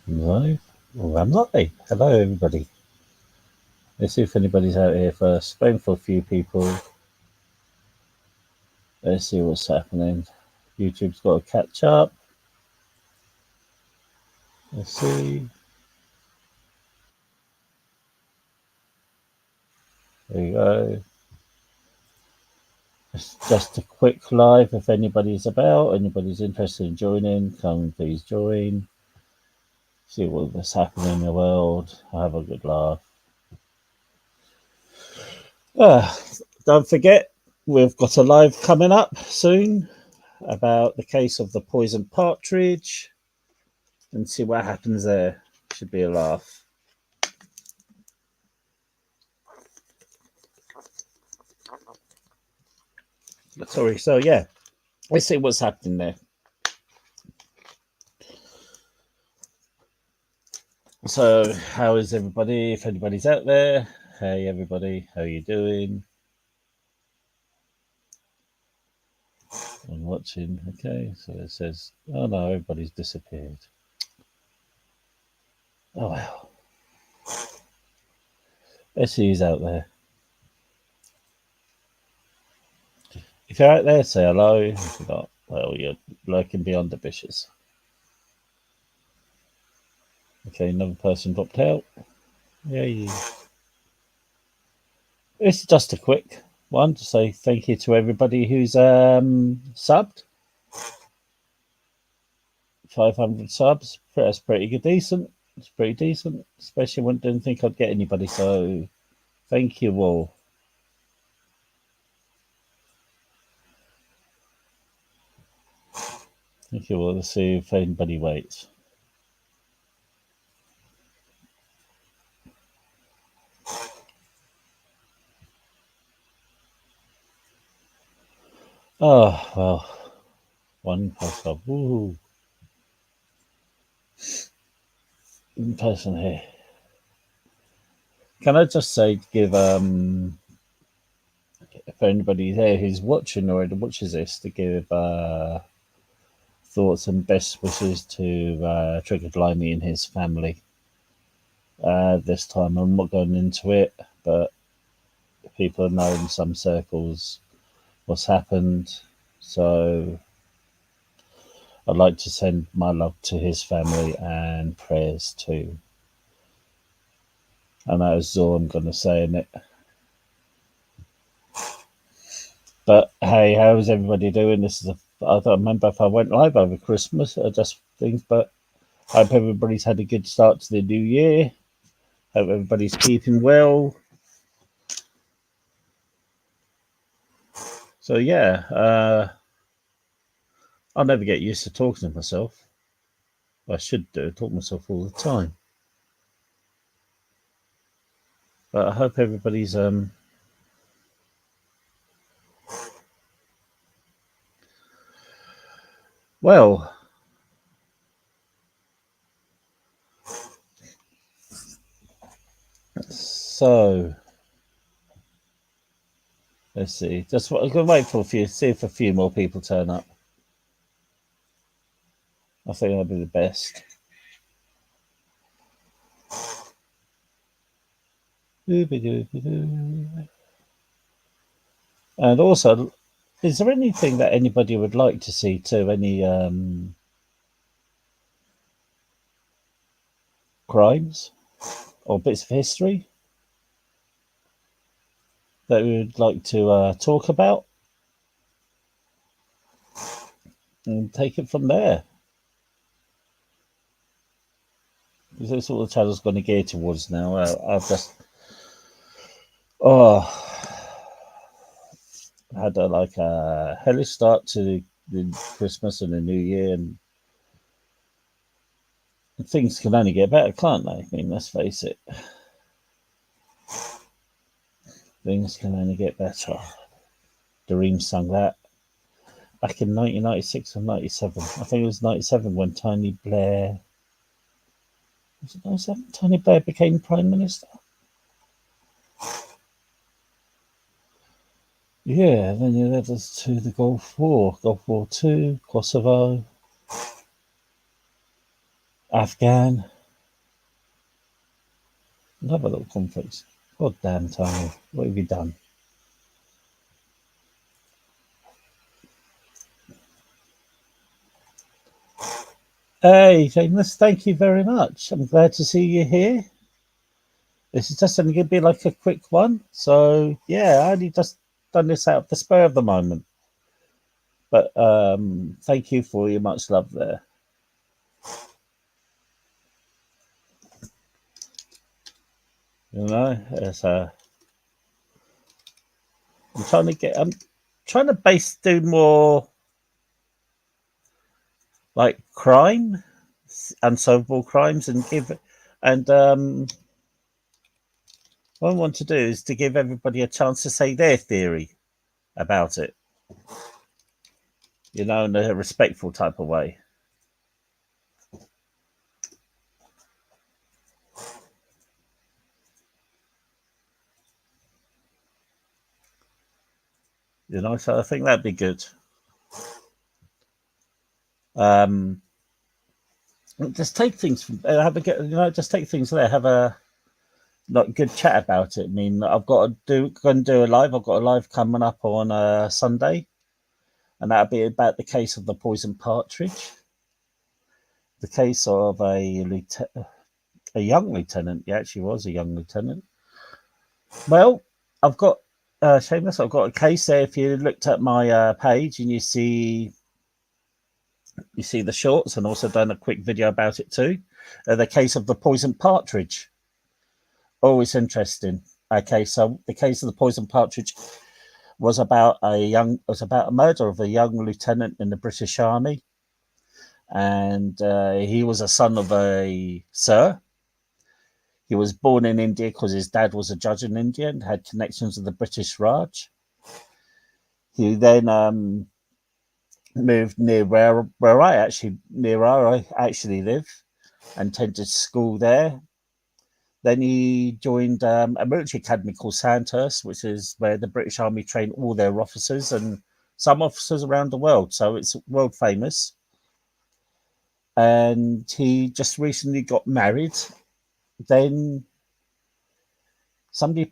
Live? Oh, I'm live. Hello, everybody. Let's see if anybody's out here first. Waiting for a few people. Let's see what's happening. YouTube's got to catch up. Let's see. There you go. It's just a quick live. If anybody's about, anybody's interested in joining, come please join. See what's happening in the world. Have a good laugh. Don't forget, we've got a live coming up soon about the case of the poisoned partridge and see what happens there. Should be a laugh. Sorry, so yeah, let's see what's happening there. So, how is everybody? If anybody's out there, hey everybody, how you doing? I'm watching. Okay, so it says, oh no, everybody's disappeared. Oh well. Let's see who's out there. If you're out there, say hello. If you're not, well, you're lurking beyond the bushes. Okay, another person dropped out. Yay. It's just a quick one to say thank you to everybody who's subbed. 500 subs. That's pretty good, decent. It's pretty decent, especially when I didn't think I'd get anybody. So thank you all. Thank you all. Let's see if anybody waits. Oh, well. One person. Woohoo. One person here. Can I just say, give if anybody there who's watching or watches this, to give thoughts and best wishes to Triggered Limey and his family. This time, I'm not going into it, but people know in some circles what's happened. So I'd like to send my love to his family and prayers too. And that is all I'm going to say in it. But hey, how's everybody doing? I don't remember if I went live over Christmas or just things, but I hope everybody's had a good start to the new year. Hope everybody's keeping well. So yeah, I'll never get used to talking to myself. I should talk to myself all the time. But I hope everybody's well. So let's see. Just I'm gonna wait for see if a few more people turn up. I think that'll be the best. And also, is there anything that anybody would like to see too? Any crimes or bits of history that we would like to talk about? And take it from there. Because that's what the channel's going to gear towards now. I've just had a hellish start to the Christmas and the New Year, and things can only get better, can't they? I mean, let's face it. Things can only get better. Dream sung that back in 1996 or 97. I think it was 97 when Tony Blair. Was it 97? Tony Blair became Prime Minister? Yeah, then you led us to the Gulf War, Gulf War II, Kosovo, Afghan. Another little conference. God damn, Tony, what have you done? Hey, Seamus, thank you very much. I'm glad to see you here. This is just only going to be like a quick one. So, yeah, I only just done this out of the spur of the moment. But thank you for your much love there. You know, I'm trying to do more like crime, unsolvable crimes, and what I want to do is to give everybody a chance to say their theory about it, in a respectful type of way. So I think that'd be good. Just take things from have a just take things there, have a good chat about it. I mean, I've got to do a live. I've got a live coming up on Sunday, and that'll be about the case of the poison partridge, the case of a young lieutenant. He actually was a young lieutenant. Well, I've got Seamus. I've got a case there. If you looked at my page and you see the shorts, and also done a quick video about it too. The case of the poison partridge. Always interesting. Okay, so the case of the poison partridge was about a murder of a young lieutenant in the British Army, and he was a son of a sir. He was born in India because his dad was a judge in India and had connections with the British Raj. He then moved near where I actually live, and attended school there. Then he joined a military academy called Sandhurst, which is where the British Army train all their officers and some officers around the world. So it's world famous. And he just recently got married. Then somebody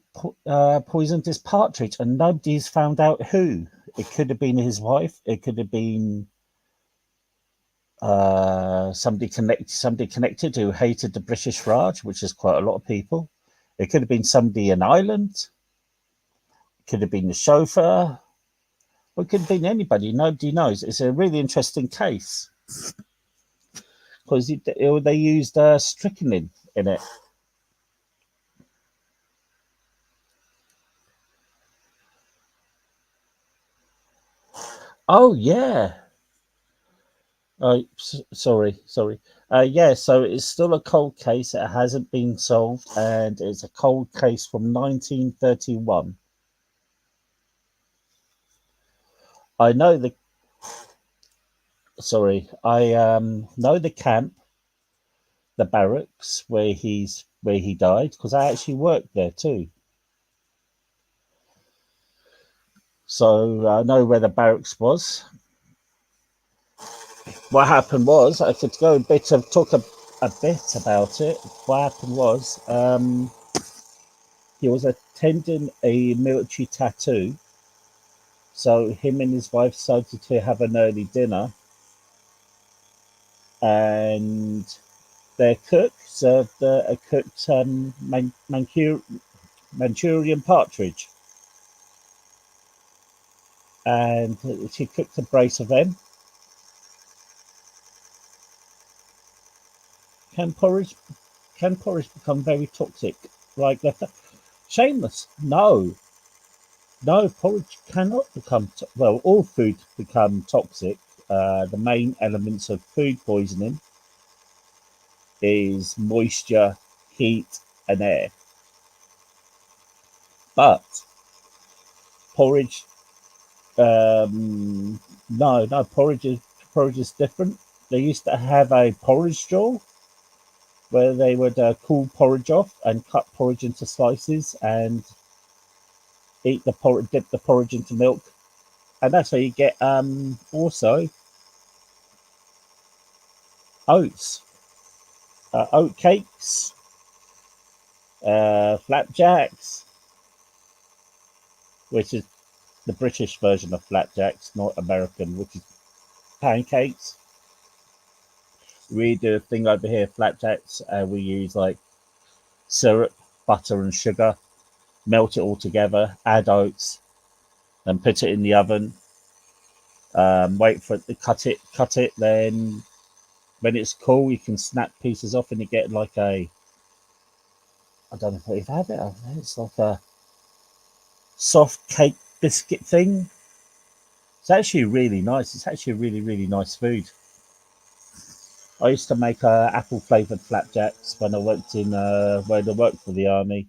poisoned his partridge, and nobody's found out who. It could have been his wife. It could have been somebody connected who hated the British Raj, which is quite a lot of people. It could have been somebody in Ireland. It could have been the chauffeur. Or it could have been anybody. Nobody knows. It's a really interesting case because they used strychnine in it. Oh yeah. Sorry. Yeah, so it's still a cold case. It hasn't been solved, and it's a cold case from 1931. I know the. Sorry, I know the camp, the barracks where he died, because I actually worked there too. So I know where the barracks was. What happened was, I could go talk a bit about it. What happened was, he was attending a military tattoo. So him and his wife decided to have an early dinner, and their cook served a cooked Manchurian partridge, and she cooked a brace of them. Can porridge become very toxic? Like that? Shameless. No, porridge cannot become. Well, all food become toxic. The main elements of food poisoning is moisture, heat, and air. But porridge, no, porridge is different. They used to have a porridge straw where they would cool porridge off and cut porridge into slices and eat the porridge, dip the porridge into milk, and that's how you get also oats, oat cakes, Flapjacks, which is the British version of flapjacks, not American, which is pancakes. We do a thing over here, flapjacks. We use like syrup, butter, and sugar. Melt it all together. Add oats, and put it in the oven. Wait for it to cut it. Then when it's cool, you can snap pieces off, and you get like a, I don't know if you've had it. It's like a soft cake biscuit thing. It's actually really nice. It's actually a really, really nice food. I used to make apple flavored flapjacks when I worked when I worked for the army,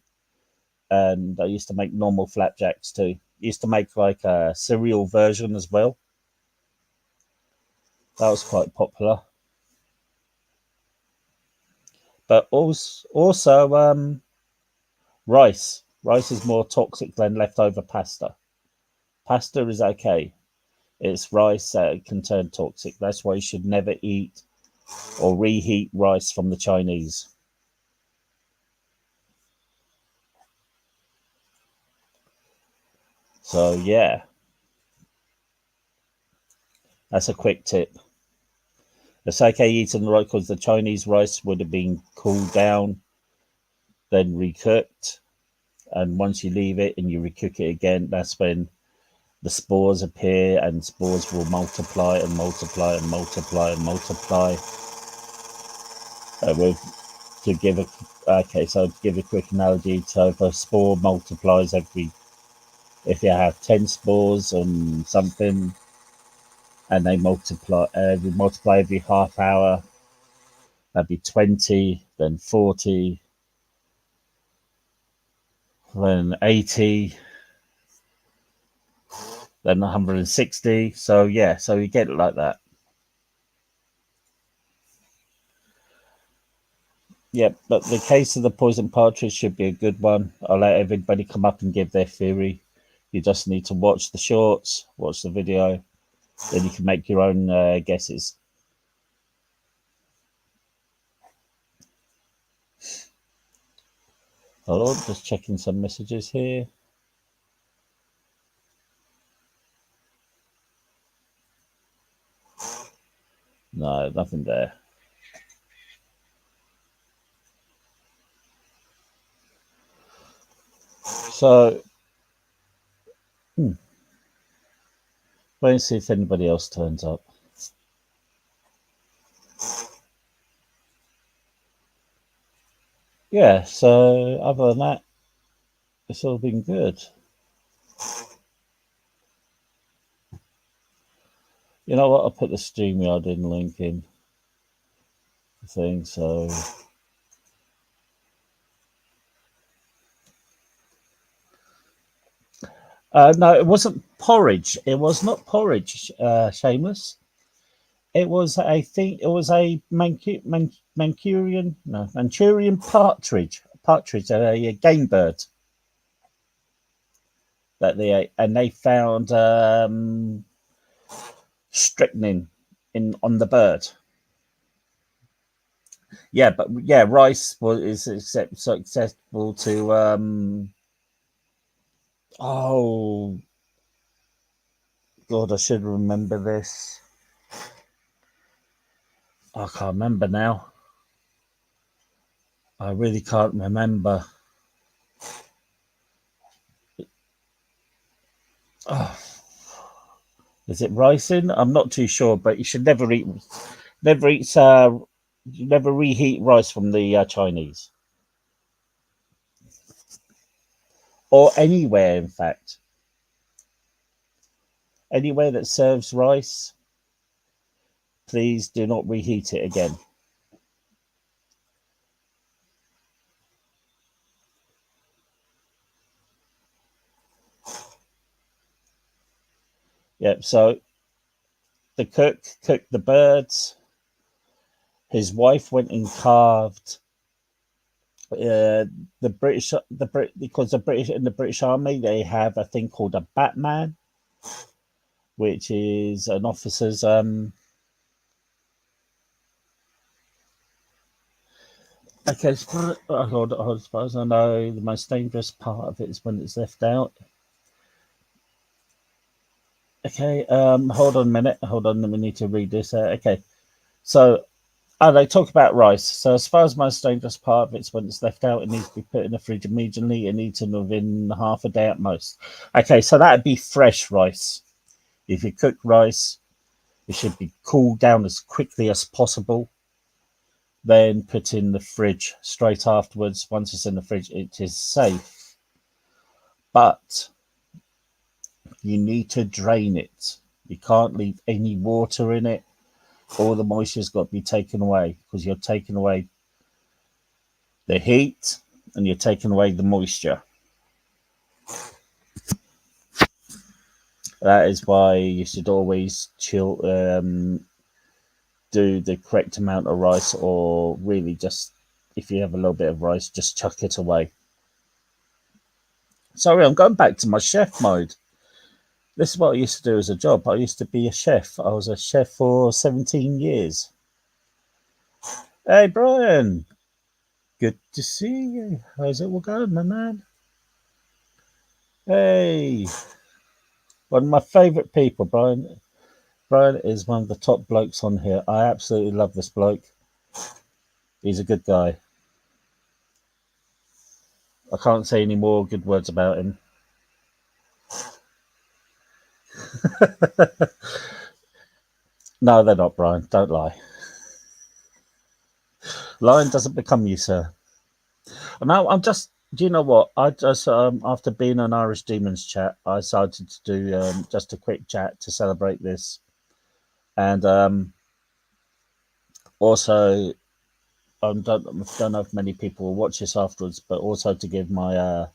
and I used to make normal flapjacks too. Used to make like a cereal version as well. That was quite popular. But also rice. Rice is more toxic than leftover pasta. Pasta is okay. It's rice that can turn toxic. That's why you should never eat or reheat rice from the Chinese. So yeah, that's a quick tip. It's okay eating the rice because the Chinese rice would have been cooled down, then recooked, and once you leave it and you recook it again, that's when the spores appear, and spores will multiply and multiply and multiply and multiply. With to give a Okay, so to give a quick analogy, so if a spore multiplies every, if you have 10 spores on something and they multiply every half hour, that'd be 20, then 40, then 80, then 160. So yeah, so you get it like that. Yeah, but the case of the poison partridge should be a good one. I'll let everybody come up and give their theory. You just need to watch the shorts, watch the video, then you can make your own guesses. Hold on, just checking some messages here. No, nothing there. So, wait and see if anybody else turns up. Yeah, so other than that, it's all been good. You know what? I'll put the StreamYard in link in the thing, so. No, it wasn't porridge. It was not porridge, Shameless. It was, I think, it was a Manchurian partridge, a game bird that they ate, and they found strychnine in on the bird. Yeah, but yeah, rice is successful to oh God, I should remember this. I can't remember now. I really can't remember. Oh, is it ricin? I'm not too sure, but you should never eat, never reheat rice from the Chinese or anywhere. In fact, anywhere that serves rice, please do not reheat it again. Yep. So the cook cooked the birds. His wife went and carved the because the British in the British Army they have a thing called a Batman, which is an officer's Okay, as far as I know, the most dangerous part of it is when it's left out. Okay, hold on a minute. Hold on, we need to read this. Okay, so they talk about rice. So as far as most dangerous part of it's when it's left out, it needs to be put in the fridge immediately and eaten within half a day at most. Okay, so that'd be fresh rice. If you cook rice, it should be cooled down as quickly as possible. Then put in the fridge straight afterwards. Once it's in the fridge, it is safe. But you need to drain it. You can't leave any water in it. All the moisture's got to be taken away because you're taking away the heat and you're taking away the moisture. That is why you should always do the correct amount of rice, or really just if you have a little bit of rice, just chuck it away. Sorry, I'm going back to my chef mode. This is what I used to do as a job. I used to be a chef. I was a chef for 17 years. Hey, Brian. Good to see you. How's it all going, my man? Hey. One of my favourite people, Brian. Brian is one of the top blokes on here. I absolutely love this bloke. He's a good guy. I can't say any more good words about him. No, they're not, Brian. Don't lie. Lying doesn't become you, sir. No, I'm just. Do you know what? I just after being on Irish Demons chat, I decided to do just a quick chat to celebrate this, and also don't know if many people will watch this afterwards, but also to give my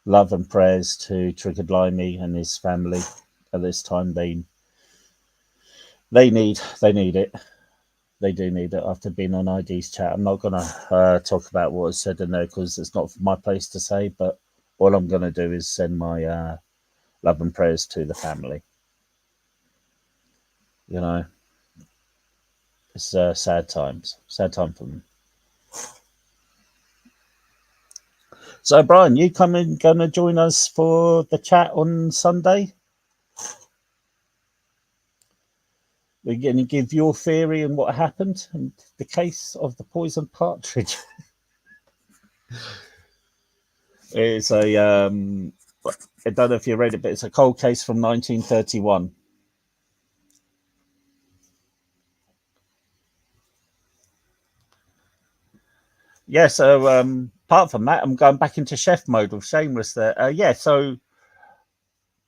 love and prayers to Triggered Limey and his family at this time. They need it. They do need it after being on ID's chat. I'm not going to talk about what was said in there because it's not my place to say, but all I'm going to do is send my love and prayers to the family. You know, it's sad times. Sad time for them. So, Brian, you going to join us for the chat on Sunday? We're going to give your theory and what happened and the case of the poisoned partridge. It's a I don't know if you read it, but it's a cold case from 1931. Yeah, so apart from that, I'm going back into chef mode with Shameless there. Yeah, so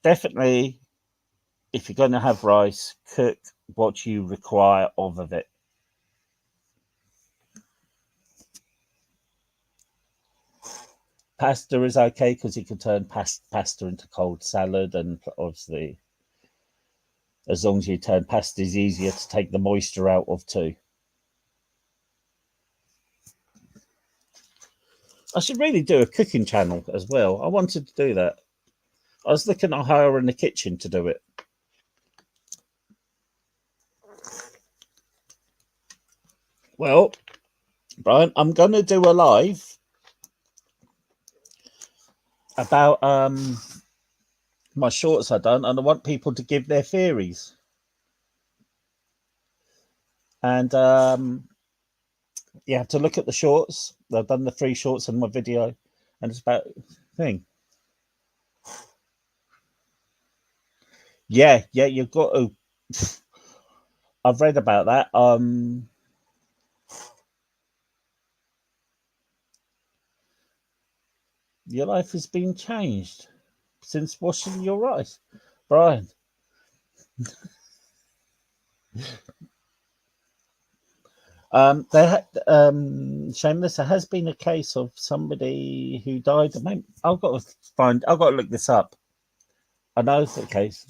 definitely, if you're going to have rice, cook what you require of it. Pasta is okay because you can turn pasta into cold salad, and obviously, as long as you turn pasta, is easier to take the moisture out of too. I should really do a cooking channel as well. I wanted to do that. I was looking at her in the kitchen to do it. Well, Brian, I'm going to do a live about my shorts I done, and I want people to give their theories. And you have to look at the shorts. I've done the 3 shorts in my video, and it's about thing. Yeah, you've got to. I've read about that. Your life has been changed since washing your rice, Brian. Shameless. There has been a case of somebody who died. I've got to look this up. I know it's the case.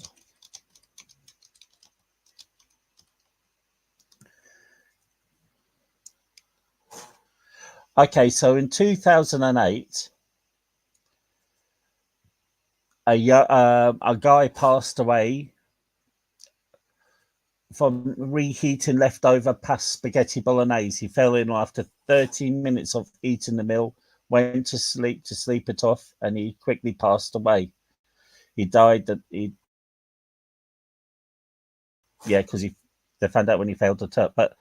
Okay, so in 2008, a guy passed away from reheating leftover past spaghetti bolognese. He fell in after 13 minutes of eating the meal, went to sleep it off, and he quickly passed away. He died because they found out when he failed to turp. But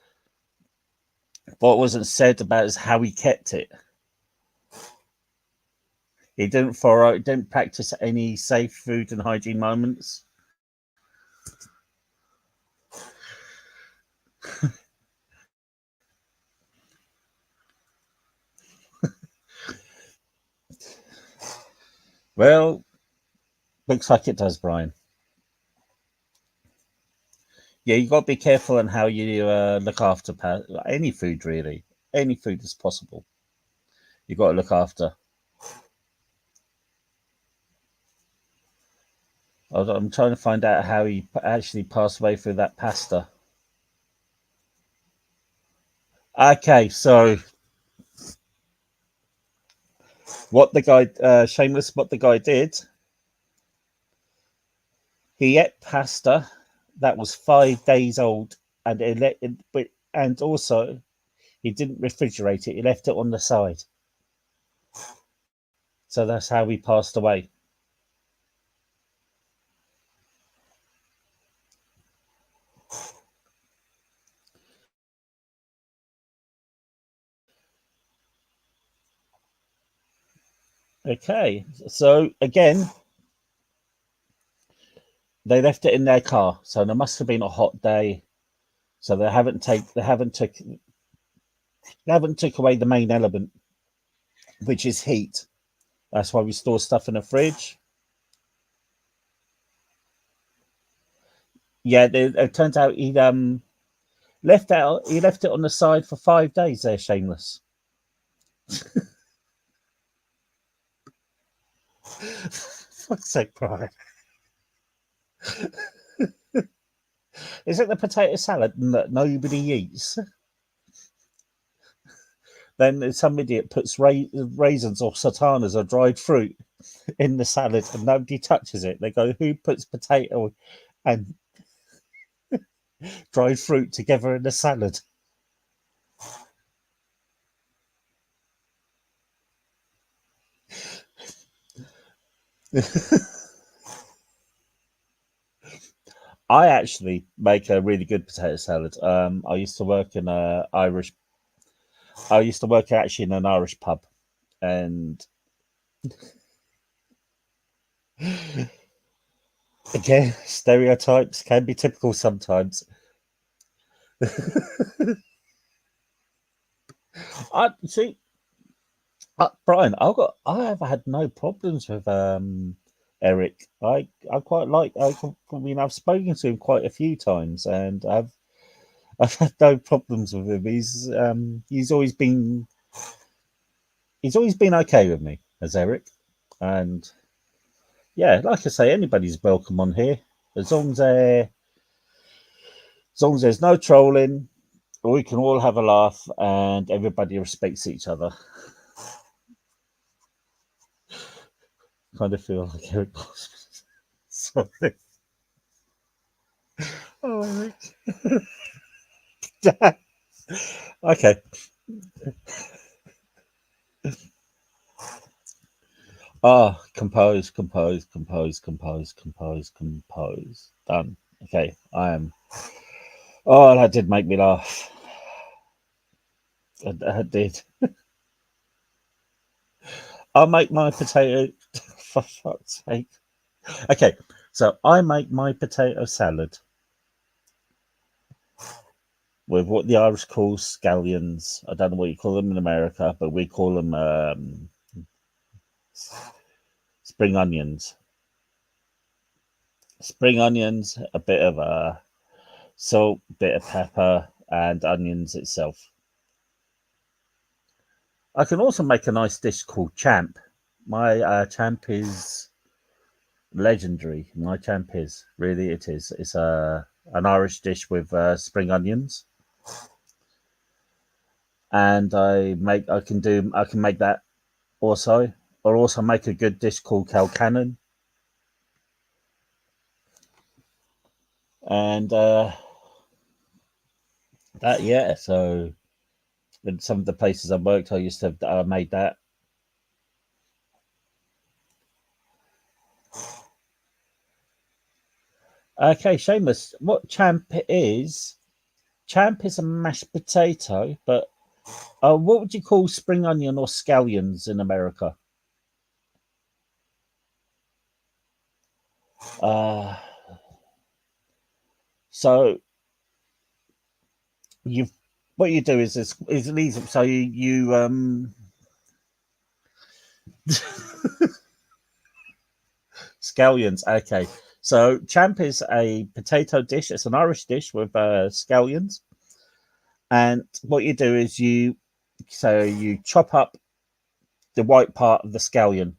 what wasn't said about is how he kept it. He didn't practice any safe food and hygiene moments. Well, looks like it does, Brian. Yeah, you got to be careful on how you look after any food, really. Any food is possible. You got to look after. I'm trying to find out how he actually passed away through that pasta. Okay, so what the guy, Shameless, what the guy did, he ate pasta that was 5 days old, and also he didn't refrigerate it. He left it on the side. So that's how he passed away. Okay, so again, they left it in their car. So there must have been a hot day. So they haven't took away the main element, which is heat. That's why we store stuff in the fridge. Yeah, it turns out he left it on the side for 5 days. There, Shameless. Fuck's sake, Brian. Is it the potato salad that nobody eats? Then some idiot puts raisins or sultanas or dried fruit in the salad and nobody touches it. They go, who puts potato and dried fruit together in the salad? I actually make a really good potato salad. I used to work in a Irish. I used to work actually in an Irish pub, and again, stereotypes can be typical sometimes. I see, Brian. I have had no problems with Eric. I quite like. I've spoken to him quite a few times, and I've had no problems with him. He's always been okay with me as Eric, and yeah, like I say, anybody's welcome on here as long as there's no trolling, we can all have a laugh and everybody respects each other. Kind of feel like Eric Boss. Sorry. Oh, Eric. Okay. Compose. Done. Okay, I am. Oh, that did make me laugh. That did. I'll make my potato. For fuck's sake. Okay, so I make my potato salad with what the Irish call scallions. I don't know what you call them in America, but we call them spring onions. Spring onions, a bit of salt, bit of pepper, and onions itself. I can also make a nice dish called champ. My champ is legendary. My champ is really it is. It's an Irish dish with spring onions, and I can make that also. Or also make a good dish called Calcannon, and That yeah. So in some of the places I worked, I used to have made that. Okay, Seamus, what champ is? Champ is a mashed potato, but what would you call spring onion or scallions in America? Uh, so you, what you do is an easy. So you scallions. Okay, so champ is a potato dish. It's an Irish dish with scallions, and what you do is you chop up the white part of the scallion.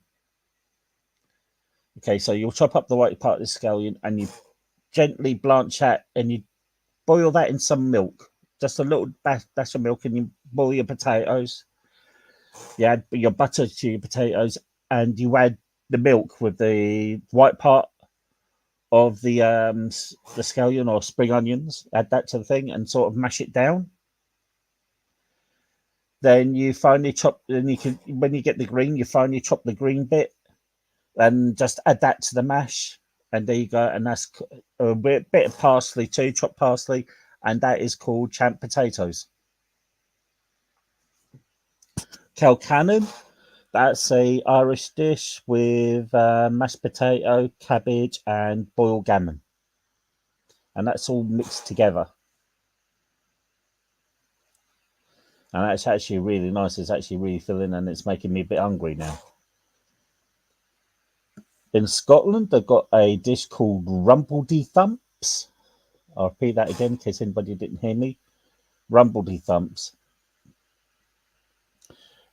Okay, so you'll chop up the white part of the scallion and you gently blanch that and you boil that in some milk, just a little dash of milk, and you boil your potatoes. You add your butter to your potatoes, and you add the milk with the white part of the scallion or spring onions. Add that to the thing and sort of mash it down. Then you finally chop. Then you can, when you get the green, you finally chop the green bit and just add that to the mash. And there you go. And that's a bit of parsley too, chopped parsley, and that is called champ potatoes. Kilcannon, that's a Irish dish with mashed potato, cabbage, and boiled gammon, and that's all mixed together. And that's actually really nice. It's actually really filling, and it's making me a bit hungry now. In Scotland, they've got a dish called Rumbledy Thumps. I'll repeat that again in case anybody didn't hear me. Rumbledy Thumps.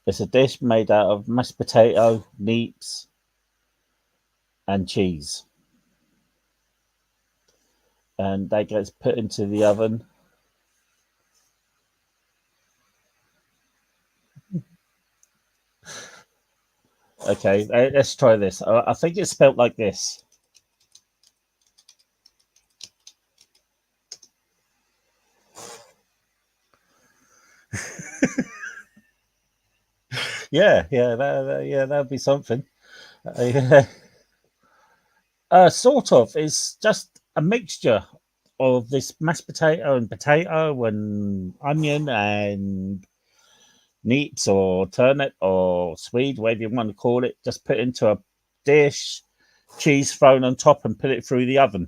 It's a dish made out of mashed potato, neeps, and cheese. And that gets put into the oven. Okay, let's try this. I think it's spelt like this. Yeah, yeah, yeah, that'd be something. Yeah. Sort of. It's just a mixture of this mashed potato and onion and neeps or turnip or swede, whatever you want to call it. Just put into a dish, cheese thrown on top, and put it through the oven.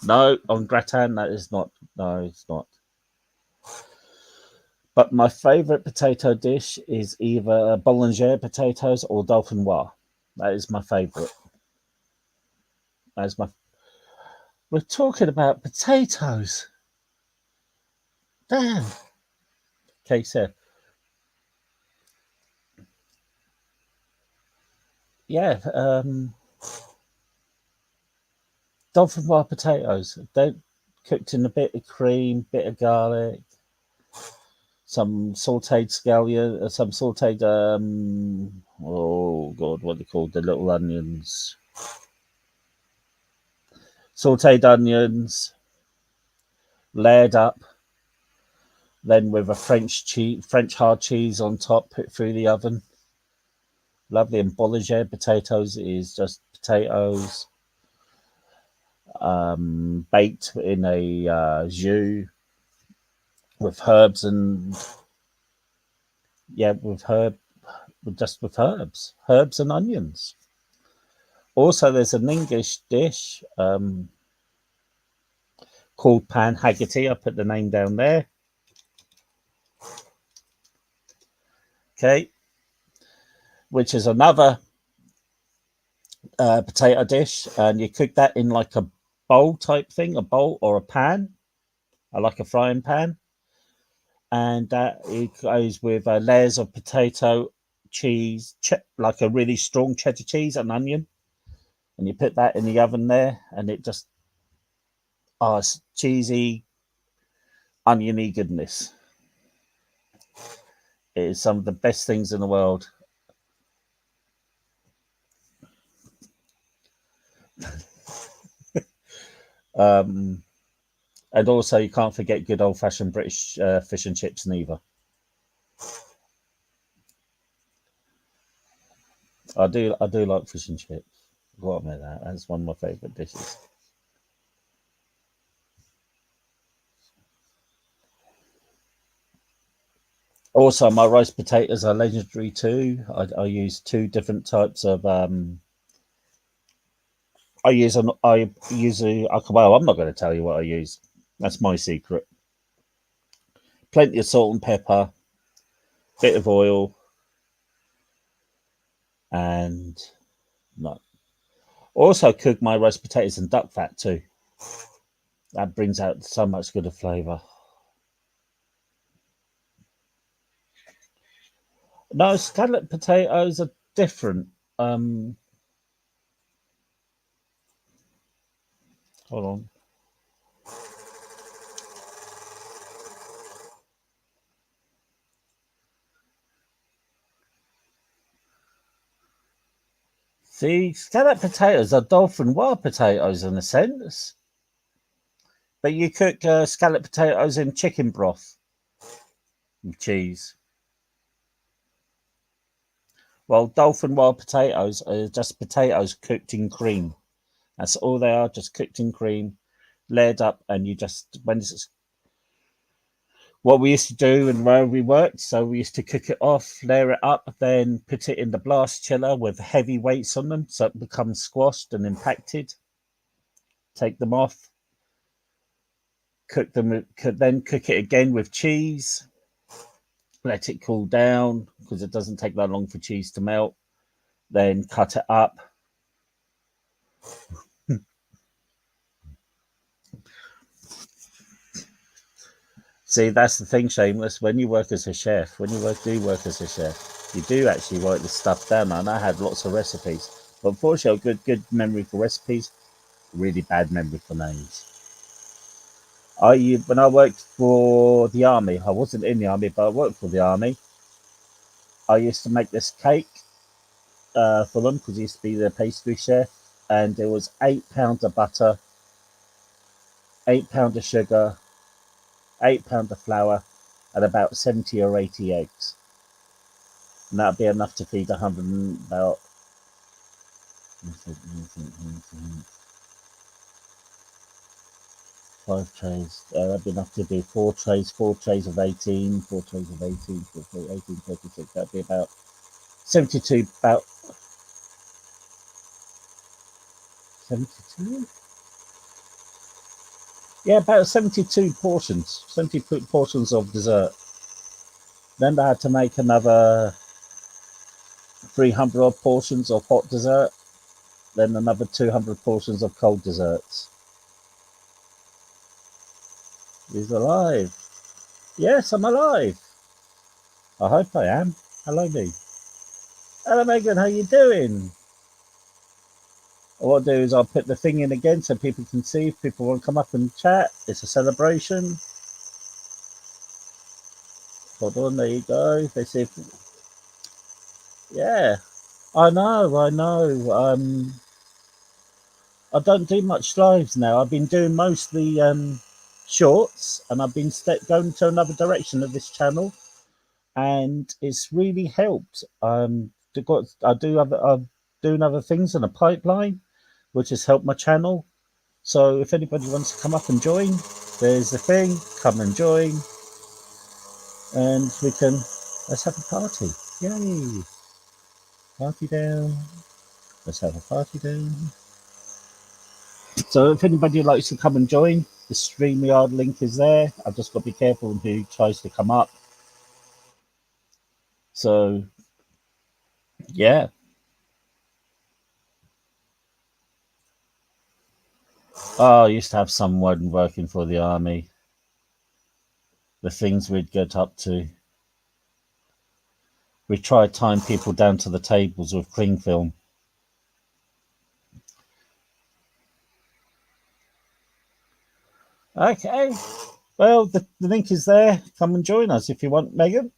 No, on gratin, that is not. No, it's not. But my favourite potato dish is either bolognese potatoes or dauphinoise. That is my favourite. That is my. We're talking about potatoes. Damn. Okay, so yeah, dauphinoise potatoes. They're cooked in a bit of cream, bit of garlic, some sautéed scallion, some sautéed oh god, what are they called? The little onions. Sautéed onions, layered up, then with a French hard cheese on top, put through the oven. Lovely. And bolognese potatoes is just potatoes baked in a jus with herbs and yeah, with herbs and onions. Also, there's an English dish called pan Haggerty. I put the name down there. Okay, which is another potato dish, and you cook that in like a bowl type thing, a bowl or a pan, like a frying pan, and that it goes with layers of potato, cheese, like a really strong cheddar cheese and onion, and you put that in the oven there, and it just it's cheesy, oniony goodness. It is some of the best things in the world. Um, And also, you can't forget good old-fashioned British fish and chips neither. I do like fish and chips. What about that? That's one of my favourite dishes. Also, my rice potatoes are legendary too. I use two different types of. Well, I'm not going to tell you what I use. That's my secret. Plenty of salt and pepper, bit of oil, and no. Also, cook my rice potatoes in duck fat too. That brings out so much good of flavour. No, scallop potatoes are different. Um, Hold on. See, scallop potatoes are dolphin wild potatoes in a sense, but you cook scallop potatoes in chicken broth with cheese. Well, dolphin wild potatoes are just potatoes cooked in cream. That's all they are, just cooked in cream, layered up, and you just when it's what we used to do and where we worked. So we used to cook it off, layer it up, then put it in the blast chiller with heavy weights on them, so it becomes squashed and impacted. Take them off, cook them, then cook it again with cheese. Let it cool down because it doesn't take that long for cheese to melt. Then cut it up. See, that's the thing, Shameless. When you work as a chef, when you work as a chef, you do actually write this stuff down. And I had lots of recipes, but unfortunately, good memory for recipes, really bad memory for names. When I worked for the army, I wasn't in the army, but I worked for the army. I used to make this cake for them because he used to be the pastry chef, and there was £8 of butter, £8 of sugar, £8 of flour, and about 70 or 80 eggs. And that'd be enough to feed 100 and about 5 trays. That'd be enough to do four trays of 18, four trays of 18, 18, 36. That'd be about 72, about 72? Yeah, about 72 portions, 70 portions of dessert. Then I had to make another 300 odd portions of hot dessert, then another 200 portions of cold desserts. He's alive. Yes, I'm alive. I hope I am. Hello, me. Hello, Megan. How you doing? What I'll do is I'll put the thing in again so people can see. If people want to come up and chat, it's a celebration. Hold on, there you go. They see. Yeah, I know. I know. I don't do much lives now. I've been doing mostly shorts, and I've been going to another direction of this channel, and it's really helped. I'm doing other things in the pipeline, which has helped my channel. So if anybody wants to come up and join, there's the thing. Come and join, and let's have a party. Yay! Party down. Let's have a party down. So if anybody likes to come and join, the StreamYard link is there. I've just got to be careful who tries to come up. So yeah. Oh, I used to have someone working for the army. The things we'd get up to. We tried tying people down to the tables with cling film. Okay. Well, the link is there. Come and join us if you want, Megan.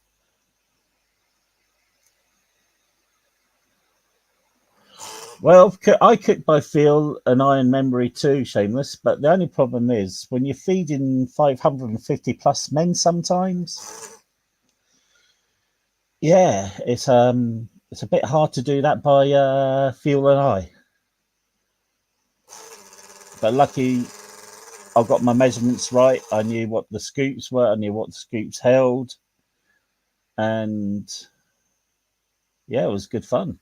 Well, I cook by feel and iron memory too, Shameless. But the only problem is when you're feeding 550 plus men sometimes, yeah, it's a bit hard to do that by feel and eye. But lucky I got my measurements right. I knew what the scoops were. I knew what the scoops held, and yeah, it was good fun.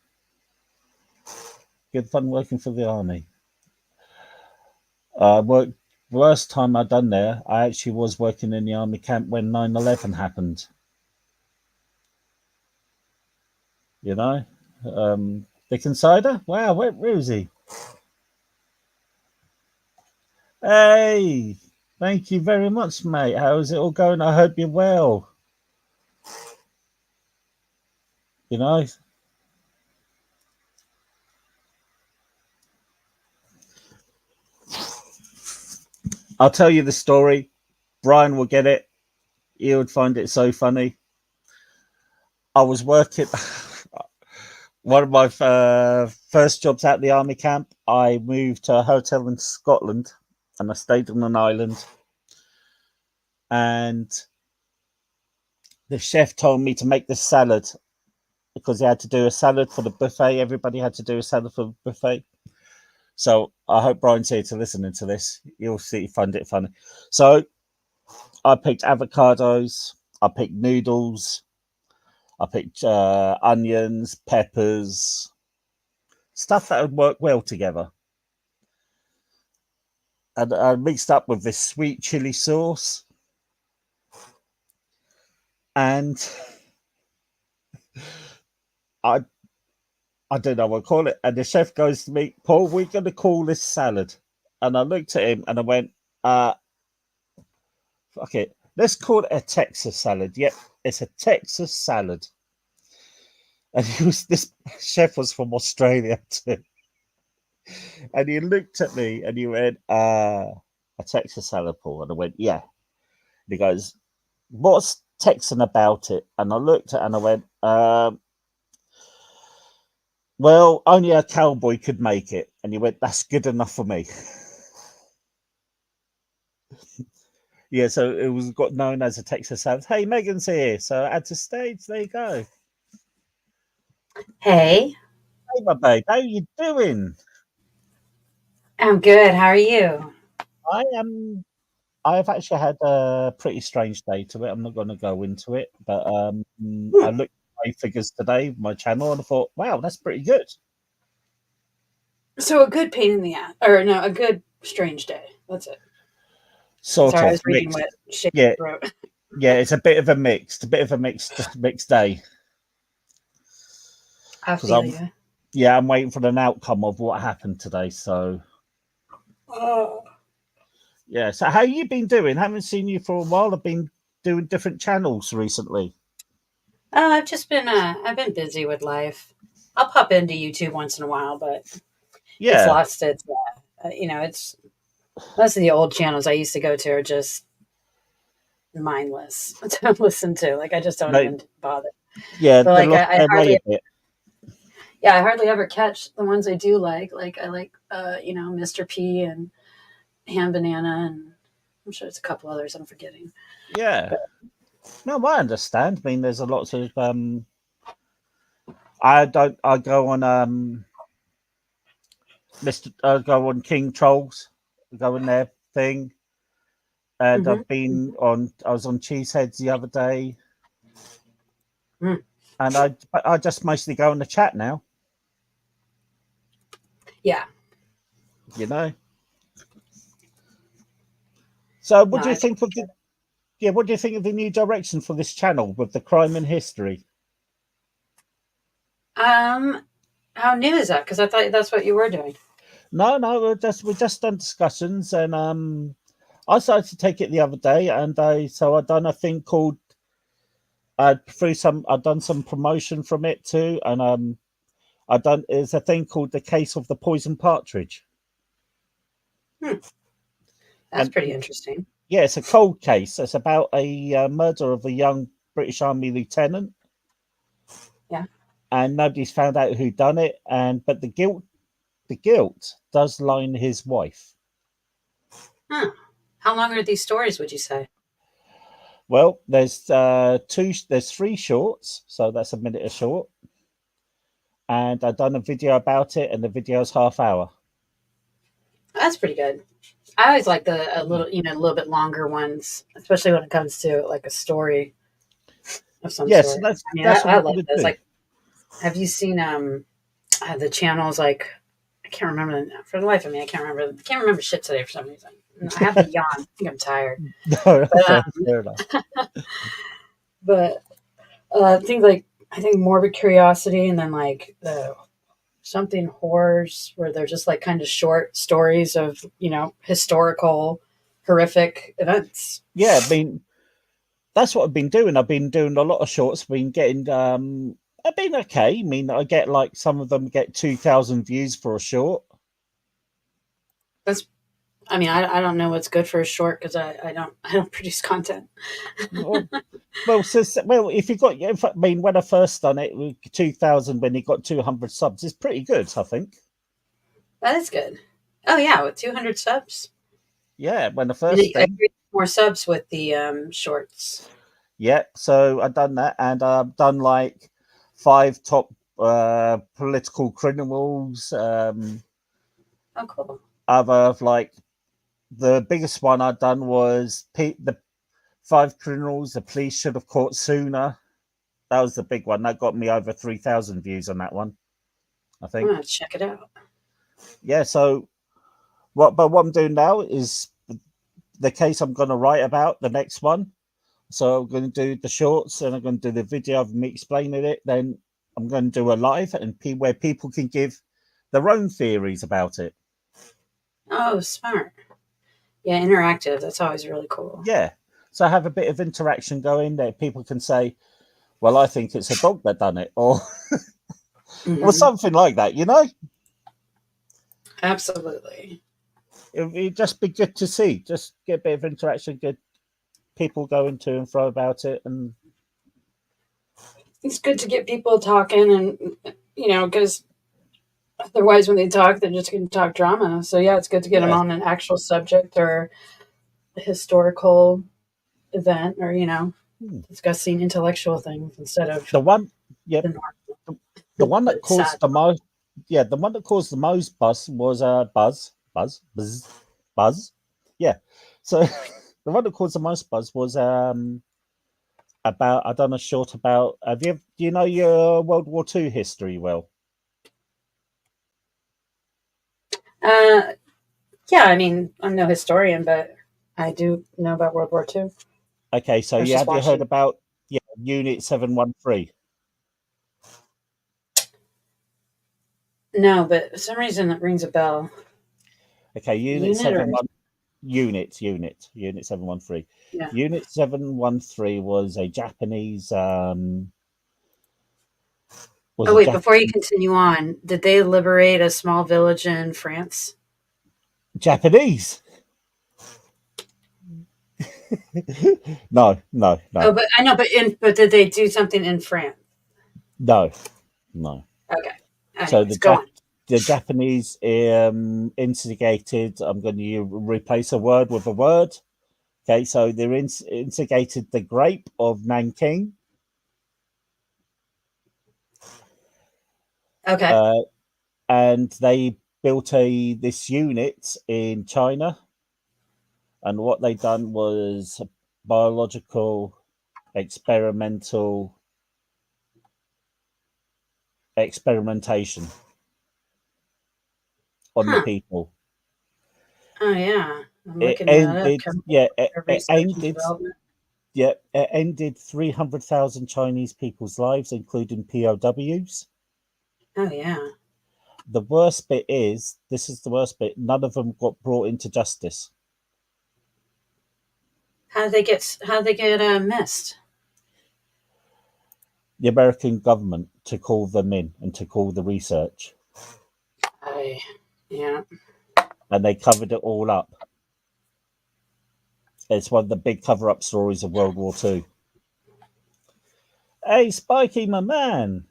Good fun working for the army. Worked worst time I'd done there. I actually was working in the army camp when 9/11 happened. You know, Dick Insider. Wow, where is he? Hey, thank you very much, mate. How's it all going? I hope you're well. You know, I'll tell you the story. Brian will get it. He would find it so funny. I was working one of my first jobs at the army camp. I moved to a hotel in Scotland, and I stayed on an island. And the chef told me to make this salad because he had to do a salad for the buffet. Everybody had to do a salad for the buffet. So I hope Brian's here to listen to this. You'll see, he find it funny. So I picked avocados. I picked noodles. I picked onions, peppers, stuff that would work well together. And I mixed up with this sweet chili sauce. And I don't know what to call it. And the chef goes to me, Paul, we're going to call this salad. And I looked at him and I went, fuck it. Let's call it a Texas salad. Yep, it's a Texas salad. And this chef was from Australia too. And he looked at me and he went, a Texas salad, Paul. And I went, yeah. And he goes, what's Texan about it? And I looked at it and I went, well, only a cowboy could make it. And he went, that's good enough for me. Yeah, so it was got known as a Texas salad. Hey, Megan's here. So add to stage. There you go. Hey, Hey, my babe. How you doing? I'm good. How are you? I am. I've actually had a pretty strange day to it. I'm not going to go into it, but Hmm. I looked at my figures today, my channel, and I thought, wow, that's pretty good. So a good pain in the ass, or no, a good strange day. That's it. Sort Sorry, I of was reading mixed. what Shane Yeah, wrote. yeah. It's a bit of a mixed day I because feel you. I'm waiting for an outcome of what happened today. So Oh. yeah. So how you been doing? Haven't seen you for a while. I've been doing different channels recently. I've been busy with life. I'll pop into YouTube once in a while, but it's Yeah. lost its. It's most of the old channels I used to go to are just mindless to listen to. Like I just don't They even bother. yeah, But they like lost I their way hardly a bit. yeah, I hardly ever catch the ones I do like. Like I like Mr. P and Ham Banana, and I'm sure it's a couple others I'm forgetting. Yeah. But No, I understand. I mean, there's a lot of I don't. I go on Mr. I go on King Trolls. Go on their thing, and hmm I've been on. I was on Cheeseheads the other day, mm, and I just mostly go on the chat now. yeah, You know. So, no, what do you I think of the? Yeah, what do you think of the new direction for this channel with the crime and history? how new is that? Because I thought that's what you were doing. No, no, we're just done discussions, and I started to take it the other day, and I done a thing called I'd done some promotion from it too, and I done there's a thing called the case of the poison partridge, Hmm, that's and pretty interesting. yeah, it's a cold case. It's about a murder of a young British Army lieutenant, Yeah. and nobody's found out who done it, and but the guilt. the guilt does lie in his wife. Huh. How long are these stories, would you say? Well, there's there's three shorts, so that's a minute a short, and I've done a video about it, and the video's half hour. That's pretty good. I always like the a little, a little bit longer ones, especially when it comes to like a story of some Yes, sort. that's I mean, that's what I I'm like gonna those. do. Like, have you seen the channels? Like, I can't remember for the life of me. I can't remember. I can't remember shit today for some reason. I have the yawn. I think I'm tired. No, But fair enough. but things like I think morbid curiosity, and then like the something horrors where they're just like kind of short stories of historical horrific events. Yeah, I mean that's what I've been doing. I've been doing a lot of shorts. Been getting I've been okay. I mean, I get like some of them get 2,000 views for a short. That's I mean, I don't know what's good for a short because I don't produce content. Well, if you got, I mean, when I first done it, 2,000 when he got 200 subs, it's pretty good, I think. That is good. Oh yeah, with 200 subs. Yeah, when the And first I thing. agree, more subs with the shorts. Yeah, so I've done that, and I've done like 5 top political criminals. Oh, cool. Other like the biggest one I've done was the 5 criminals the police should have caught sooner. That was the big one. That got me over 3,000 views on that one, I I'm think. gonna check it out. Yeah, so what I'm doing now is the case I'm going to write about the next one. So I'm going to do the shorts and I'm going to do the video of me explaining it. Then I'm going to do a live and where people can give their own theories about it. Oh, smart. Yeah, interactive. That's always really cool. Yeah. So have a bit of interaction going there. People can say, well, I think it's a dog that done it, or Hmm. something like that, you know? Absolutely. It'd just be good to see. Just get a bit of interaction, good people going to and fro about it. And It's good to get people talking, and because otherwise, when they talk, they're just going to talk drama. So yeah, it's good to get them yeah, on an actual subject or a historical event, or discussing intellectual things instead of the one, yep, the normal. the one that But it's sad. caused the most, yeah, the one that caused the most buzz was buzz. Yeah. So the one that caused the most buzz was about I done a short about do you know your World War II history well? Uh, yeah, I mean, I'm no historian, but I do know about World War II. Okay, so I was you just have you heard watching. about Unit 713? No, but for some reason it rings a bell. Okay, Unit Unit or 71 Unit 713. yeah. Unit 713 was Oh a wait, before you Japanese continue on, did they liberate a small village in France? Japanese. No, no, no, Oh, but I know, but did they do something in France? no, no. Okay. So Anyways, go on. the Japanese instigated. I'm going to replace a word with a word. Okay, so they instigated the grape of Nanking, Okay. uh, and they built this unit in China. And what they done was biological experimental experimentation on the Huh. people. Oh yeah. I'm It looking that up. ended, Chemical yeah, research and development. it ended 300,000 Chinese people's lives, including POWs. Oh yeah. The worst bit is, this is the worst bit, none of them got brought into justice. How did they get missed? The American government to call them in and to call the research, I yeah. and they covered it all up. It's one of the big cover up stories of World War II. Hey, Spikey, my man.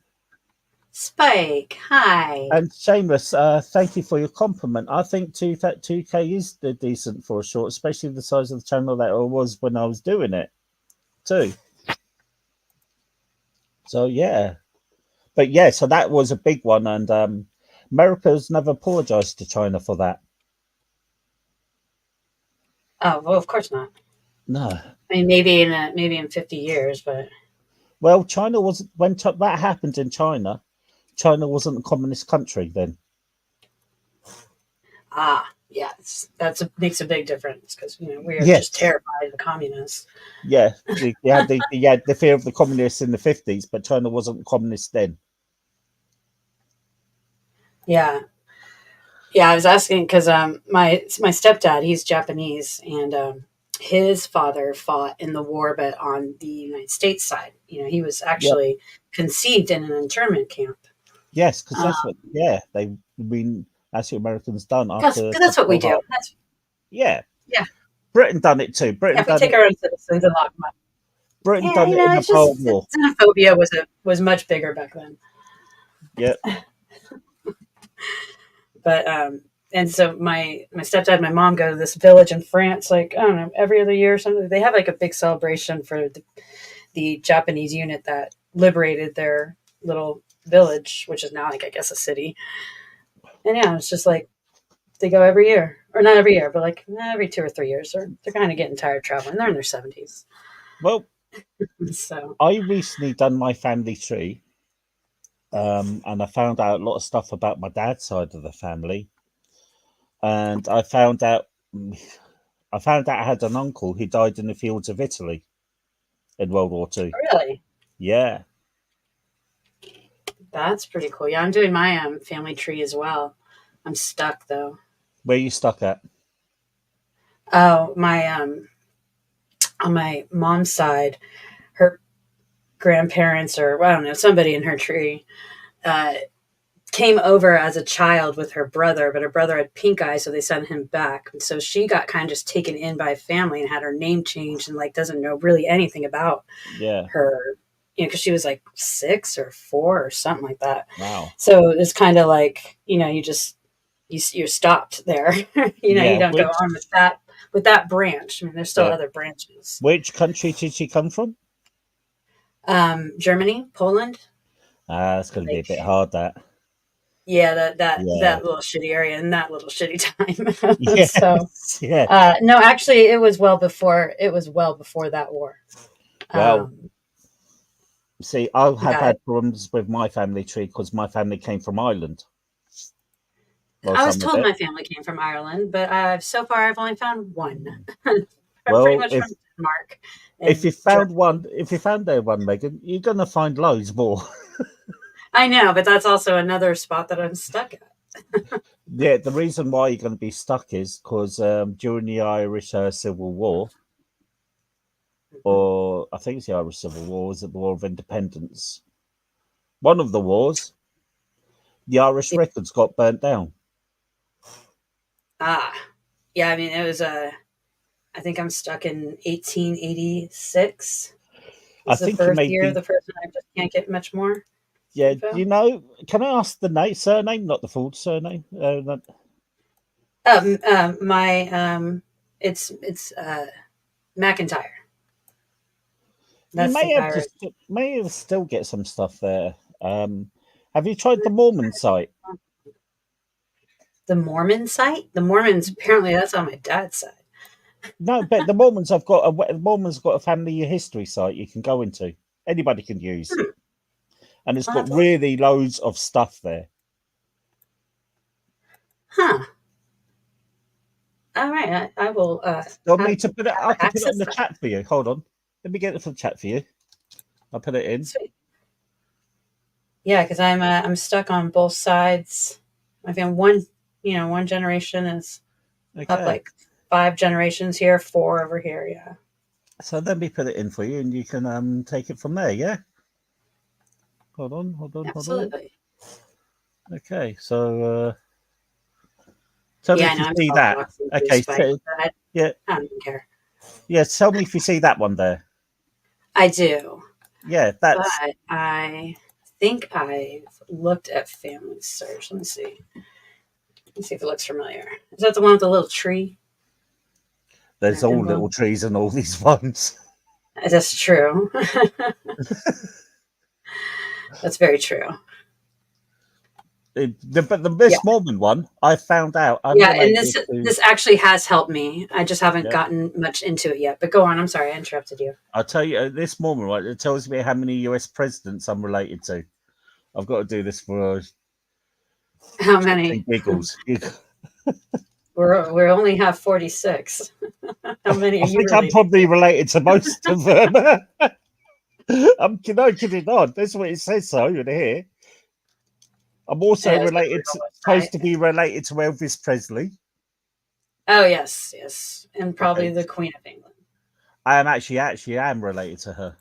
Spike, hi. And Shameless, thank you for your compliment. I think 2K is decent for a short, especially the size of the channel that it was when I was doing it, too. So, yeah. But yeah, so that was a big one. And America's never apologized to China for that. Oh, well, of course not. No. I mean, maybe in 50 years, but Well, China was when that happened in China. China wasn't a communist country then. yeah, makes a big difference because we are just Yes. terrified of the communists. Yeah. You had the fear of the communists in the 50s, but China wasn't communist then. Yeah, yeah. I was asking because my stepdad, he's Japanese, and his father fought in the war, but on the United States side. He was Yep. actually conceived in an internment camp. Yes, because that's what. Yeah, that's what Americans done Because after that's what we do. War. Yeah, Yeah. Britain done it too. Yeah, if we take our own citizens and lock them up. Britain Yeah, done it in the it's Cold just War. xenophobia was much bigger back then. Yeah. But and so my stepdad and my mom go to this village in France, like, I don't know, every other year or something. They have like a big celebration for the Japanese unit that liberated their little village, which is now like I guess a city. And yeah, it's just like they go every year, or not every year, but like every 2 or 3 years. They're kind of getting tired traveling. They're in their 70s. Well, So I recently done my family tree, and I found out a lot of stuff about my dad's side of the family, and I found out I had an uncle who died in the fields of Italy in World War II. really, Yeah. that's pretty cool. Yeah, I'm doing my family tree as well. I'm stuck though. Where you stuck at? Oh, my on my mom's side, her grandparents, or well, I don't know, somebody in her tree uh, came over as a child with her brother, but her brother had pink eye, so they sent him back. And so she got kind of just taken in by family and had her name changed, and like doesn't know really anything about Yeah. her, because she was like 6 or 4 or something like that. Wow. So it's kind of like you're stopped there. You Yeah. don't go on with that branch. I mean, there's still Yeah. other branches. Which country did she come from? Germany, Poland. That's going to be a Like, bit hard. That. yeah, Yeah. that little shitty area and that little shitty time. So, Yes. Yeah. no, actually, it was well before. It was well before that war. Well, Um, see, I have yeah, had problems with my family tree because my family came from Ireland. Well, I was some of told it. my family came from Ireland, but so far I've only found one. I'm pretty Well, much from Denmark if and you found Germany. one, if you found their one, Megan, you're gonna find loads more. I know, but that's also another spot that I'm stuck at. Yeah, the reason why you're going to be stuck is because during the Irish Civil War, Mhm. or I think it's the Irish Civil War, was it the War of Independence? One of the wars, the Irish Yeah. records got burnt down. Ah, yeah. I mean, it was I think I'm stuck in 1886. I Is the think you birth may year of be. the person. I just can't get much more Yeah, do info. you know? Can I ask the surname, not the full surname? My it's McIntyre. You That's the Irish. may have still get some stuff there. Have you tried the Mormon site? The Mormon site. The Mormons apparently that's on my dad's side. No, but the Mormons got a family history site you can go into. Anybody can use, Hmm. and it's I'll got have to look. really loads of stuff there. Huh. All right. I will Do I have need to put it? I can put it on access the that. chat for you. Hold on, let me get it for the chat for you. I'll put it in. Sweet. Yeah, because I'm stuck on both sides. I found one generation is up Okay, like 5 generations here, 4 over here. Yeah. so let me put it in for you, and you can take it from there. Yeah. Hold on, hold on, hold on. Absolutely. Okay, so tell me Yeah, I if know. you I'm see sorry, that. walking through Okay, Spike. so But yeah, I don't even care. yeah. Tell me if you see that one there. I do, Yeah, but that's I think I've looked at Family Search. Let me see. Let's see if it looks familiar. Is that the one with the little tree? There's all little trees and all these ones. That's true. That's very true. But the Miss Mormon one, I found out. And this actually has helped me. I just haven't gotten much into it yet. But go on. I'm sorry, I interrupted you. I'll tell you, this Mormon one, it tells me how many US presidents I'm related to. I've got to do this for how many giggles. We only have 46. How many? I think I'm probably related to most of them. I'm kidding on. That's what it says so in here. I'm also supposed to be related to Elvis Presley. Oh yes, and probably the Queen of England. I am actually am related to her.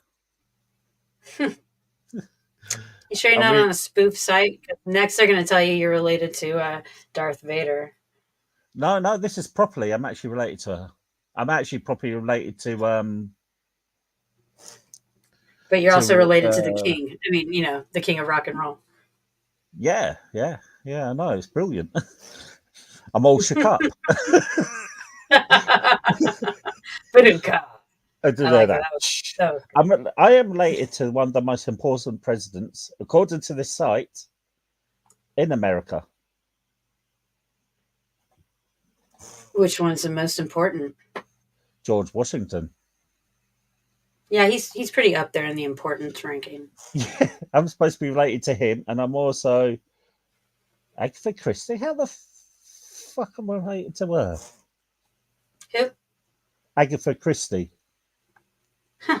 You sure you're not on a spoof site? Next, they're going to tell you you're related to Darth Vader. No, this is properly. I'm actually related to her. I'm actually properly related to. But you're also related to the king. I mean, the king of rock and roll. Yeah. I know, it's brilliant. I'm all shook up. Baduka. I do know that. I am related to one of the most important presidents, according to this site, in America. Which one's the most important? George Washington. Yeah, he's pretty up there in the importance ranking. Yeah, I'm supposed to be related to him, and I'm also Agatha Christie. How the fuck am I related to her? Who? Agatha Christie. Huh.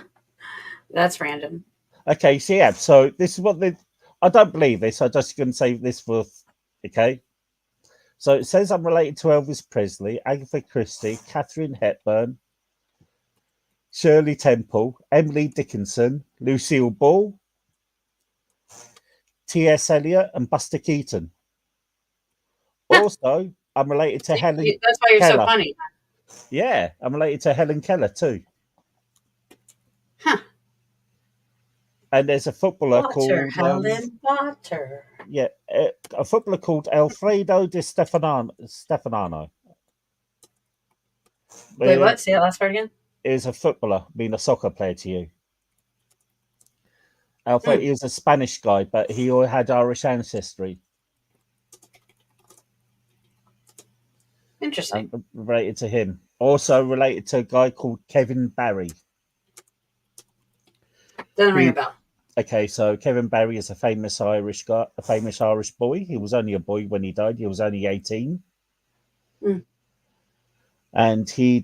That's random. Okay, so this is what I don't believe this. I'm just going to say this for okay. So it says I'm related to Elvis Presley, Agatha Christie, Katharine Hepburn, Shirley Temple, Emily Dickinson, Lucille Ball, T.S. Eliot, and Buster Keaton. Also, I'm related to Helen Keller. That's why you're so funny. Yeah, I'm related to Helen Keller too. Huh. And there's a footballer called Helen Potter. Yeah, a footballer called Alfredo Di Stefano. Wait, what? Say that last part again. Is a footballer, being a soccer player to you. Alfredo, he was a Spanish guy, but he had Irish ancestry. Interesting. I'm related to him. Also related to a guy called Kevin Barry. Doesn't ring a bell. Okay, so Kevin Barry is a famous Irish guy, a famous Irish boy. He was only a boy when he died. He was only 18. And he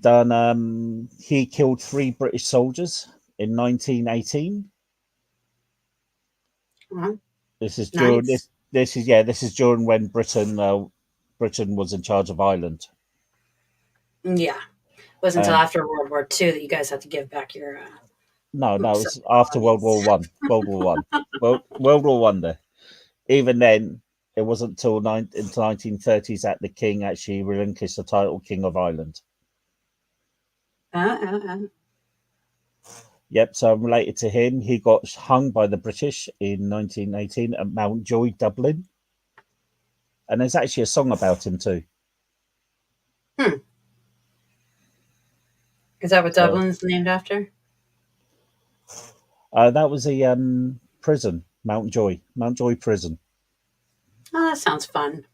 killed 3 British soldiers in 1918. This is during this is during when Britain was in charge of Ireland. Yeah, it wasn't until after World War II that you guys had to give back your. No, it was after World War One. World War One. There, even then, it wasn't until into 1930s that the king actually relinquished the title King of Ireland. Yep, so I'm related to him. He got hung by the British in 1918 at Mountjoy, Dublin. And there's actually a song about him too. Is that what Dublin's named after? That was a prison, Mountjoy prison. Oh, that sounds fun.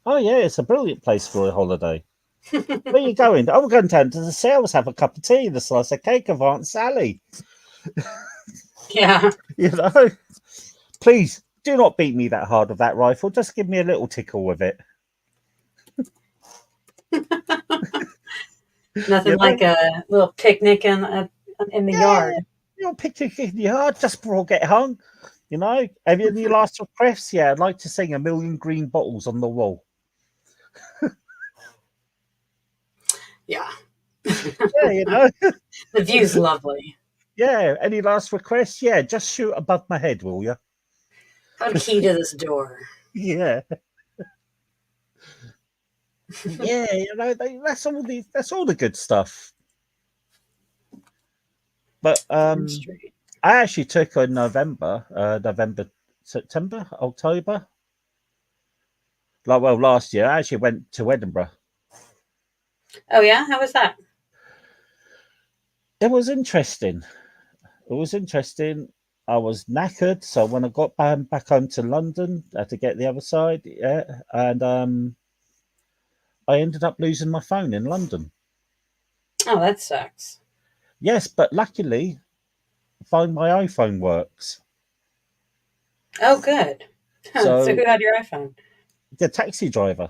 Oh yeah, it's a brilliant place for a holiday. Where are you going? I'm going down to the sales, have a cup of tea, the slice of cake of Aunt Sally. Yeah. Please do not beat me that hard with that rifle. Just give me a little tickle with it. Nothing like a little picnic in the yard. A little picnic in the yard just before I get hung. Have you any last requests? Yeah, I'd like to sing 1,000,000 Green Bottles on the Wall. Yeah. Yeah, The view's lovely. Yeah, any last requests? Yeah, just shoot above my head, will you? Got a key to this door. Yeah. Yeah, that's all the good stuff. But I actually took in November September, October. Like, well, last year I actually went to Edinburgh. Oh yeah, how was that? It was interesting. It was interesting. I was knackered, so when I got back home to London, I had to get the other side. Yeah, and I ended up losing my phone in London. Oh, that sucks. Yes, but luckily, find my iPhone works. Oh, good. So So who had your iPhone? the taxi driver,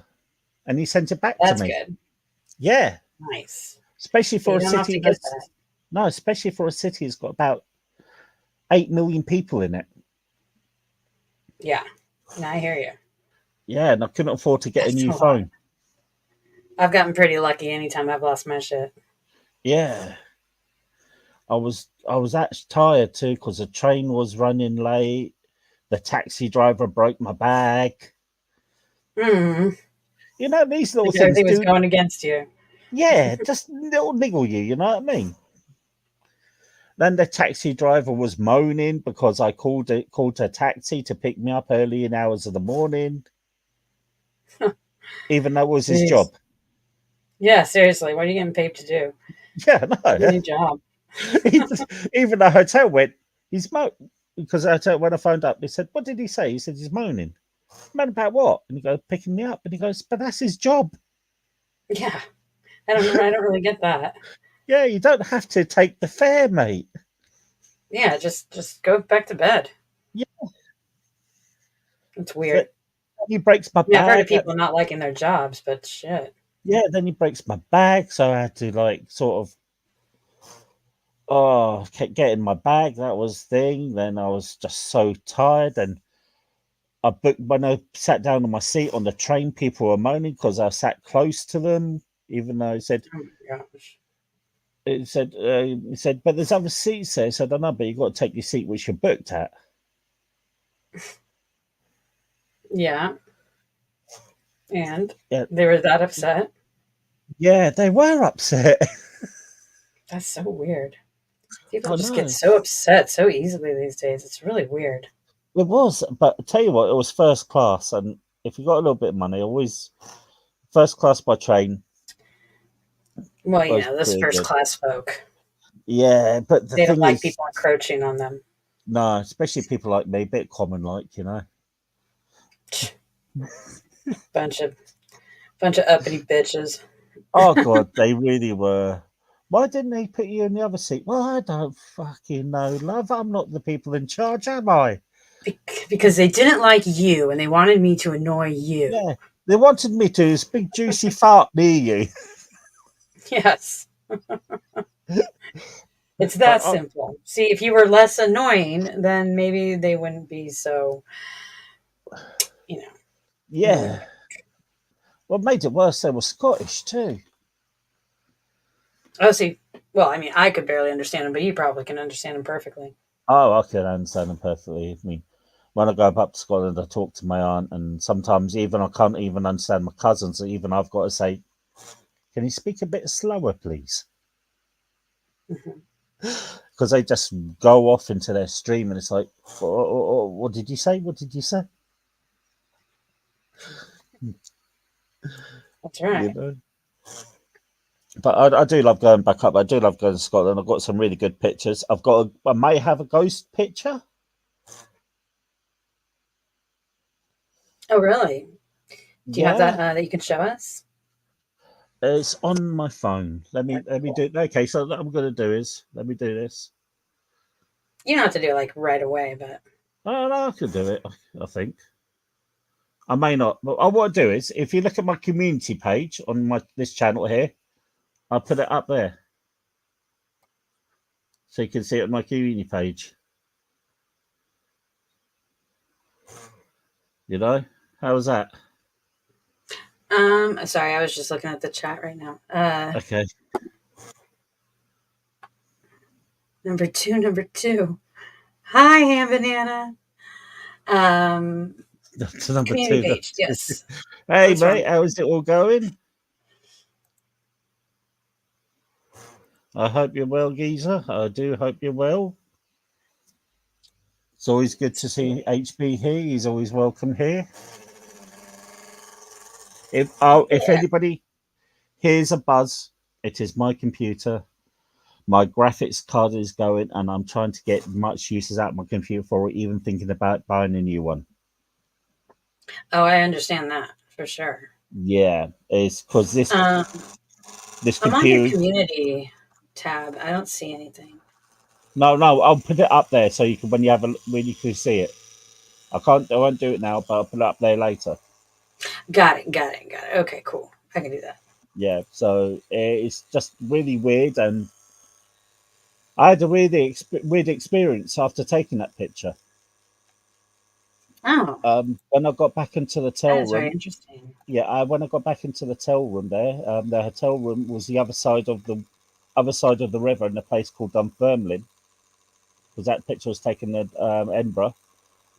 and he sent it back to That's me. good. Yeah, Nice. especially Yeah, for you a don't city often get that's that. no, especially for a city that's got about 8 million people in it. Yeah. No, I hear you. Yeah, and I couldn't afford to get a That's new a lot. phone. I've gotten pretty lucky anytime I've lost my shit. Yeah, I was actually tired too because the train was running late. The taxi driver broke my bag. Mm. You know, these little Like things everything was do. going against you. Yeah, just little niggle you. You know what I mean? Then the taxi driver was moaning because I called a taxi to pick me up early in hours of the morning, even though it was his Jeez. job. Yeah, seriously, what are you getting paid to do? Yeah, Do no. any job. Even the hotel went, he's because the hotel, when I phoned up, they said, "What did he say?" He said he's moaning. Moan about what? And he goes, picking me up, and he goes, "But that's his job. Yeah. I don't really get that. Yeah, you don't have to take the fare, mate." Yeah, just go back to bed. Yeah, It's but weird. he breaks my Yeah, I've heard of bag. people not liking their jobs, but shit. Yeah, then he breaks my bag, so I had to like sort of kept getting my bag. That was thing. Then I was just so tired, and I booked when I sat down on my seat on the train. People were moaning because I sat close to them, even though Oh my gosh. it said, but there's other seats there. So I don't know, but you got to take your seat which you're booked at. Yeah. And Yeah, they were that upset. yeah, they were upset. That's so weird. People I just get know so upset so easily these days. It's really weird. it was, but I tell you what, it was first class, and if you got a little bit of money, always first class by train Well, was this pretty first good. class folk, Yeah, but the they don't thing like is, people encroaching on them. no, especially people like me, a bit common, like Bunch of bunch of uppity bitches. Oh god, they really were. Why didn't they put you in the other seat? Well, I don't fucking know, love. I'm not the people in charge, am I? Because they didn't like you and they wanted me to annoy you. Yeah, they wanted me to. This big juicy fart near you. Yes. It's I, that I, simple. See, if you were less annoying, then maybe they wouldn't be so, you know, yeah. rude. What made it worse? They were Scottish too. Oh, see, well, I mean, I could barely understand them, but you probably can understand them perfectly. Oh, I can understand them perfectly. I mean, when I go up to Scotland, I talk to my aunt, and sometimes even I can't even understand my cousins. So even I've got to say, "Can you speak a bit slower, please?" Mhm. Because they just go off into their stream, and it's like, what did you say? What did you say?" That's You right. know. But I do love going back up. I do love going to Scotland. I've got some really good pictures. I may have a ghost picture. Oh, really? Do you have that Yeah, that you can show us? it's on my phone. That'd be Let me cool. do. Okay, so what I'm going to do is let me do this. You don't have to do it like right away, but Oh no, I can do it. I think I may not. But what I do is, if you look at my community page on my this channel here, I'll put it up there so you can see it on my community page. You know, how was that? sorry, I was just looking at the chat right now. Okay, Number two. Hi, Ham Banana. Um, to number community two. page. Yes, Hey that's wrong. mate, how is it all going? I hope you're well, geezer. I do hope you're well. It's always good to see HB here. He's always welcome here. If anybody hears a buzz, it is my computer. My graphics card is going, and I'm trying to get much uses out of my computer for even thinking about buying a new one. Oh, I understand that for sure. Yeah, it's because this I'm on your computer. community tab. I don't see anything. No, I'll put it up there so you can when you can see it. I won't do it now, but I'll put it up there later. Got it. Okay, cool. I can do that. Yeah, so it's just really weird, and I had a really weird experience after taking that picture. Oh, When I got back into the that hotel is very room, interesting. when I got back into the hotel room there, the hotel room was the other side of the river in a place called Dunfermline, because that picture was taken at Edinburgh.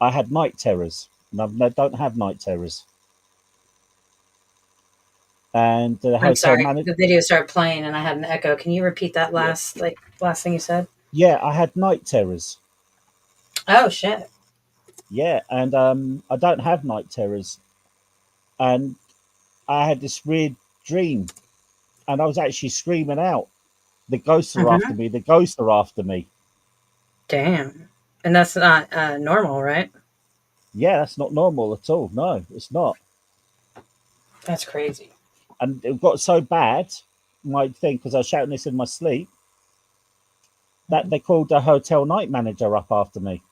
I had night terrors, and I don't have night terrors. And the I'm hotel sorry. manager, The video started playing and I had an echo. Can you repeat that yeah, last thing you said? yeah, I had night terrors. Oh shit. Yeah, and I don't have night terrors, and I had this weird dream, and I was actually screaming out, "The ghosts are after Mm-hmm. me! The ghosts are after me!" Damn. And that's not normal, right? Yeah, that's not normal at all. No, it's not. That's crazy. And it got so bad, my thing, because I was shouting this in my sleep, that Mhm. they called the hotel night manager up after me.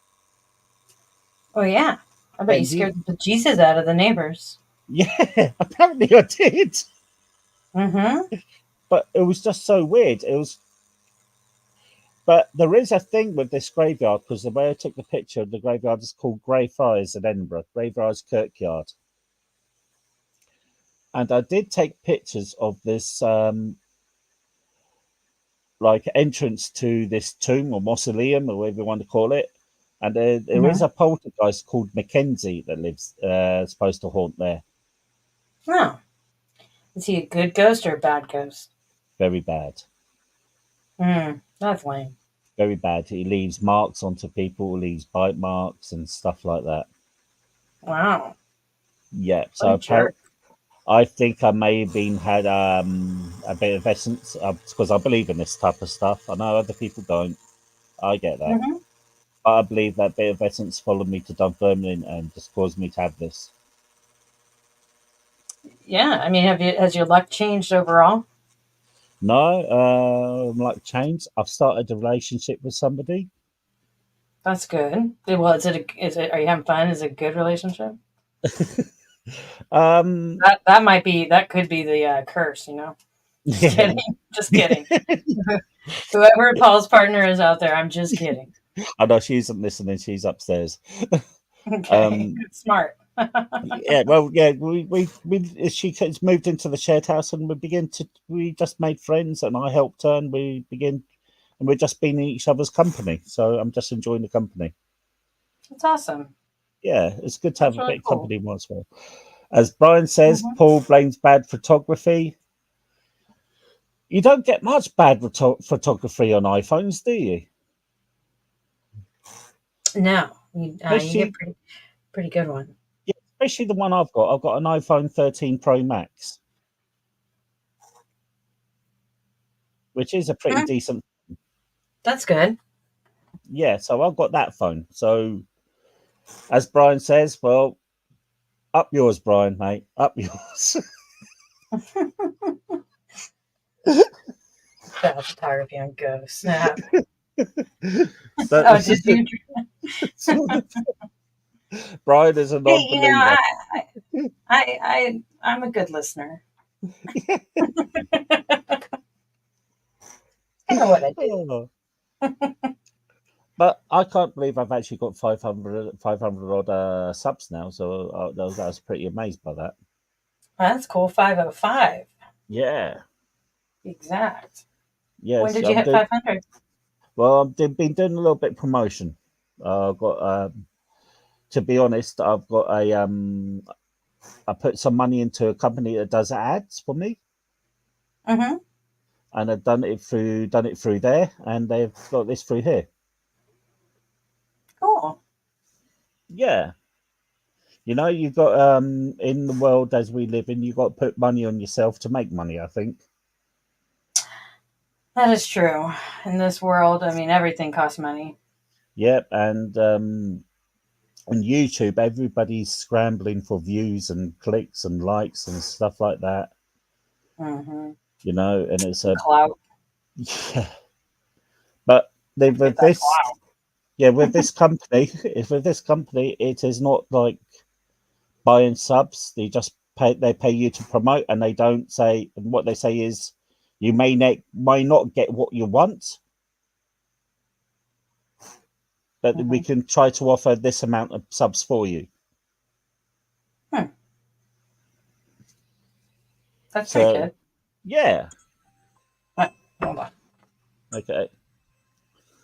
Oh yeah. I bet you And he, scared the bejesus out of the neighbors. yeah, apparently I did. Mm-hmm. But it was just so weird. But there is a thing with this graveyard, because the way I took the picture, the graveyard is called Greyfriars in Edinburgh, Greyfriars Kirkyard. And I did take pictures of this like entrance to this tomb or mausoleum or whatever you want to call it. And there is Mm-hmm. a poltergeist called Mackenzie that lives supposed to haunt there. Oh. Is he a good ghost or a bad ghost? Very bad, That's lame. very bad. He leaves marks onto people, leaves bite marks and stuff like that. Wow. Yeah, What so a jerk. I think I may have been had a bit of essence because I believe in this type of stuff. I know other people don't. I get that, Mm-hmm. but I believe that bit of essence followed me to Dunfermline and just caused me to have this. Yeah. I mean, has your luck changed overall? No, like change. I've started a relationship with somebody. That's good. Well, are you having fun? Is it a good relationship? Um, That could be the curse, you know? Just yeah, kidding. Just kidding. Whoever Paul's partner is out there, I'm just kidding. I know she isn't listening. She's upstairs. Okay. Um, Smart. yeah, well, yeah, she's moved into the shared house, and we just made friends, and I helped her, and and we've just been in each other's company. So I'm just enjoying the company. That's awesome. Yeah, it's good to have That's a really bit of cool. company once more. As Brian says, Hmm. Paul blames bad photography. You don't get much bad photography on iPhones, do you? No, you get Especially, pretty good one. yeah, especially the one I've got. I've got an iPhone 13 Pro Max, which is a pretty Hmm. decent. That's good. Yeah, so I've got that phone. So as Brian says, well, up yours, Brian, mate. Up yours. Bad photography on Go. Snap. That- Oh, did you? Brian is a Hey, non-believer. I'm a good listener. I know what I do. Oh. But I can't believe I've actually got 500 odd subs now. So I was pretty amazed by that. That's cool. 505. Yeah. Exact. When Yes. did you hit 500? Well, I've been doing a little bit of promotion. I've got, to be honest, I put some money into a company that does ads for me, Mm-hmm. and I've done it through there, and they've got this through here. Cool. Yeah. You know, you got in the world as we live in, you got to put money on yourself to make money, I think. That is true. In this world, I mean, everything costs money. Yep, and on YouTube, everybody's scrambling for views and clicks and likes and stuff like that. Mm-hmm. You know, and it's a Clout. yeah. But they Get with that this, clout. yeah, with this company, if with this company, it is not like buying subs. They pay you to promote, and they don't say. And what they say is, you may not get what you want, but we Mm-hmm. can try to offer this amount of subs for you. Hmm. That's pretty So good. yeah, Hold on. okay.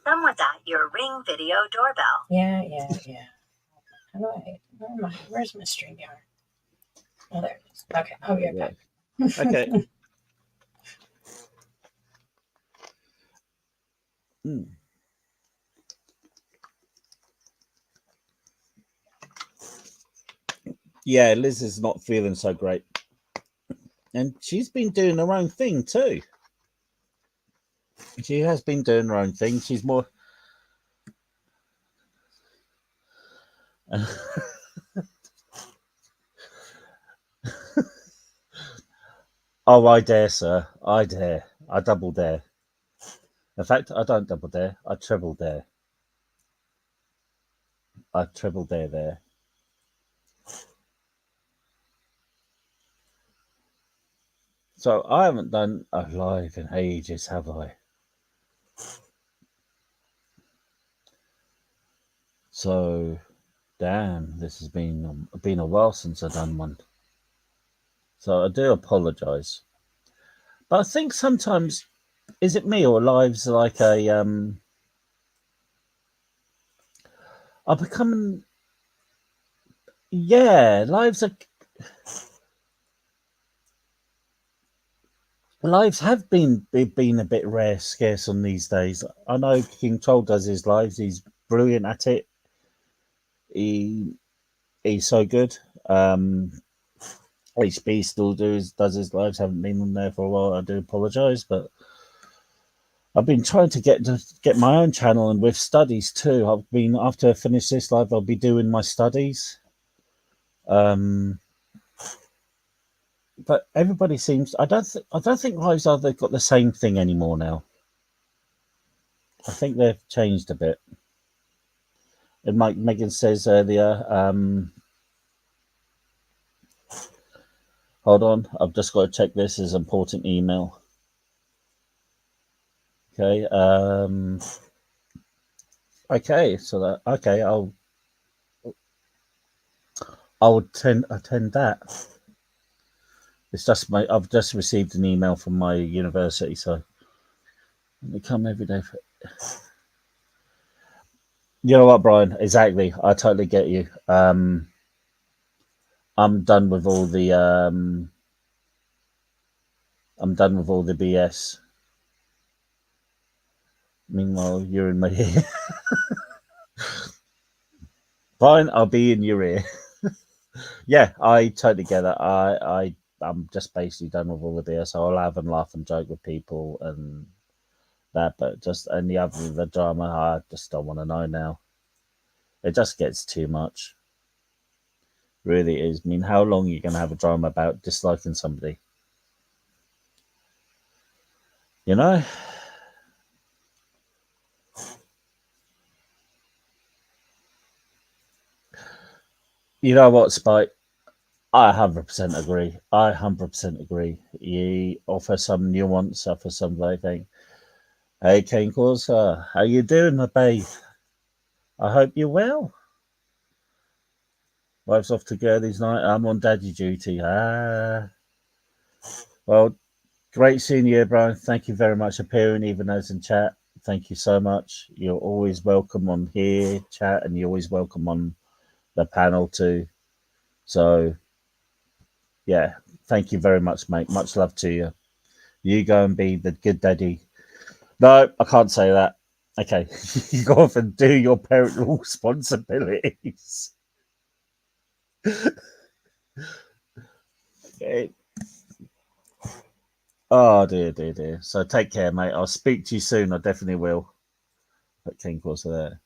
Someone's at your Ring Video doorbell. Yeah. How do I? Where's my StreamYard? Oh, there it is. Okay, I'll be right back. Okay. Mm. Yeah, Liz is not feeling so great, and she's been doing her own thing too. She has been doing her own thing. She's more. Oh, I dare, sir. I dare. I double dare. In fact, I don't double dare. I treble dare. I treble dare there. So I haven't done a live in ages, have I? So, damn, this has been a while since I've done one. So I do apologise. But I think sometimes, is it me or lives like a are becoming, yeah, lives have been a bit rare, scarce on these days. I know King Troll does his lives; he's brilliant at it. He he's so good. HB still does his lives. Haven't been on there for a while. I do apologise, but I've been trying to get my own channel, and with studies too. I've been after I finish this live, I'll be doing my studies. But everybody seems. I don't think lives are. They've got the same thing anymore now. I think they've changed a bit. And like Megan says earlier, hold on, I've just got to check this as important email. Okay. Okay. So that okay. I'll attend that. It's just I've just received an email from my university, so they come every day. You know what, Brian? Exactly. I totally get you. I'm done with all the BS. Meanwhile, you're in my ear. Fine, I'll be in your ear. Yeah, I totally get it. I'm just basically done with all the BS. I'll laugh and laugh and joke with people and that, but just any other the drama, I just don't want to know now. It just gets too much. Really is. I mean, how long are you gonna have a drama about disliking somebody? You know? You know what, Spike? I 100% agree. I 100% agree. You offer some nuance, offer some thing. Hey, Kane Corsa, how you doing, my babe? I hope you're well. Wife's off to Girlies night. I'm on daddy duty. Well, great seeing you, Brian. Thank you very much for appearing, even though it's in chat. Thank you so much. You're always welcome on here, chat, and you're always welcome on the panel too. So, yeah, thank you very much, mate. Much love to you. You go and be the good daddy. No, I can't say that. Okay, you go off and do your parental responsibilities. Eh, oh dear, dear, dear. So take care, mate. I'll speak to you soon. I definitely will. Put King Corsa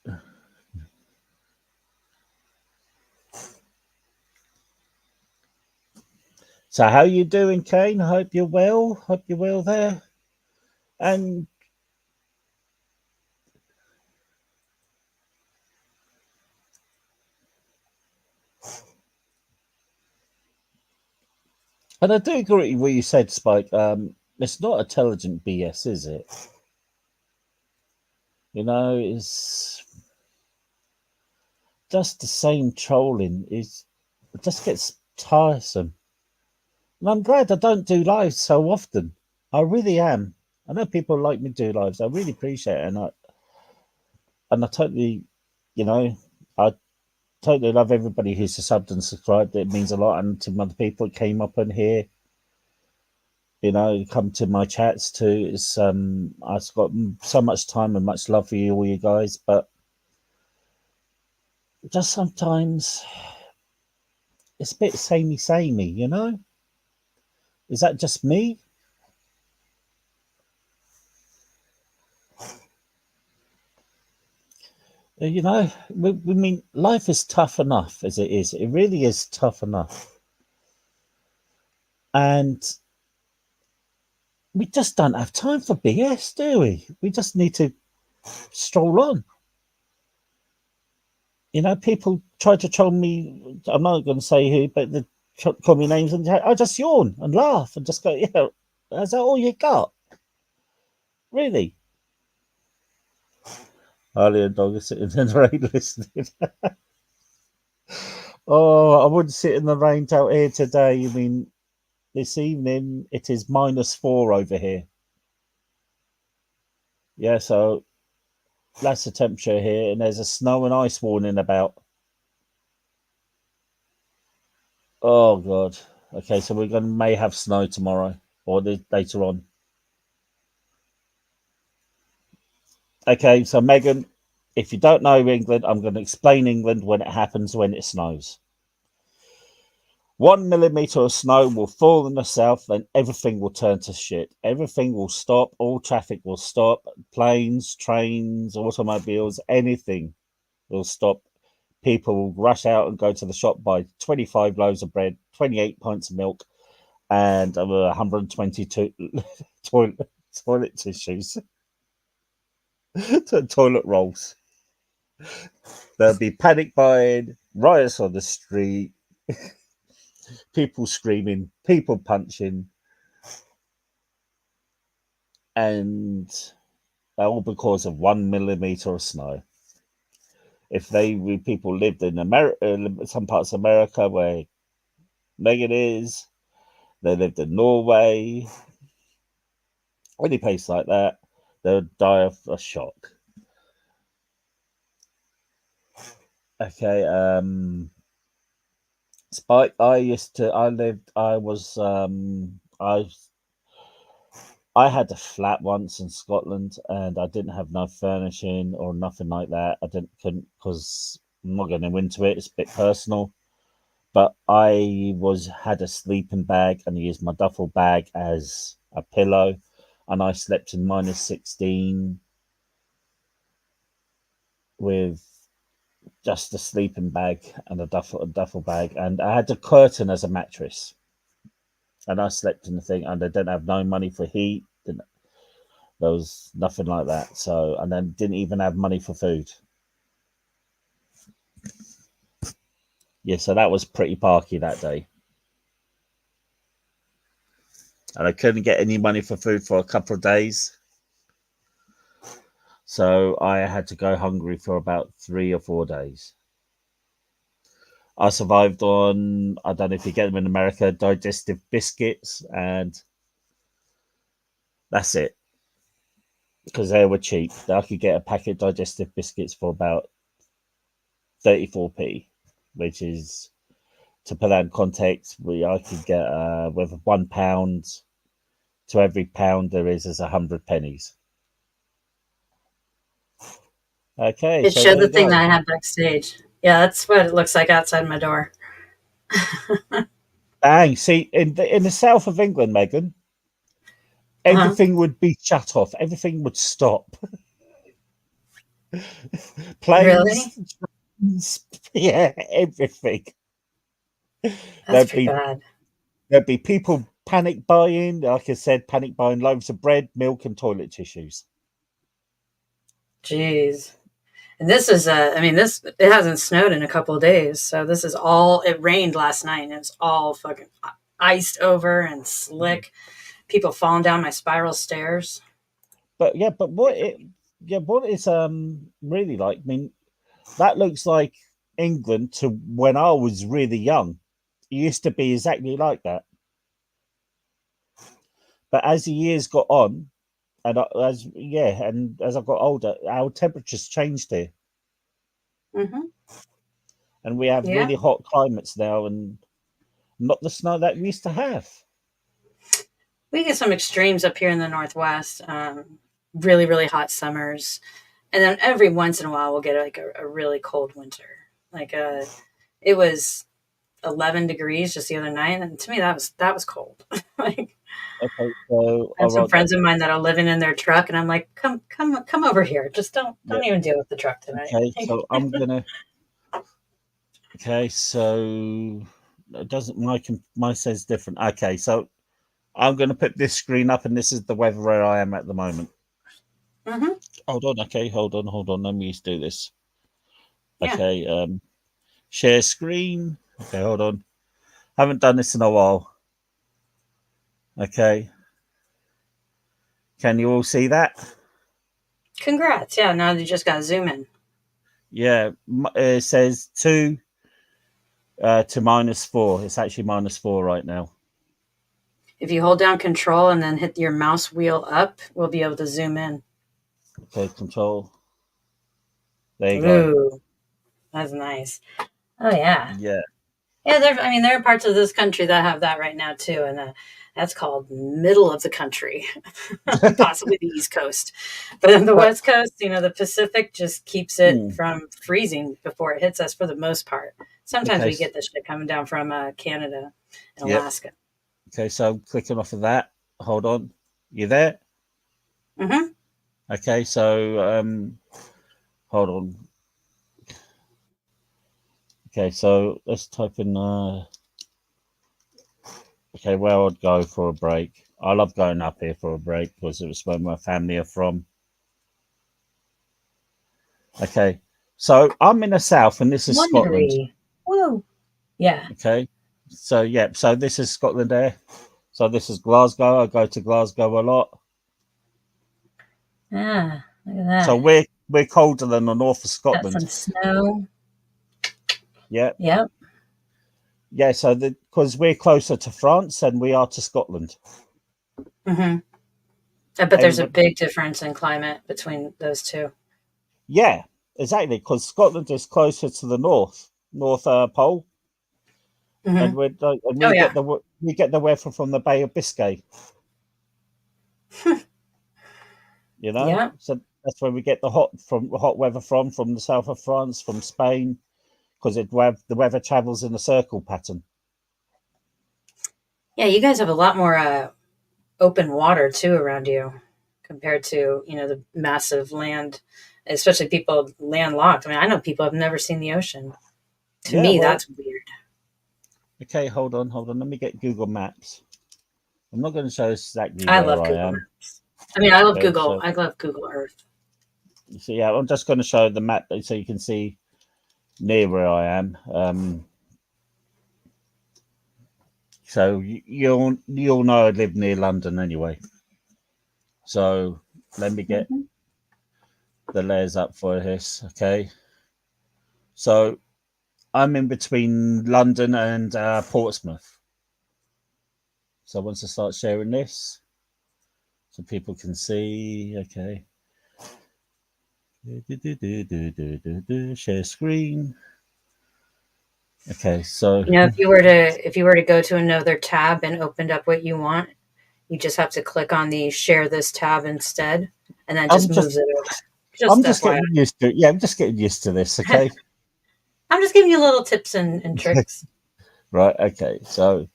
there. So how you doing, Kane? I hope you're well. Hope you're well there. And I do agree with what you said, Spike. It's not intelligent BS, is it? You know, it's just the same trolling. It just gets tiresome. And I'm glad I don't do lives so often. I really am. I know people like me do lives. I really appreciate it, and I totally, you know, I totally love everybody who's subbed and subscribed. It means a lot, and to other people that came up in here, you know, come to my chats too. It's I've got so much time and much love for you, all you guys, but just sometimes it's a bit samey, you know. Is that just me? You know, we mean life is tough enough as it is. It really is tough enough. And we just don't have time for BS, do we? We just need to stroll on. You know, people try to troll me. I'm not going to say who, but they call me names, and I just yawn and laugh and just go, yeah, is that all you got? Really? Harley and Dog are sitting in the rain listening. Oh, I wouldn't sit in the rain out here today. You mean this evening? It is -4 over here. Yeah, so that's the temperature here, and there's a snow and ice warning about. Oh God. Okay, so we're gonna may have snow tomorrow or later on. Okay, so Megan, if you don't know England, I'm going to explain England when it happens when it snows. 1 millimeter of snow will fall in the south, then everything will turn to shit. Everything will stop. All traffic will stop. Planes, trains, automobiles, anything will stop. People will rush out and go to the shop, buy 25 loaves of bread, 28 pints of milk, and 122 toilet tissues, toilet rolls. There'll be panic buying, riots on the street, people screaming, people punching, and all because of 1 millimeter of snow. If people lived in America, some parts of America where Megan is, they lived in Norway, any place like that, they would die of a shock. Okay, Spike. I had a flat once in Scotland, and I didn't have no furnishing or nothing like that. Couldn't because I'm not going to go into it. It's a bit personal, but I had a sleeping bag and used my duffel bag as a pillow, and I slept in -16 with just a sleeping bag and a duffel bag, and I had a curtain as a mattress, and I slept in the thing, and I didn't have no money for heat. There was nothing like that. So, and then didn't even have money for food. Yeah, so that was pretty parky that day. And I couldn't get any money for food for a couple of days. So I had to go hungry for about 3 or 4 days. I survived on, I don't know if you get them in America, digestive biscuits, and that's it. Because they were cheap. I could get a packet of digestive biscuits for about 34p, which is, to put that in context, I could get with £1 to every pound there is 100 pennies. Okay, It so showed there the you thing go. that I had backstage. Yeah, that's what it looks like outside my door. Bang! See, in the south of England, Megan, Uh-huh. everything would be shut off. Everything would stop. Really? Planes, trains, yeah, everything. That's There'd pretty be bad. there'd be people panic buying, like I said, panic buying loaves of bread, milk, and toilet tissues. Jeez. And this is I mean, this it hasn't snowed in a couple of days, so this is all. It rained last night, and it was all fucking iced over and slick. People falling down my spiral stairs. But yeah, but what is really like? I mean, that looks like England to when I was really young. It used to be exactly like that. But as the years got on, and as I got older, our temperatures changed here, Hmm. and we have Yeah, really hot climates now, and not the snow that we used to have. we get some extremes up here in the Northwest. Really, really hot summers, and then every once in a while we'll get like a really cold winter. Like it was 11 degrees just the other night, and to me that was cold. Like Okay, so I have all some right friends then. of mine that are living in their truck, and I'm like, come over here. Just Yeah. don't even deal with the truck tonight. Okay, so I'm gonna. Okay, so it doesn't. My says different. Okay, so I'm gonna put this screen up, and this is the weather where I am at the moment. Hmm. Hold on. Okay, hold on. Let me just do this. Yeah, Okay, share screen. Okay, hold on. Haven't done this in a while. Okay, can you all see that? congrats. Yeah, now you just got to zoom in. Yeah, it says 2 to -4. It's actually -4 right now. If you hold down Control and then hit your mouse wheel up, we'll be able to zoom in. Okay, control. There you go. Ooh, that's nice. Oh yeah, Yeah. yeah. I mean, there are parts of this country that have that right now too, and that's called middle of the country, possibly the East Coast. But in the But West Coast, the Pacific just keeps it hmm, from freezing before it hits us for the most part. Sometimes okay, we get this shit coming down from Canada and yep. Alaska. Okay, so I'm clicking off of that. Hold on. You there? Hmm. Okay, so hold on. Okay, so let's type in okay, where I'd go for a break. I love going up here for a break because it was where my family are from. Okay, so I'm in the south and this is Scotland. Wondery. Whoa. Yeah. Okay, so yeah, so this is Scotland there. So this is Glasgow. I go to Glasgow a lot. Ah, look at So that. we're colder than the north of Got Scotland. some snow. Yeah, Yep. yeah. So because we're closer to France than we are to Scotland. Hmm. I bet there's a Everybody, big difference in climate between those two. yeah, exactly. Because Scotland is closer to the North Pole, Hmm. and Oh yeah. we get the weather from the Bay of Biscay. You know, Yeah. so that's where we get the hot weather from the south of France, from Spain, because the weather travels in a circle pattern. Yeah. You guys have a lot more open water too around you compared to the massive land, especially people landlocked. I mean, I know people have never seen the ocean. To Yeah, me, well, that's weird. okay, hold on. Let me get Google Maps. I'm not going to show exactly I where love I Google am. Maps. I mean, I love Okay, Google. so I love Google Earth. yeah, I'm just going to show the map so you can see near where I am. So you'll know I live near London anyway. So let me get Hmm. the layers up for this. Okay, so I'm in between London and Portsmouth. So once I start sharing this, so people can see. Okay, share screen. Okay, so If you were to go to another tab and opened up what you want, you just have to click on the share this tab instead, and then I'm just just moves it over. Just I'm just FYI. getting used to it. Yeah, I'm just getting used to this. Okay. I'm just giving you little tips and tricks. Right. Okay. So,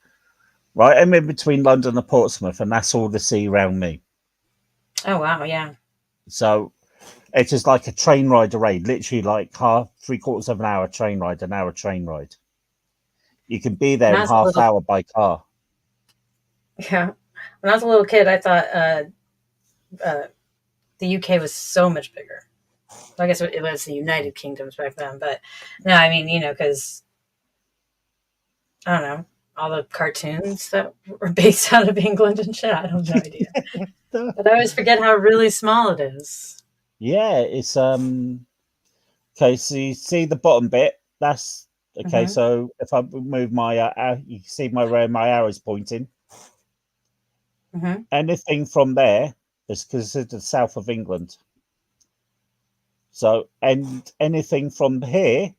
right, I'm in between London and Portsmouth, and that's all the sea around me. Oh wow, yeah. So it is like a train ride away, literally like half, 3/4 of an hour train ride, an hour train ride. You can be there When I in was a half little hour by car. yeah, when I was a little kid, I thought uh, the UK was so much bigger. I guess it was the United Kingdoms back then, but no, I mean, because I don't know, all the cartoons that were based out of England and shit. I have no idea, but I always forget how really small it is. Yeah, it's okay. So you see the bottom bit. That's okay. Hmm. So if I move my, you can see where my arrow's pointing. Hmm. Anything from there is considered south of England. So, and anything from here,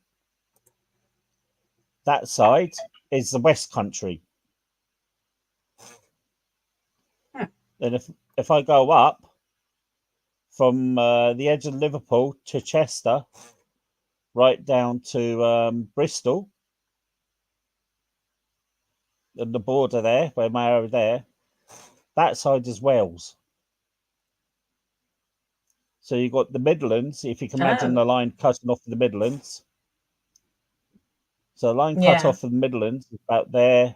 that side, is the West Country. Hmm. And if I go up from the edge of Liverpool to Chester, right down to Bristol, and the border there, where my arrow there, that side is Wales. So you've got the Midlands, if you can imagine Oh, the line cutting off the Midlands. So a line cut yeah, off of the Midlands is about there.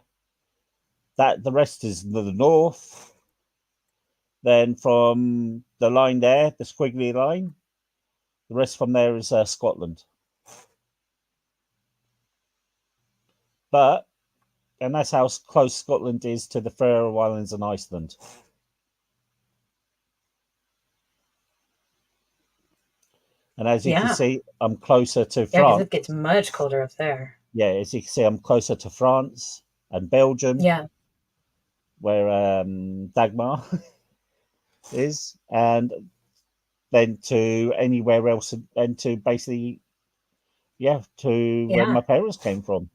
That the rest is the north. Then from the line there, the squiggly line, the rest from there is Scotland. But and that's how close Scotland is to the Faroe Islands and Iceland. And as you can yeah, see, I'm closer to yeah, because it gets France. much colder up there. Yeah, as you can see, I'm closer to France and Belgium, Yeah, where Dagmar is, and then to anywhere else, and to basically, yeah, to where yeah, my parents came from.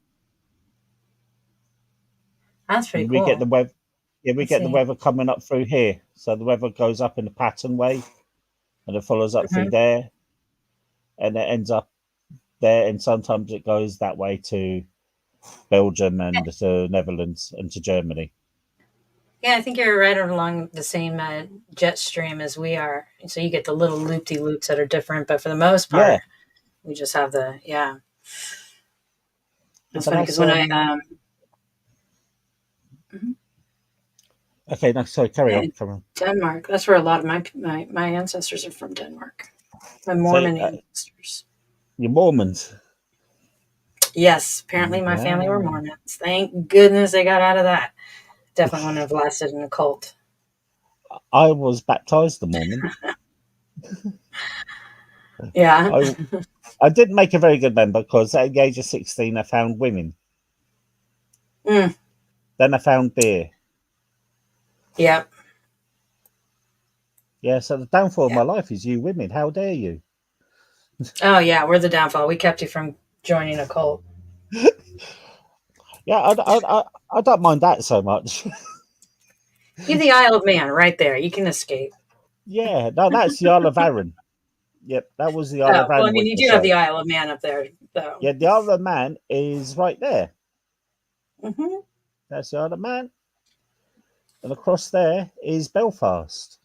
that's pretty And we get the cool. weather. Yeah, we Let's get the see. weather coming up through here. So the weather goes up in a pattern way, and it follows up through Hmm. there, and it ends up there. And sometimes it goes that way to Belgium and to Netherlands and to Germany. Yeah, I think you're right along the same jet stream as we are. So you get the little loop-de loops that are different, but for the most Yeah, part, we just have the yeah. That's but funny that's because when I mhm, okay. No, sorry, carry yeah, on. Come on. Denmark. That's where a lot of my ancestors are from. Denmark. My So Mormon ancestors. you're Mormons. Yes, apparently my family were Ah. Mormons. Thank goodness they got out of that. Definitely wouldn't have lasted in a cult. I was baptized a Mormon. Yeah. I I didn't make a very good member because at the age of 16 I found women. Mm, Then I found beer. yeah. Yeah, so the downfall of Yeah. my life is you women. How dare you? Oh yeah, we're the downfall. We kept you from joining a cult. Yeah, I don't mind that so much. You have the Isle of Man right there. You can escape. Yeah, no, that's the Isle of Arran. Yep, that was the Isle Oh of well, I Arran mean, with you the do have show. the Isle of Man up there, though. Yeah, the Isle of Man is right there. Hmm. That's the Isle of Man. And across there is Belfast.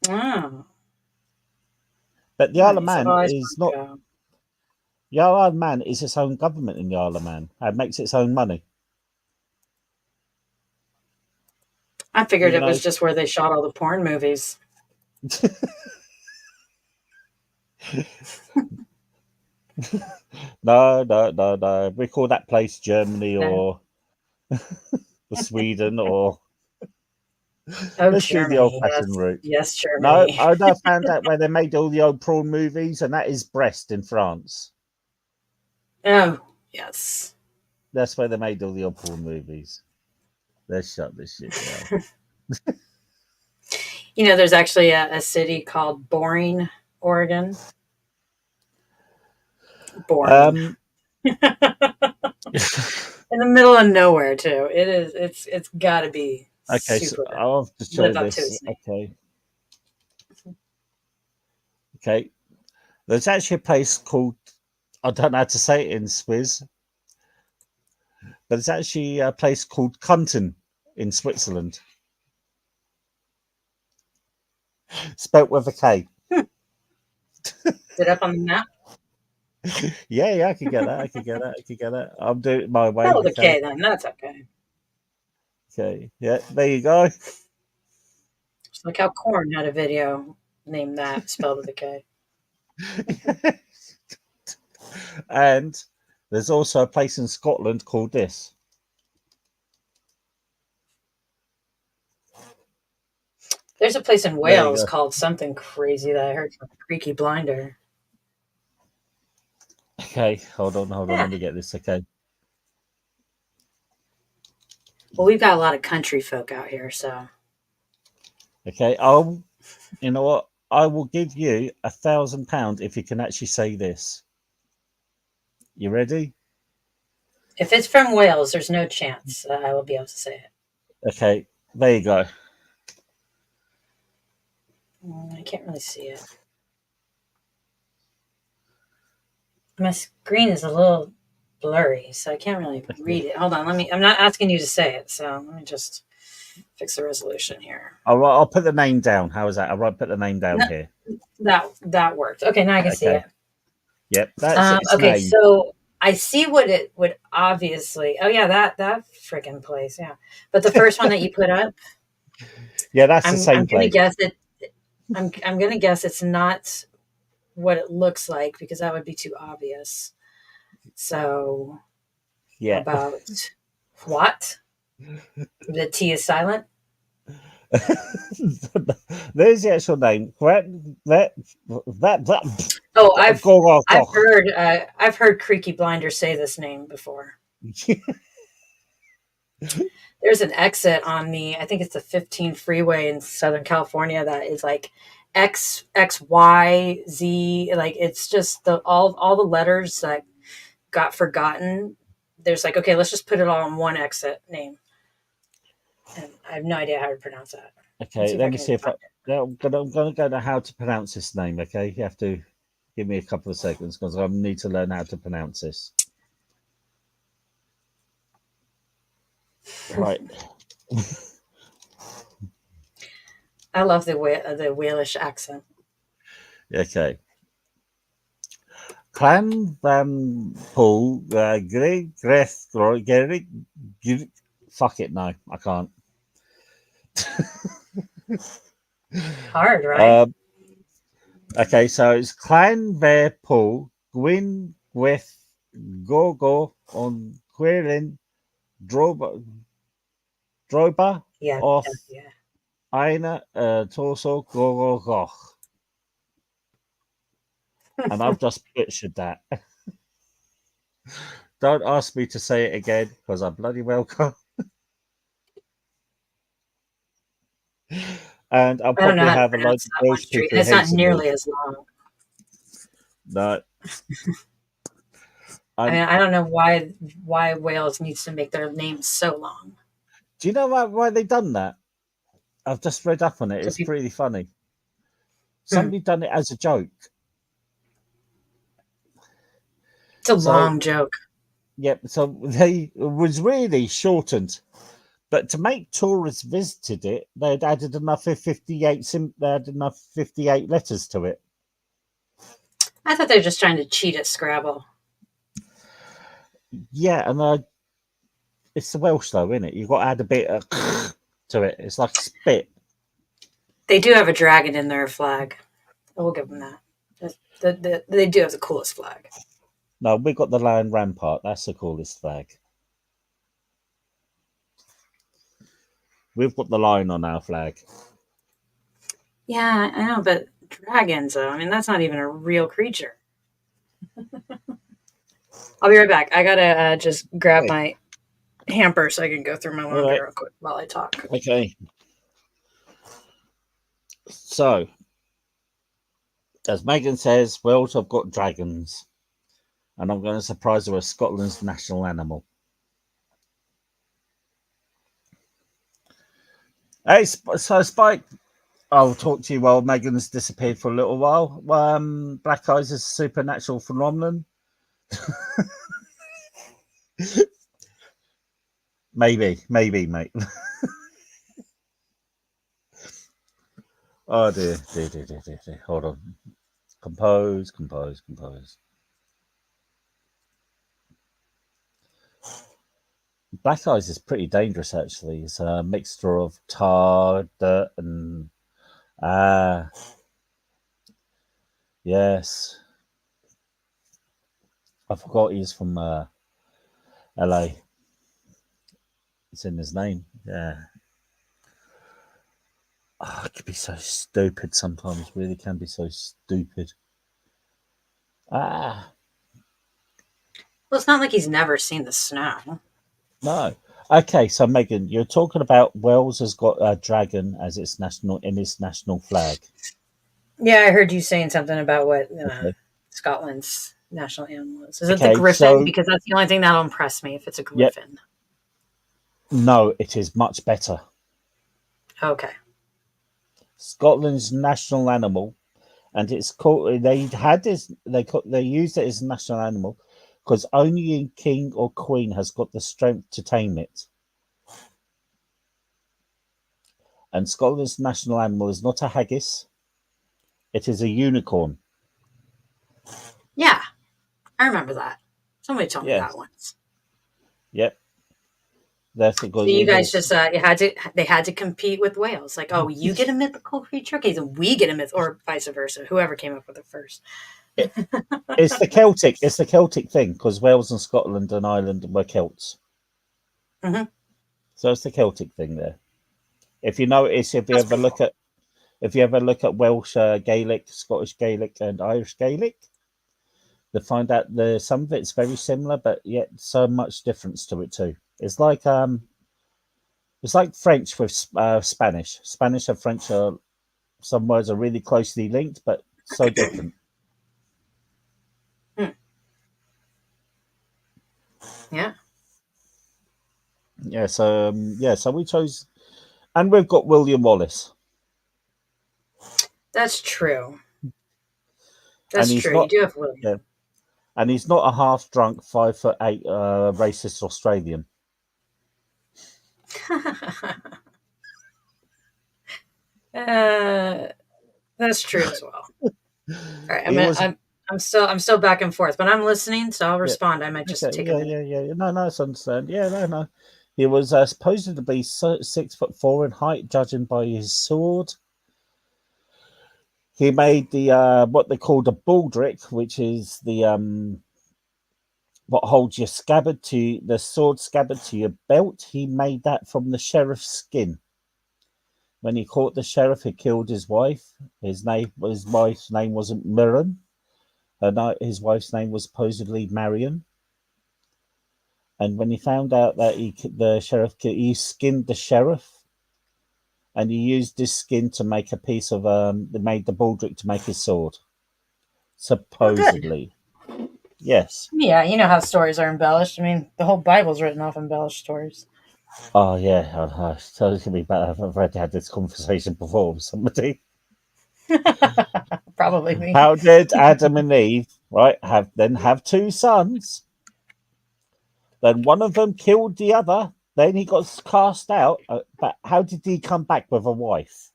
Oh, But the Isle of nice. I've Man always is wanted to not. go. The Isle of Man is its own government in the Isle of Man. It makes its own money. I figured Even it though was just where they shot all the porn movies. no. We call that place Germany No. or Sweden or Oh, let's do the old Germany. fashioned Yes, route. yes, No, Germany. I found out where they made all the old prawn movies, and that is Brest in France. Oh, yes. That's where they made all the old prawn movies. Let's shut this shit down. There's actually a city called Boring, Oregon. Boring. Um, In the middle of nowhere, too. It is. It's got to be okay, so super. I'll have to show Live up to this. its name. Okay, Okay. There's actually a place called, I don't know how to say it in Swiss, but it's actually a place called Kunten in Switzerland, spelt with a K. Is it up on the map? Yeah, I could get that. I could get that. I'm doing it my way. Spell with a Okay. K then. That's okay. Okay. Yeah, there you go. Just like how Korn had a video named that, spelled with a K. And there's also a place in Scotland called this. There's a place in There you Wales go. called something crazy that I heard from Creaky Blinder. Okay, hold on. Yeah. Let me get this. Okay. Well, we've got a lot of country folk out here, so Okay. You know what? I will give you £1,000 if you can actually say this. You ready? if it's from Wales, there's no chance I will be able to say it. Okay. There you go. I can't really see it. My screen is a little blurry, so I can't really read it. Hold on, I'm not asking you to say it, so let me just fix the resolution here. I'll put the name down. How is that? I'll put the name down here. That worked. Okay, now I can see it. Yep, that's its okay, name. so I see what it would obviously. Oh yeah, that freaking place. Yeah, but the first one that you put up. Yeah, that's the same I'm gonna place. guess it. I'm gonna guess it's not what it looks like because that would be too obvious. So Yeah. about what? The T is silent. There's the actual name. That. Oh, I've heard Creaky Blinder say this name before. There's an exit on I think it's the 15 freeway in Southern California that is like X Y Z. Like it's just all the letters that got forgotten. There's like, okay, let's just put it all in one exit name. And I have no idea how to pronounce that. Okay, let me see if I'm going to go to how to pronounce this name. Okay, you have to give me a couple of seconds because I need to learn how to pronounce this. Right. I love the Walish accent. Okay. Clan Van Pool, Greg Grethroy, Gerrig. Fuck it, no, I can't. Hard, right? Okay, so it's Clan Ver Pool, Gwyn Gweth, Gogo on Querin, Droba, Yeah. off Aina, Torso, Gogo Goch. And I've just butchered that. Don't ask me to say it again because I bloody well can't. And I'll probably have a load of Welsh people. It's not nearly as long. No. I mean, I don't know why Wales needs to make their names so long. Do you know why they done that? I've just read up on it. It's pretty funny. Somebody done it as a joke. It's a long joke. Yep. So it was really shortened, but to make tourists visited it, they'd added enough 58. They had enough 58 letters to it. I thought they were just trying to cheat at Scrabble. Yeah, and it's the Welsh though, isn't it? You've got to add a bit of to it. It's like spit. They do have a dragon in their flag. We'll give them that. They do have the coolest flag. No, we've got the Lion Rampart. That's the coolest flag. We've got the lion on our flag. Yeah, I know, but dragons, though, I mean, that's not even a real creature. I'll be right back. I gotta just grab my hamper so I can go through my laundry real quick while I talk. Okay. So, as Megan says, Wales have got dragons. And I'm going to surprise her with Scotland's national animal. Hey, so Spike, I'll talk to you while Megan has disappeared for a little while. Black Eyes is a supernatural phenomenon. Maybe, mate. Oh dear. Hold on. Compose. Black Eyes is pretty dangerous, actually. It's a mixture of tar, dirt, and yes. I forgot he's from LA. It's in his name. Yeah. Oh, it can be so stupid sometimes. Really can be so stupid. Well, it's not like he's never seen the snow. No. Okay, so Megan, you're talking about Wales has got a dragon as its national flag. Yeah, I heard you saying something about what Okay. Scotland's national animal is. Is it the Okay, griffin? so Because that's the only thing that'll impress me if it's a yep, griffin. no, it is much better. Okay. Scotland's national animal, and it's called. They used it as a national animal because only a king or queen has got the strength to tame it. And Scotland's national animal is not a haggis; it is a unicorn. Yeah, I remember that. Somebody told me Yes. that once. Yep. That's a So good. you guys just they had to compete with Wales. Like, oh, you get a mythical creature, okay, then we get a myth, or vice versa. Whoever came up with it first. It's the Celtic thing because Wales and Scotland and Ireland were Celts. Mm-hmm. So it's the Celtic thing there. If you notice, if you ever look at Welsh Gaelic, Scottish Gaelic, and Irish Gaelic, they find out some of it's very similar, but yet so much difference to it too. It's like French with Spanish. Spanish and French are some words are really closely linked, but so different. Yeah. Yeah. So so we chose, and we've got William Wallace. That's true. And That's true. You do have William. Yeah, and he's not a half drunk 5'8" racist Australian. That's true as well. All right, I'm still back and forth, but I'm listening, so I'll respond. I might just take a minute. Yeah. No, it's understand. Yeah, no. He was supposed to be 6'4" in height, judging by his sword. He made the what they called a baldric, which is the what holds your the sword scabbard to your belt. He made that from the sheriff's skin. When he caught the sheriff, he killed his wife. His wife's name wasn't Mirren. His wife's name was supposedly Marion. And when he found out that he skinned the sheriff, and he used his skin to make a piece of they made the baldric to make his sword. Supposedly. Oh, yes. Yeah, you know how stories are embellished. I mean, the whole Bible's written off embellished stories. Oh yeah, so it's gonna be better. I've already had this conversation before with somebody. Probably me. How did Adam and Eve have two sons? Then one of them killed the other. Then he got cast out. But how did he come back with a wife?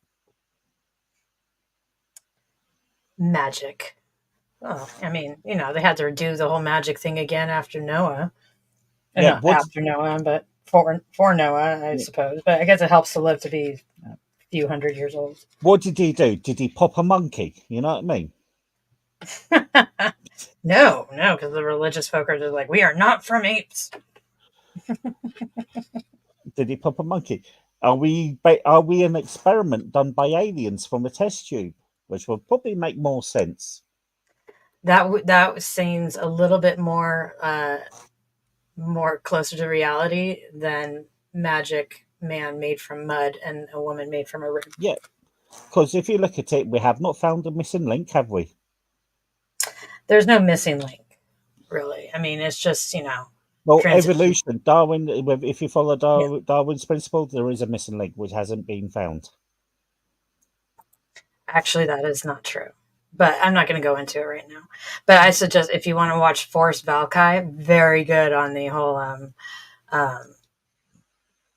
Magic. Oh, I mean, you know, they had to do the whole magic thing again after Noah. Yeah, not after Noah, but for Noah, I suppose. But I guess it helps to live to be a few hundred years old. What did he do? Did he pop a monkey? You know what I mean? No, because the religious folk are just like, we are not from apes. Did he pop a monkey? Are we an experiment done by aliens from a test tube? Which would probably make more sense. That seems a little bit more closer to reality than magic man made from mud and a woman made from a rib. Yeah, because if you look at it, we have not found a missing link, have we? There's no missing link, really. I mean, it's just, you know. Well, evolution, Darwin, if you follow Darwin's principle, there is a missing link which hasn't been found. Actually, that is not true. But I'm not going to go into it right now. But I suggest if you want to watch Forrest Valkai, very good on the whole. Um,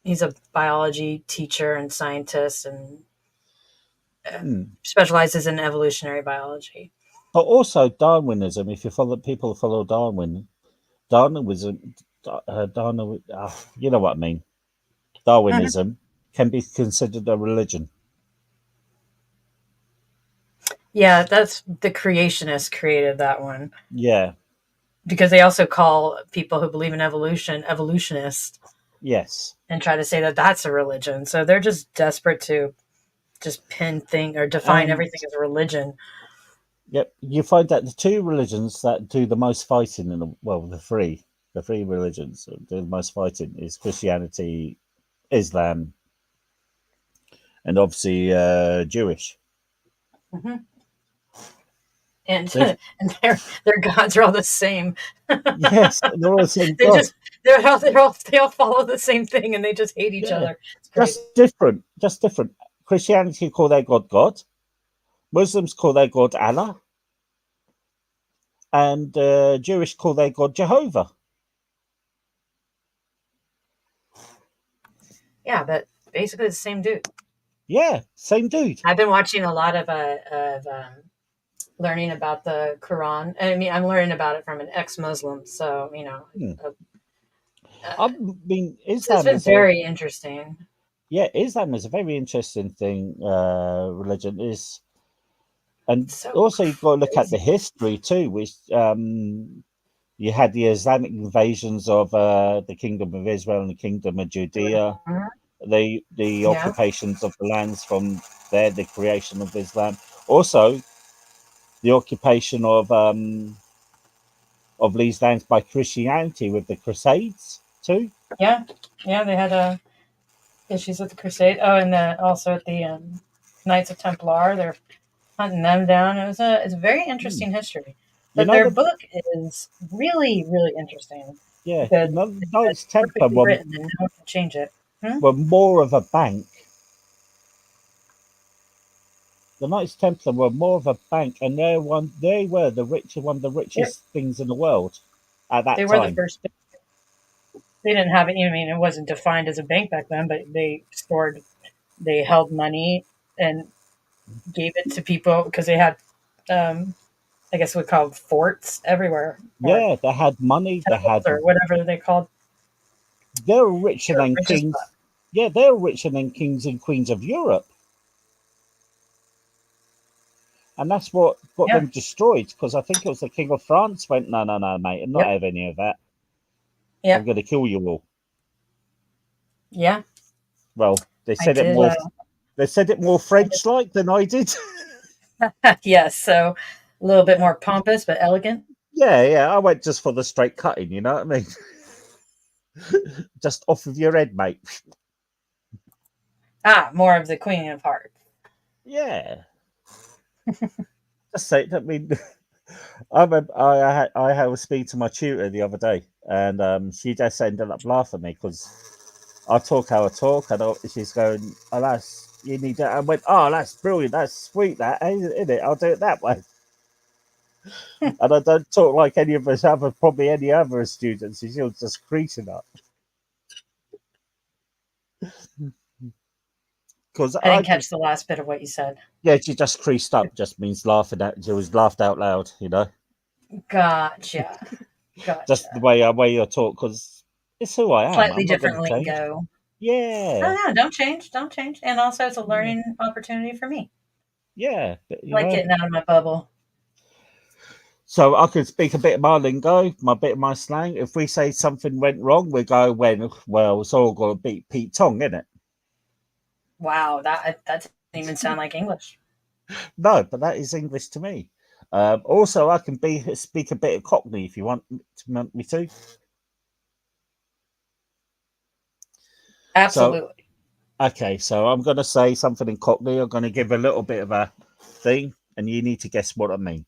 he's a biology teacher and scientist, and specializes in evolutionary biology. But also Darwinism. If you follow people who follow Darwinism, you know what I mean. Darwinism can be considered a religion. Yeah, that's the creationists created that one Yeah. because they also call people who believe in evolution evolutionists Yes. and try to say that that's a religion. So they're just desperate to just pin thing or define everything as a religion. Yep. You find that the two religions that do the most fighting in the three religions that do the most fighting is Christianity, Islam, and obviously Jewish. Mm-hmm. And their gods are all the same. Yes, they're all the same they God. just they all follow the same thing and they just hate each other. Just different. Christianity call their God God. Muslims call their God Allah. And Jewish call their God Jehovah. Yeah, but basically the same dude. Yeah, same dude. I've been watching a lot of learning about the Quran. I mean, I'm learning about it from an ex-Muslim, so I mean, it's been very interesting. Yeah, Islam is a very interesting thing. Religion is, and So also you've got to look at crazy. the history too, which you had the Islamic invasions of the Kingdom of Israel and the Kingdom of Judea. The occupations of the lands from there, the creation of Islam. Also, the occupation of these lands by Christianity with the Crusades too. Yeah, they had issues with the Crusade. Oh, and also at the Knights of Templar, they're hunting them down. It's a very interesting history. But their book is really, really interesting. Yeah, Because the Knights Templar written and no one can change it. were more of a bank. The Knights Templar were more of a bank, and they were one of the richest things in the world at that time. They were the first. They didn't have it. I mean, it wasn't defined as a bank back then, but they held money and gave it to people because they had, I guess we call forts everywhere. Yeah, they had money. They had or whatever they called. They were richer than kings. Yeah, they were richer than kings and queens of Europe. And that's what got them destroyed, because I think it was the King of France went, no, mate, I'm not having any of that. I'm going to kill you all. Yeah. Well, they said it more. They said it more French-like than I did. Yes, so a little bit more pompous but elegant. Yeah. I went just for the straight cutting. You know what I mean? Just off of your head, mate. More of the Queen of Hearts. Yeah. Just say. I mean, I was speaking to my tutor the other day, and she just ended up laughing at me because I talk how I talk, and she's going, "Oh, you need that." I went, "Oh, that's brilliant. That's sweet. That isn't it? I'll do it that way." And I don't talk like any of us probably any other students. She was just creasing up. Because I didn't catch the last bit of what you said. Yeah, she just creased up. Just means laughing at. She was laughed out loud. You know. Gotcha. Just the way you talk, because it's who I am. Slightly different lingo. Yeah. Oh, no, don't change. And also, it's a learning opportunity for me. Yeah. Getting out of my bubble. So I can speak a bit of my lingo, bit of my slang. If we say something went wrong, we go, well, it's all got to beat Pete Tong, isn't it? Wow, that doesn't even sound like English. No, but that is English to me. Also, I can speak a bit of Cockney if you want me to. Absolutely. So I'm going to say something in Cockney. I'm going to give a little bit of a thing, and you need to guess what I mean.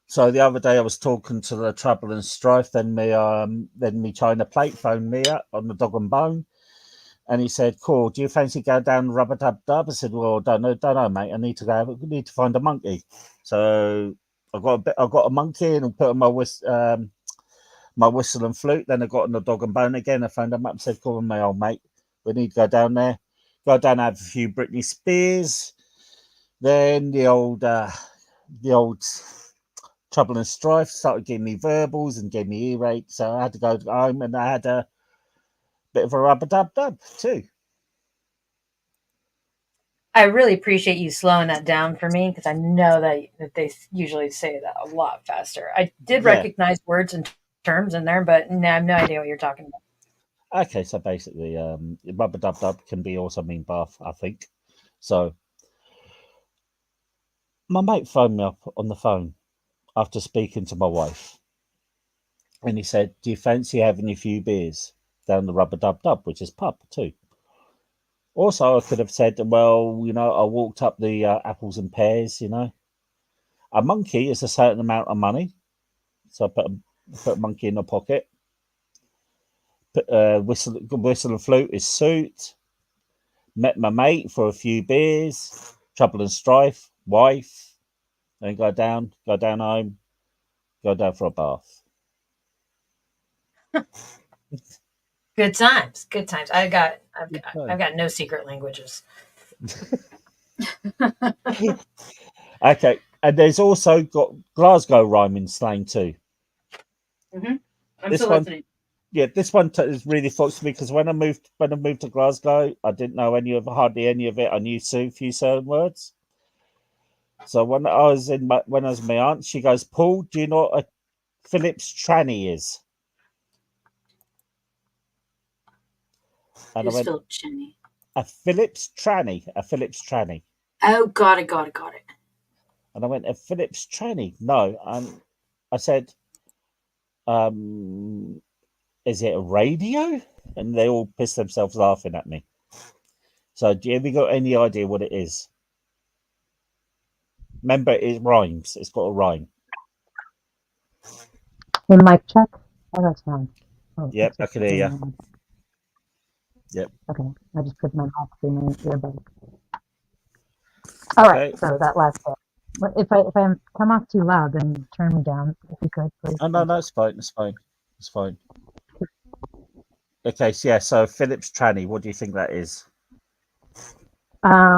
So the other day I was talking to the Trouble and Strife, then me China Plate phoned me up on the Dog and Bone, And he said, "Cool. Do you fancy going down Rubber Dub Dub?" I said, "Well, don't know, mate. I need to go. We need to find a monkey." So I got a monkey and I put on my whistle and flute. Then I got on the dog and bone again. I phoned him up and said, "Call my old mate. We need to go down there. Go down and have a few Britney Spears." Then the old Trouble and Strife started giving me verbals and gave me earache. So I had to go home and I had a bit of a rubber dub dub too. I really appreciate you slowing that down for me because I know that they usually say that a lot faster. I did Yeah. recognize words and terms in there, but I have no idea what you're talking about. Okay, so basically, rubber dub dub can be also mean bath, I think. So my mate phoned me up on the phone after speaking to my wife, and he said, "Do you fancy having a few beers down the Rubber Dub Dub, which is pub too?" Also, I could have said, "Well, I walked up the apples and pears. A monkey is a certain amount of money, so I put a monkey in my pocket. Whistle and flute is suit. Met my mate for a few beers. Trouble and Strife, wife. Then go down home, go down for a bath." Good times. I've got no secret languages. Okay, and there's also got Glasgow rhyming slang too. I'm This still one- listening. Yeah, this one is really fucks me because when I moved to Glasgow, I didn't know hardly any of it. I knew a few certain words. So when I was with my aunt, she goes, "Paul, do you know what a Phillips tranny is?" And I Who's went, Philip Cheney? "A Phillips tranny." Oh, got it. And I went, "A Phillips tranny?" No, and I said, "Is it a radio?" And they all pissed themselves laughing at me. So, have you got any idea what it is? Remember, it rhymes. It's got a rhyme. In mic check? Oh, that's fine. Oh, Yep, it's I can hear ya. just- Yep. Okay, I just put my mouth in my earbud. All right, Okay. so that last bit. But if I come off too loud, then turn me down if you could, please. Oh, no, it's fine. It's fine. Okay, so yeah, so Phillips tranny, what do you think that is? I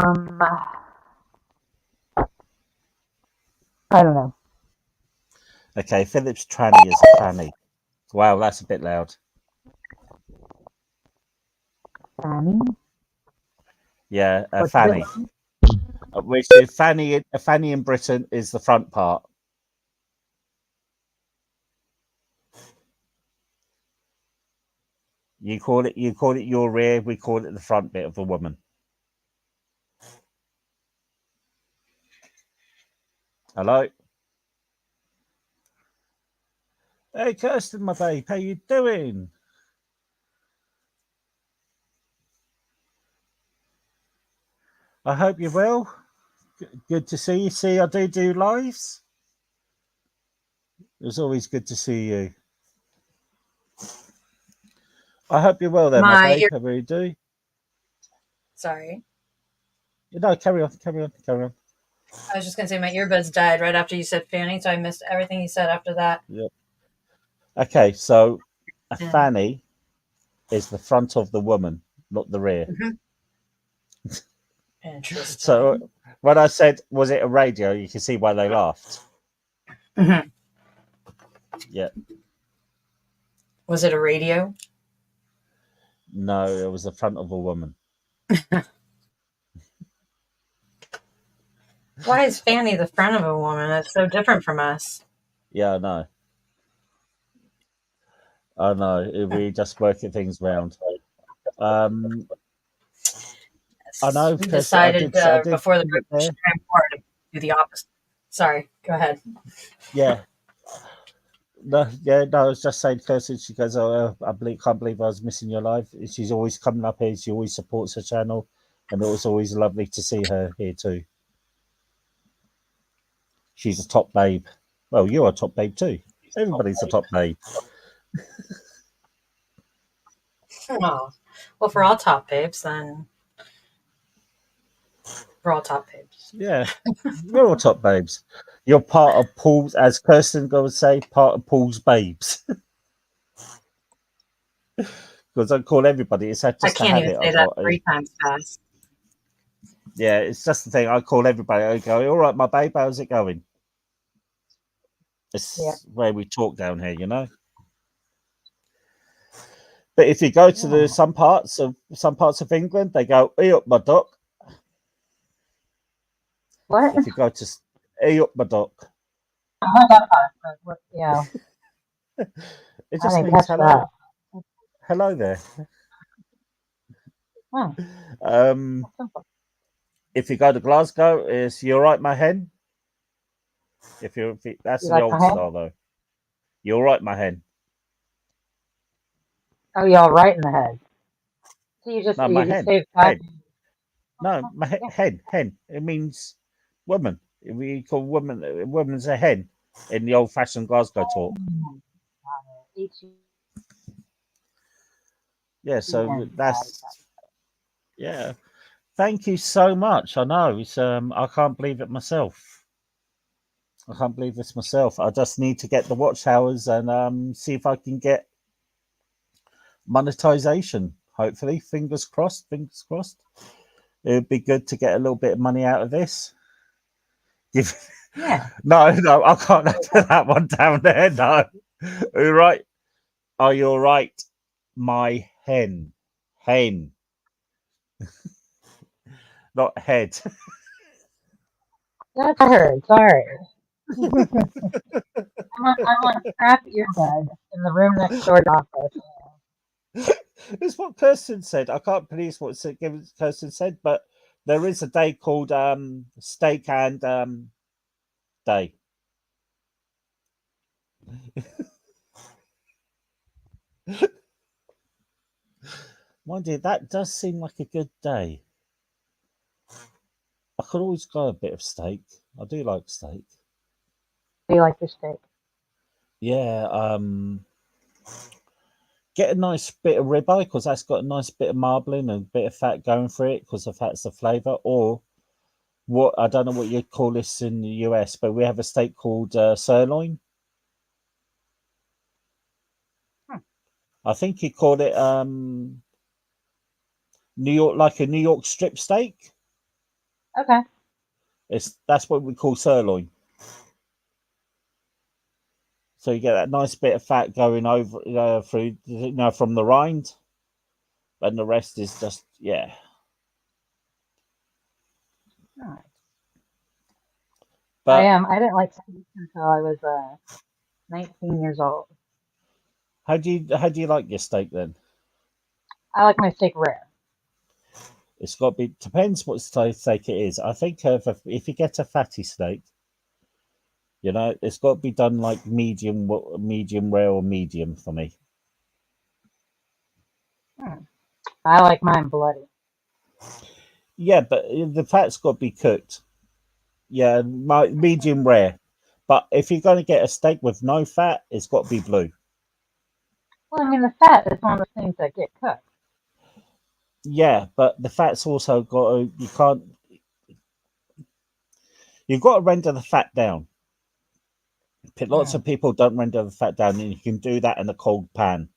don't know. Okay, Phillips tranny is a fanny. Wow, that's a bit loud. Fanny? Yeah, a What's fanny. this? Which is a fanny in Britain is the front part. You call it your rear, we call it the front bit of a woman. Hello? Hey Kirsten, my babe, how you doing? I hope you're well. Good to see you. See, I do lives. It's always good to see you. I hope you're well there, my babe. I really do. Sorry. No, carry on. I was just going to say my earbuds died right after you said fanny, so I missed everything you said after that. Yep. Okay, so a Yeah. fanny is the front of the woman, not the rear. Interesting. So when I said, was it a radio, you can see why they laughed. Mhm. Yeah. Was it a radio? No, it was the front of a woman. Why is fanny the front of a woman? That's so different from us. Yeah, I know. We just working things round. I know. We decided before the there. Supreme Court to do the opposite. Sorry, go ahead. Yeah. No, I was just saying, Kirsty, she goes, "Oh, can't believe I was missing your live." She's always coming up here. She always supports her channel, and it was always lovely to see her here too. She's a top babe. Well, you're a top babe too. Everybody's a top babe. Oh, Well, for all top babes, then we're all top babes. Yeah, we're all top babes. You're part of Paul's, as Kirsten would say, part of Paul's babes. Because I call everybody. It's just I a can't even habit say I've that got. 3 times fast. Yeah, it's just the thing. I call everybody. I go, all right, my babe, how's it going? It's Yeah. where we talk down here, you know. But if you go to Yeah. some parts of England, they go, "Hey up, my duck." What? If you go to "Hey up, my duck," Yeah, it I just didn't means catch hello, that. hello there. Oh, Um, that's simple. if you go to Glasgow, it's "You all right, my hen." That's You the like old my head? style though. "You all right, my hen." Oh, y'all right in the head. So No, you my just hen, say five. hen. No, my Yeah. hen. It means woman. We call woman's a hen in the old-fashioned Glasgow talk. Yeah, so H-E-N. Got it. that's yeah. Thank you so much. I know it's I can't believe it myself. I can't believe this myself. I just need to get the watch hours and see if I can get monetization. Hopefully, fingers crossed. Fingers crossed. It would be good to get a little bit of money out of this. Give Yeah. no, I can't put that one down there. No, all right. Are you all right, my hen? Hen, not head. That's her. Sorry. I'm on crap earbud in the room next door to office. It's what Kirsten said. I can't produce what Kirsten said, but there is a day called Steak and Day. Mind you, that does seem like a good day. I could always go a bit of steak. I do like steak. Do you like your steak? Yeah, get a nice bit of ribeye because that's got a nice bit of marbling and a bit of fat going for it because the fat's the flavour. Or what I don't know what you call this in the US, but we have a steak called sirloin. Hmm. I think you call it New York, like a New York strip steak. Okay. That's what we call sirloin. So you get that nice bit of fat going over through, from the rind, and the rest is just yeah. All right. But I didn't like steak until I was 19 years old. how do you like your steak then? I like my steak rare. It's got to be depends what steak it is. I think if you get a fatty steak, it's got to be done like medium rare or medium for me. Hmm. I like mine bloody. Yeah, but the fat's got to be cooked. Yeah, medium rare. But if you're going to get a steak with no fat, it's got to be blue. Well, I mean, the fat is one of the things that get cooked. Yeah, but the fat's also you've got to render the fat down. Lots of people don't render the fat down, and you can do that in a cold pan.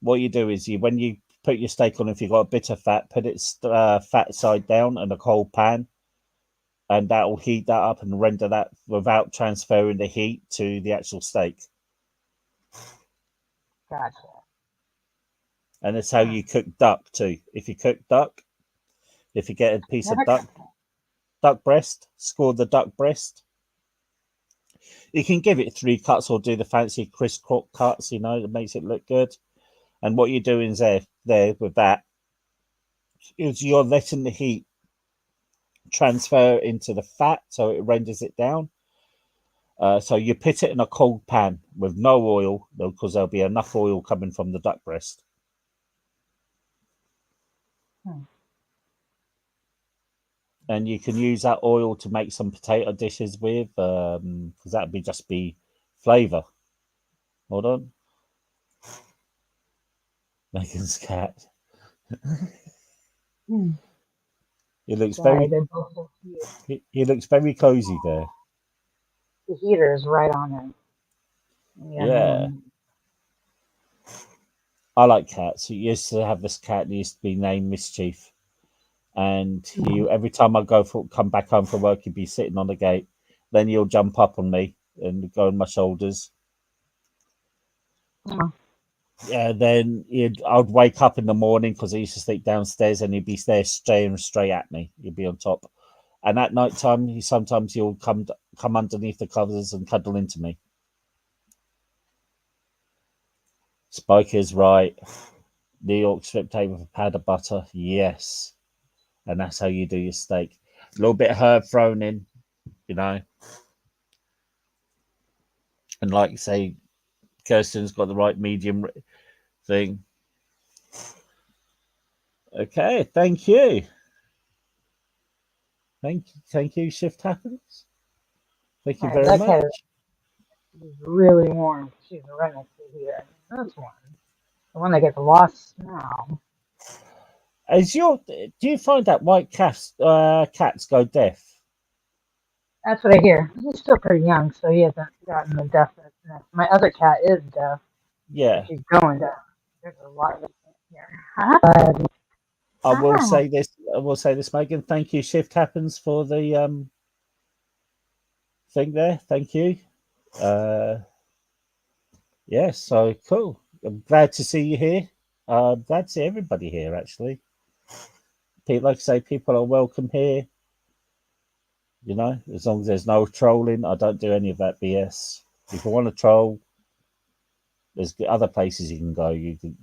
What you do is when you put your steak on, if you've got a bit of fat, put it fat side down in a cold pan, and that will heat that up and render that without transferring the heat to the actual steak. Gotcha. And it's how you cook duck too. If you cook duck, if you get a piece of duck breast, score the duck breast. You can give it 3 cuts or do the fancy crisscross cuts, that makes it look good. And what you're doing is there with that is you're letting the heat transfer into the fat so it renders it down. So you put it in a cold pan with no oil because there'll be enough oil coming from the duck breast. And you can use that oil to make some potato dishes with, because that would just be flavour. Hold on. Megan's cat. He looks Sorry, very they're both so cute. he looks very cozy there. The heater is right on him. Yeah. I like cats. We used to have this cat that used to be named Mischief. And he every time I come back home from work, he'd be sitting on the gate. Then he'll jump up on me and go on my shoulders. Oh. Yeah, then I'd wake up in the morning because I used to sleep downstairs, and he'd be there staring straight at me. He'd be on top, and at night time, he'll come underneath the covers and cuddle into me. Spike is right. New York strip tape with a pad of butter, yes, and that's how you do your steak. A little bit of herb thrown in, you know, and like you say, Kirsten's got the right medium thing. Okay, thank you. Thank you. Shift happens. Thank you very That much. cat is really warm. She's right next to here. This one, the one that gets lost now. Do you find that white cats go deaf? That's what I hear. He's still pretty young, so he hasn't gotten the deafness. My other cat is deaf. Yeah. She's going deaf. There's a lot of it here. Hi. I will say this, Megan. Thank you. Shift happens for the thing there. Thank you. Yeah, so cool. I'm glad to see you here. Glad to see everybody here, actually. Like I say, people are welcome here. You know, as long as there's no trolling, I don't do any of that BS. If you want to troll, there's other places you can go.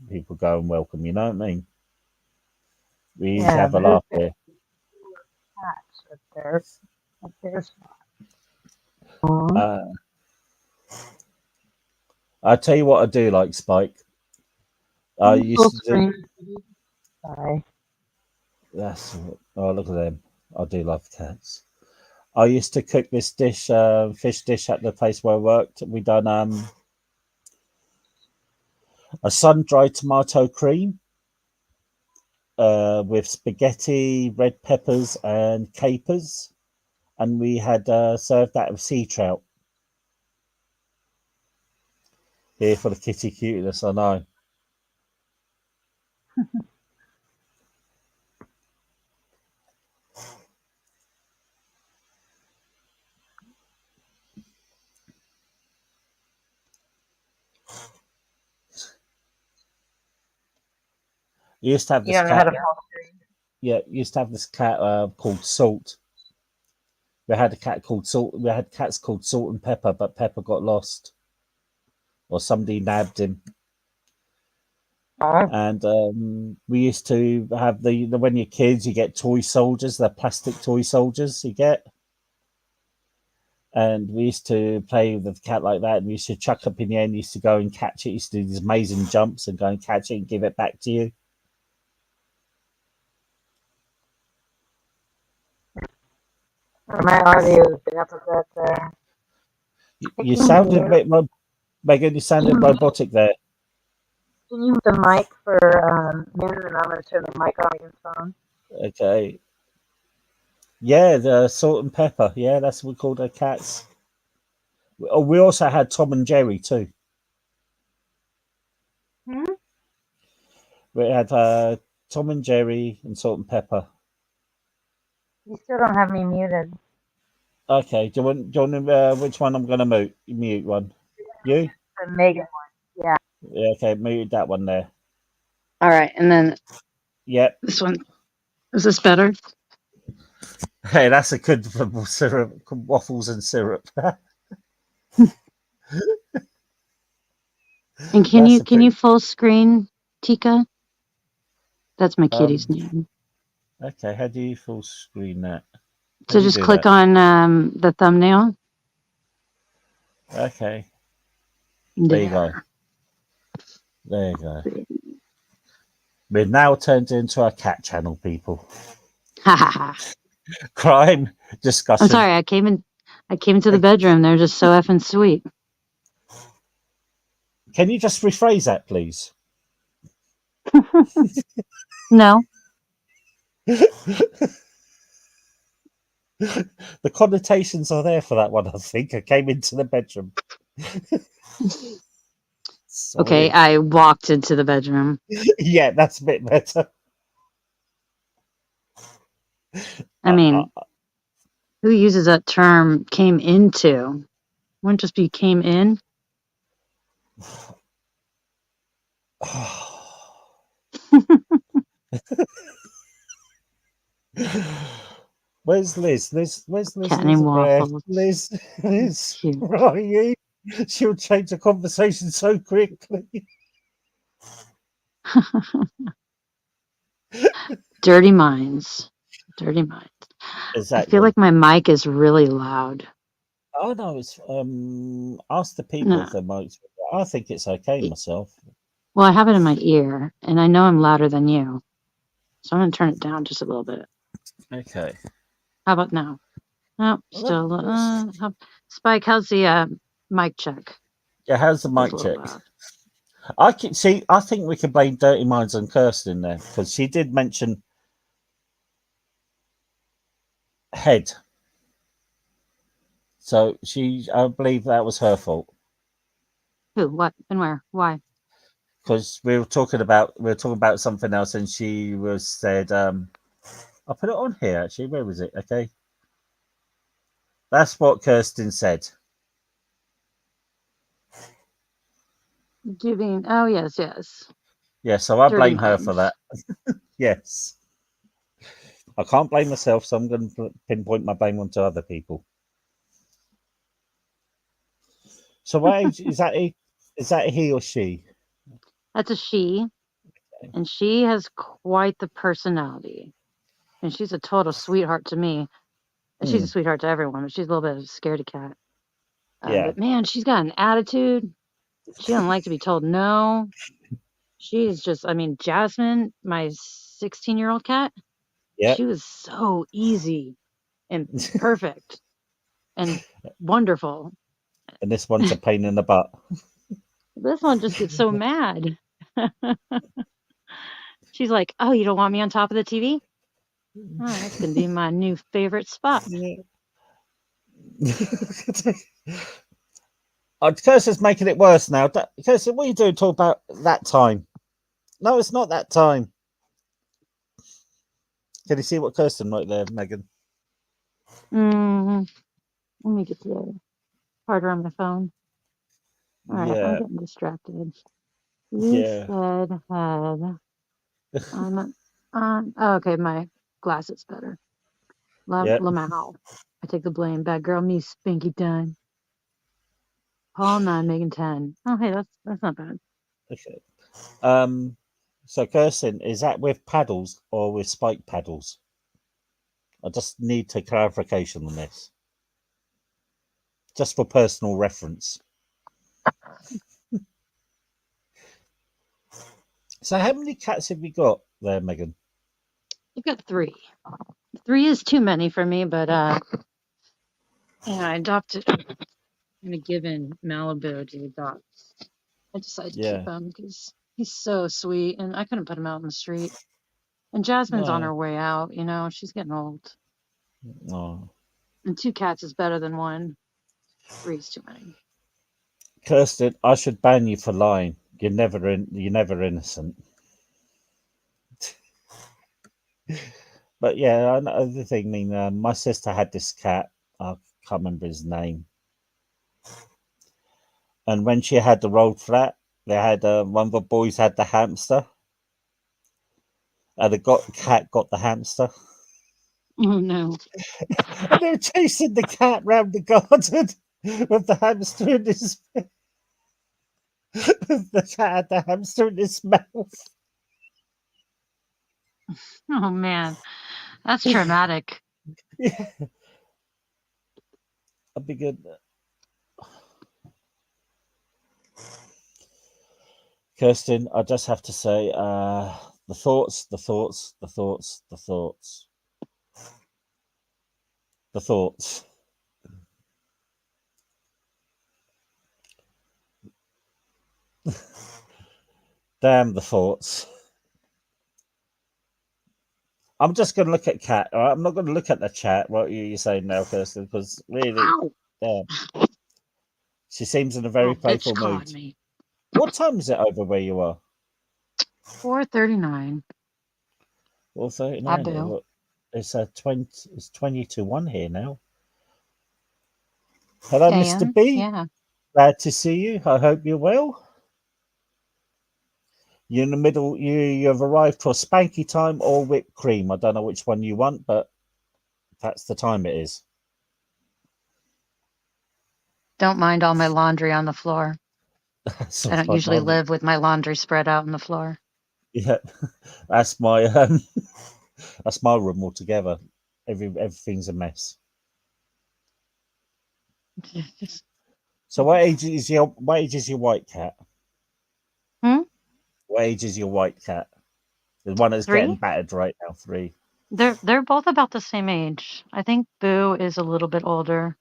People go and welcome. You know what I mean? We used to have a laugh there. Cats right there. I'll tell you what I do like, Spike. I used to do. Sorry. Oh, look at them. I do love cats. I used to cook this dish, fish dish at the place where I worked. We done a sun-dried tomato cream with spaghetti, red peppers, and capers, and we had served that with sea trout. Here for the kitty cuteness, I know. You used to have this cat. Yeah, used to have this cat called Salt. We had a cat called Salt. We had cats called Salt and Pepper, but Pepper got lost, or somebody nabbed him. And we used to have the when you're kids, you get toy soldiers, the plastic toy soldiers you get. And we used to play with the cat like that. And we used to chuck up in the end. Used to go and catch it. Used to do these amazing jumps and go and catch it and give it back to you. My audio has been up a bit there. You sounded a bit, Megan. You sounded robotic there. Can you use the mic for Min, and I'm going to turn the mic on Megan's phone? Okay. Yeah, the Salt and Pepper. Yeah, that's what we called our cats. We also had Tom and Jerry too. We had Tom and Jerry and Salt and Pepper. You still don't have me muted. Okay, do you want which one I'm going to mute one? You? The Megan one, yeah. Yeah, okay, muted that one there. All right, and then this one. Is this better? Hey, that's a good syrup, waffles and syrup. And can you full screen Tika? That's my kitty's name. Okay, how do you full screen that? So just click on the thumbnail. Okay. There you go. There you go. We've now turned into a cat channel, people. Crime discussion. I'm sorry, I came into the bedroom. They're just so effing sweet. Can you just rephrase that, please? No. The connotations are there for that one, I think. I came into the bedroom. Okay, Sorry. I walked into the bedroom. Yeah, that's a bit better. I mean, who uses that term came into? Wouldn't just be came in? Where's Liz? Where's Liz Cat named Elizabeth? Waffles. Liz, Cute. where are you? She'll change the conversation so quickly. Dirty minds. Dirty minds. I feel Exactly. like my mic is really loud. Oh no, it's ask the people No. if their mics. I think it's okay myself. Well, I have it in my ear, and I know I'm louder than you. So I'm going to turn it down just a little bit. Okay. How about now? No, still. Spike, how's the mic check? Yeah, how's the Feels mic a little check? loud. I can see. I think we can blame Dirty Minds on Kirsten there because she did mention head. So I believe that was her fault Who? What? And where? Why? because we were talking about something else, and she was said. I put it on here actually. Where was it? Okay, that's what Kirsten said. Giving. Oh, yes, yes. Yeah, so I Dirty blame her for minds. that. Yes, I can't blame myself, so I'm going to pinpoint my blame onto other people. So, what age is that? Is that a he or she? That's a she, and she has quite the personality. And she's a total sweetheart to me. She's a Hmm. sweetheart to everyone, but she's a little bit of a scaredy cat. Yeah, But man, she's got an attitude. She doesn't like to be told no. She's just, I mean, Jasmine, my 16-year-old cat, yeah. she was so easy and perfect and wonderful. And this one's a pain in the butt. This one just gets so mad. She's like, "Oh, you don't want me on top of the TV? Oh, that's going to be my new favorite spot." Yeah. Kirsten's making it worse now. Kirsten, what are you doing? Talk about that time. No, it's not that time. Can you see what Kirsten wrote there, Megan? Let me get to the harder on my phone. All right, I'm Yeah, getting distracted. You yeah, said had oh, okay, my glasses better. yeah. Lamau. I take the blame. Bad girl, me, Spinky done. Paul 9, Megan 10. Oh, hey, that's not bad. Okay. So Kirsten, is that with paddles or with spike paddles? I just need to clarification on this, just for personal reference. So, how many cats have you got there, Megan? I've got 3. 3 is too many for me, but I adopted. I'm gonna give in Malibu to adopt. I decided to keep Yeah. him because he's so sweet, and I couldn't put him out in the street. And Jasmine's on No. her way out. You know, she's getting old. Oh. And 2 cats is better than 1. 3 is too many. Kirsten, I should ban you for lying. You're never innocent. But yeah, another thing. I mean, my sister had this cat. I can't remember his name. And when she had the rolled flat, they had one of the boys had the hamster, and the cat got the hamster, Oh no. and they were chasing the cat round the garden with the hamster in his. The cat had the hamster in his mouth. Oh man. That's traumatic. Yeah, I'd be good. Kirsten, I just have to say, the thoughts, the thoughts, the thoughts, the thoughts, the thoughts. Damn the thoughts. I'm just going to look at Kat. All right? I'm not going to look at the chat. What you're saying now, Kirsten, because really, Ow! yeah, she seems in a very Oh, bitch playful caught mood. me. What time is it over where you are? 4:39. 4:39. Abu. It's 20. It's 20 to 1 here now. Hello, Mr. AM? B. Yeah. Glad to see you. I hope you're well. You're in the middle. You've arrived for spanky time or whipped cream. I don't know which one you want, but that's the time it is. Don't mind all my laundry on the floor. So I don't like usually my, live with my laundry spread out on the floor. yeah, that's my that's my room altogether. Everything's a mess. So what age is your white cat? Hmm? What age is your white cat? The one that's getting 3? battered right now. 3. They're both about the same age. I think Boo is a little bit older,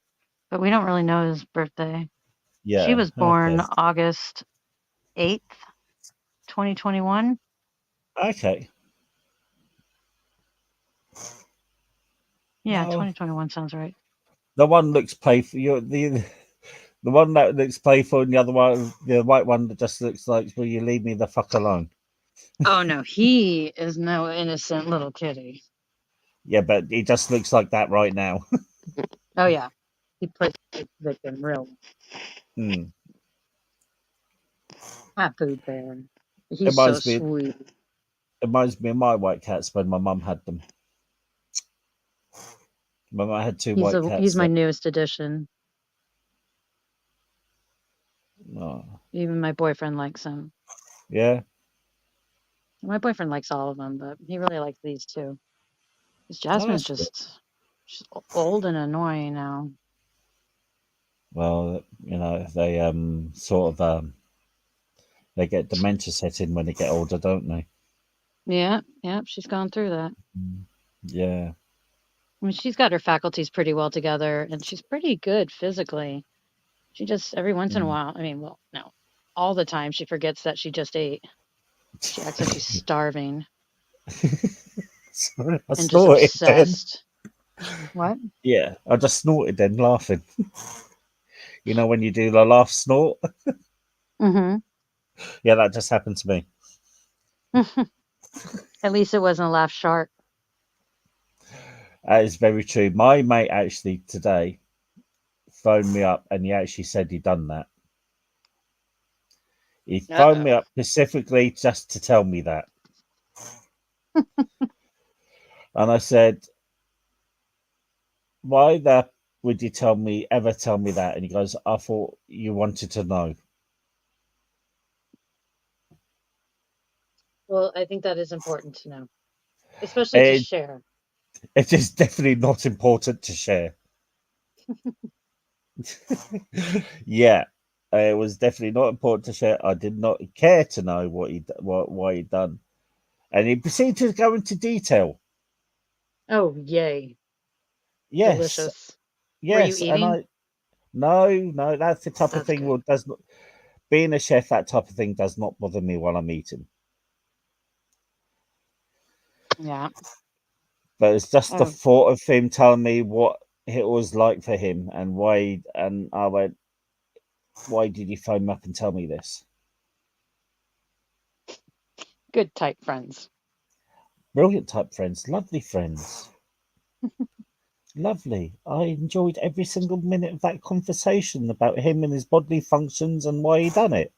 but we don't really know his birthday. She Yeah. was born Okay. August 8th, 2021. Okay. Yeah, No, 2021 sounds right. the one looks playful. The one that looks playful, and the other one, the white one that just looks like, will you leave me the fuck alone? Oh no, he is no innocent little kitty. Yeah, but he just looks like that right now. Oh yeah, he plays the victim real. Hmm. Cat food bear. It He's so reminds me. It sweet. reminds me of my white cats when my mum had them. My mum had 2 white He's cats. my newest addition. Oh, Even my boyfriend likes him. yeah. My boyfriend likes all of them, but he really likes these two. Because Oh, Jasmine's that's good. she's old and annoying now. Well, they sort of they get dementia set in when they get older, don't they? Yeah, she's gone through that. Yeah. I mean, she's got her faculties pretty well together, and she's pretty good physically. She just, every once in a Mm. while, I mean, well, no, all the time, she forgets that she just ate. She acts like she's starving Sorry, I and just snorted then. obsessed. What? Yeah, I just snorted then, laughing. You know when you do the laugh snort? Mm-hmm. Yeah, that just happened to me. At least it wasn't a laugh shark. That is very true. My mate actually today phoned me up and he actually said he'd done that. He phoned me Uh-oh. up specifically just to tell me that. And I said, why the would you ever tell me that? And he goes, I thought you wanted to know. Well, I think that is important to know, especially to It, share. it is definitely not important to share. Yeah, it was definitely not important to share. I did not care to know why he'd done, and he proceeded to go into detail. Oh, yay. Yes, Delicious. Were you yes, and eating? no, that's the type of That's thing. good. Does not being a chef, that type of thing does not bother me while I'm eating. Yeah. But it's just the Oh, thought of him telling me what it was like for him and why. And I went, why did you phone me up and tell me this? good type friends. Brilliant type friends, lovely friends. Lovely. I enjoyed every single minute of that conversation about him and his bodily functions and why he done it.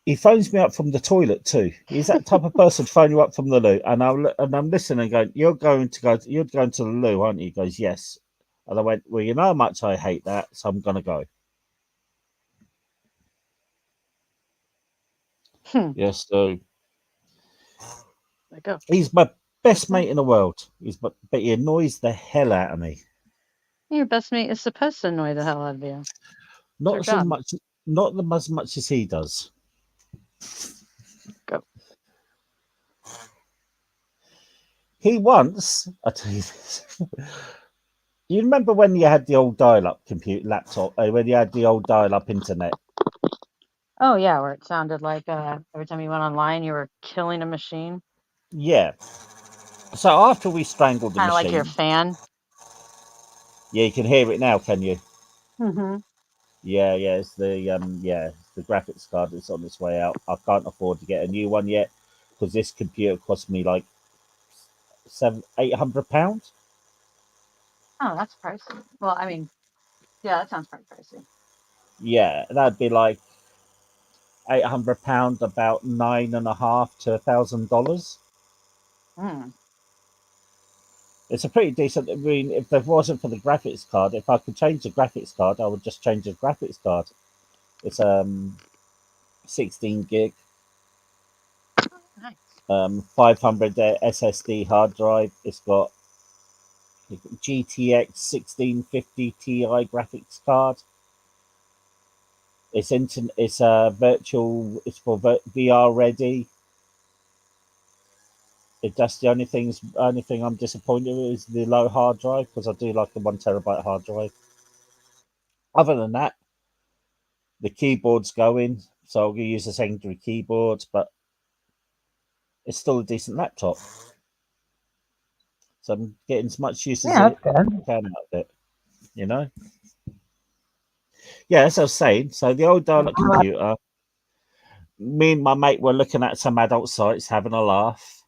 He phones me up from the toilet too. He's that type of person to phone you up from the loo, and I'm listening and going, you're going to the loo, aren't you? He goes, yes. And I went, well, you know how much I hate that, so I'm gonna go. Yes, so There you go. he's my best That's nice. mate in the world. But he annoys the hell out of me. Your best mate is supposed to annoy the hell out of you. It's her Not as job. much, as much as he does. Go. He once, I tell you this. You remember when you had the old dial-up computer laptop, when you had the old dial-up internet? Oh yeah, where it sounded like every time you went online, you were killing a machine, Yeah. So after we strangled the kind of like your machine, fan. yeah, you can hear it now, can you? Mm-hmm. Yeah, yeah, it's the graphics card that's on its way out. I can't afford to get a new one yet because this computer cost me like £800. Oh, that's pricey. Well, I mean, yeah, that sounds pretty pricey. Yeah, that'd be like £800, about nine and a half to $1,000. Hmm. It's a pretty decent. I mean, if there wasn't for the graphics card, if I could change the graphics card, I would just change the graphics card. It's 16 gig, Nice. 500 SSD hard drive. It's got GTX 1650 Ti graphics card. It's virtual. It's for VR ready. That's the only thing I'm disappointed with is the low hard drive because I do like the 1 terabyte hard drive. Other than that, the keyboard's going, so I'll use a secondary keyboard, but it's still a decent laptop. So I'm getting as much use as Yeah, I that's good. can out of it, you know? Yeah, as I was saying, so the old dial-up computer, me and my mate were looking at some adult sites, having a laugh.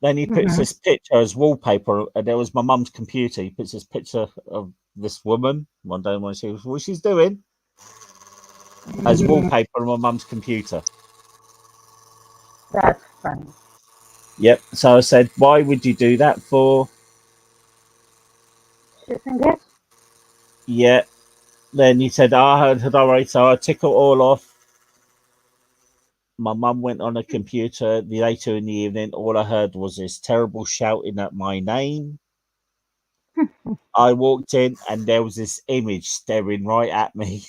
Then he puts Mm-hmm. this picture as wallpaper, and there was my mum's computer. He puts this picture of this woman one day when she was what she's doing as wallpaper on my mum's computer. That's funny. Yep. So I said, why would you do that for? Shits and gigs? Yeah. Then he said, I heard, all right. So I took it all off. My mum went on a computer later in the evening. All I heard was this terrible shouting at my name. I walked in and there was this image staring right at me.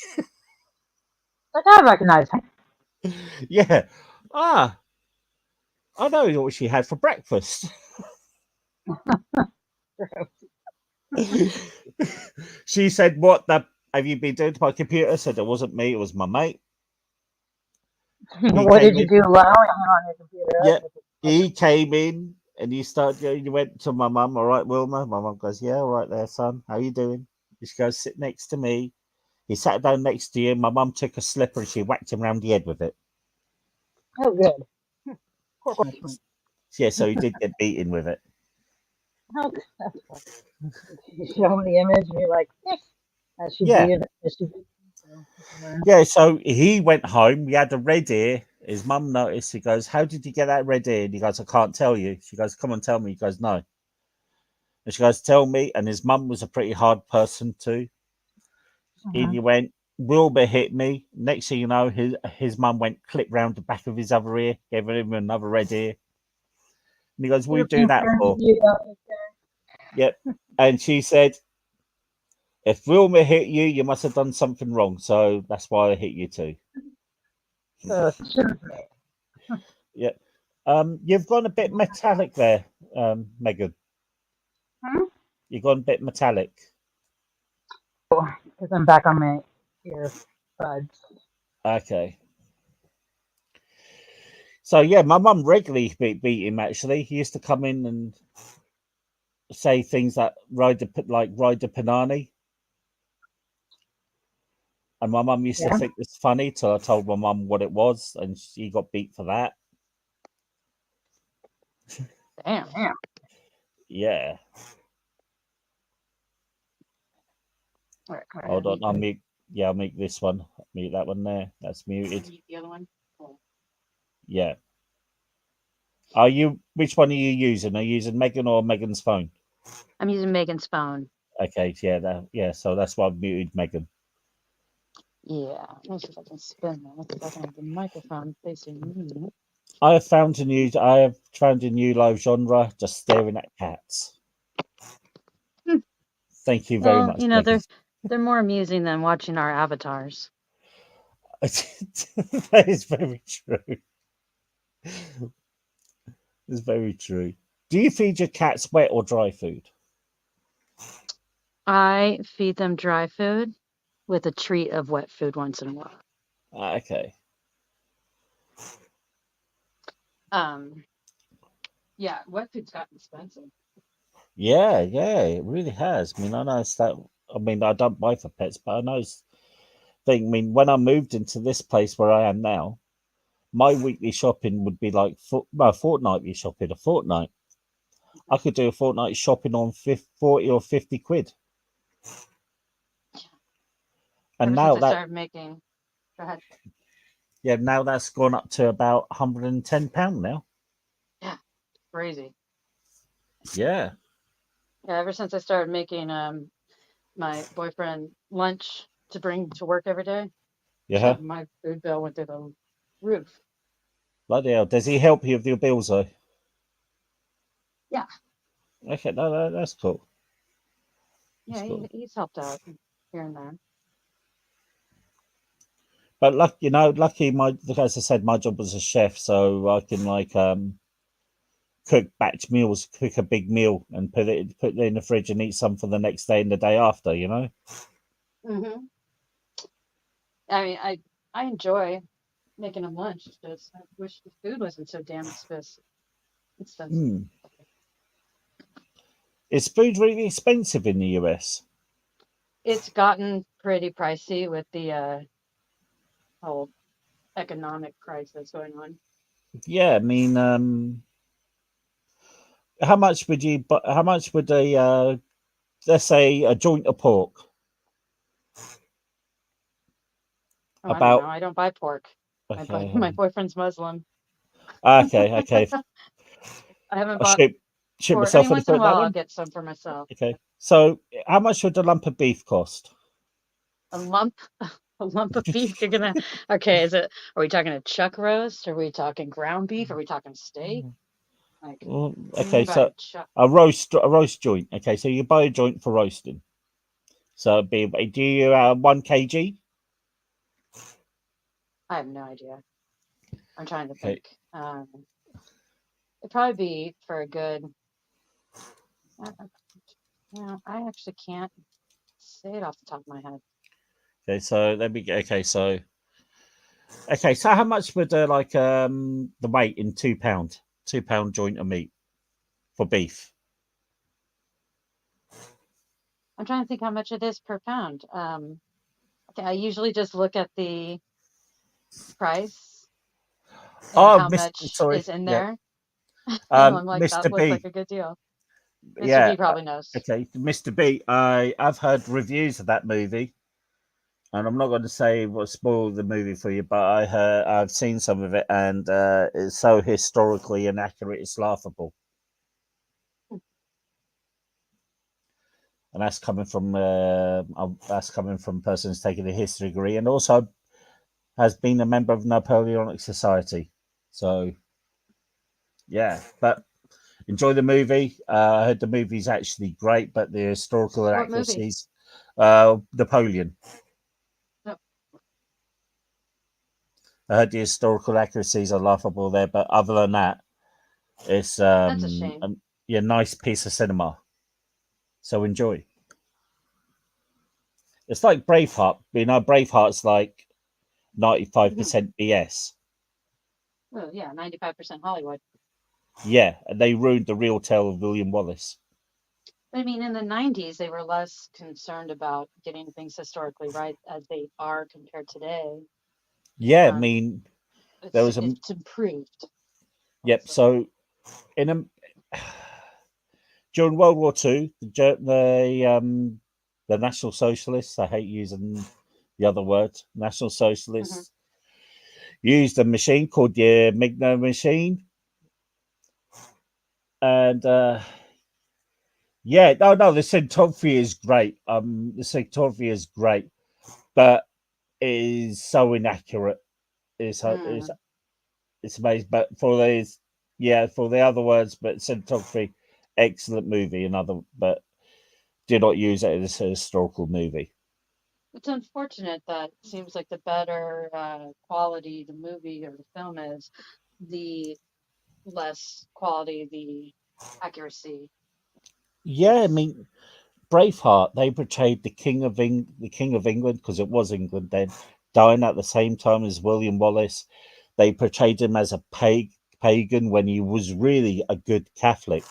Like, I recognize him. Yeah. Ah, I know what she had for breakfast. She said, what the have you been doing to my computer? I said, it wasn't me, it was my mate. He What did came you in. do allowing him on your computer? Yeah. He came in and he started going, he went to my mum, all right, Wilma. My mum goes, yeah, all right there, son. How you doing? She goes, sit next to me. He sat down next to you. My mum took a slipper and she whacked him round the head with it. Oh, good. Poor punishment. Yeah, so he did get beaten with it. Oh, that's funny. You show him the image and you're like, yes. As she Yeah. beat it. As she beat it. So, Yeah, so he went home. He had a red ear. His mum noticed. He goes, how did you get that red ear? And he goes, I can't tell you. She goes, come on, tell me. He goes, no. And she goes, tell me. And his mum was a pretty hard person too. And he went, Wilbur hit me. Next thing you know, his mum went clip round the back of his other ear, gave him another red ear. And he goes, what are you doing that for? Yep. And she said, if Wilma hit you, you must have done something wrong. So that's why I hit you too. So, Yep. You've gone a bit metallic there, Megan. You've gone a bit metallic. because I'm back on my earbuds. Okay. So yeah, my mum regularly beat him. Actually, he used to come in and say things like ride the panani, and my mum used to Yeah. think it's funny till I told my mum what it was, and she got beat for that. Damn. Yeah. Where Hold on, I'll mute. Yeah, I'll mute this one. Mute that one there. That's muted. the other one? Cool. Yeah. Are you? Which one are you using? Are you using Megan or Megan's phone? I'm using Megan's phone. Okay. Yeah. So that's why I've muted Megan. Yeah. Let me see if I can spin that. If I can have the microphone facing me. I have found a new live genre: just staring at cats. Thank you very Well, much, you know, Megan. they're more amusing than watching our avatars. That is very true. It's very true. Do you feed your cats wet or dry food? I feed them dry food. with a treat of wet food once in a while. Okay. Yeah, wet food's gotten expensive. Yeah, it really has. I mean, I know it's that. I mean, I don't buy for pets, but I know it's thing. I mean, when I moved into this place where I am now, my weekly shopping would be like fortnightly shopping. A fortnight, I could do a fortnight shopping on 40 or 50 quid, and Ever since now I that started making, go ahead. now that's gone up to about £110 now. Yeah, crazy. Yeah, Yeah, ever since I started making my boyfriend lunch to bring to work every day, yeah. my food bill went through the roof. Bloody hell! Does he help you with your bills though? Yeah, Okay, no, that's cool. yeah, That's cool. he's helped out here and there. But lucky as I said, my job was a chef, so I can cook batch meals, cook a big meal, and put it in the fridge and eat some for the next day and the day after. Hmm. I mean, I enjoy making him lunch. It's just I wish the food wasn't so damn expensive. Hmm. Is food really expensive in the US? It's gotten pretty pricey with the whole economic crisis going on. Yeah, I mean, how much would you? How much would a let's say a joint of pork? Oh, I don't know. About I don't buy pork. okay, My boyfriend's Muslim. okay. I haven't I'll bought shoot pork. I mean, myself in the once in a foot that while I'll one. get some for myself. Okay, so how much would a lump of beef cost? A lump, a lump of beef. You're gonna. Okay, is it? Are we talking a chuck roast? Are we talking ground beef? Are we talking steak? Like, Well, what do you okay, mean by a so chuck? a roast joint. Okay, so you buy a joint for roasting. So it'd be do you 1 kg? I have no idea. I'm trying to Okay, think. It'd probably be for a good. Uh, I actually can't say it off the top of my head. okay, so let me get okay, so how much would the weight in £2 joint of meat for beef? I'm trying to think how much it is per pound. Okay, I usually just look at the price and Oh, how much sorry, is in yeah, there. And I'm like, Mr. that looks like B. a good deal. Mr. Yeah, B probably knows. okay, Mr. B. I've heard reviews of that movie, and I'm not going to say what spoil the movie for you, but I've seen some of it, and it's so historically inaccurate, it's laughable. And that's coming from a person who's taken a history degree and also has been a member of Napoleonic Society. So yeah, but enjoy the movie. I heard the movie's actually great, but the historical What movie? inaccuracies, Napoleon. No, I heard the historical accuracies are laughable there, but other than that, it's that's a shame. yeah, nice piece of cinema. So enjoy. It's like Braveheart. Braveheart's like Hmm. 95% BS. Well, yeah, 95% Hollywood. Yeah, and they ruined the real tale of William Wallace. I mean, in the 90s, they were less concerned about getting things historically right as they are compared today. Yeah, I Um, mean, there was a it's improved. yep. Also. So in a during World War Two, the National Socialists. I hate using the other word. National Hmm. Socialists used a machine called the Migno machine, and yeah, no, the Centophia is great. The Centophia is great, but it is so inaccurate. It's Mm. it's amazing. But for these, yeah, for the other words, but cinematography, excellent movie. But do not use it as a historical movie. It's unfortunate that it seems like the better quality the movie or the film is, the less quality the accuracy Yeah, I is. mean, Braveheart, they portrayed the the King of England, because it was England then, dying at the same time as William Wallace. They portrayed him as a pagan when he was really a good Catholic.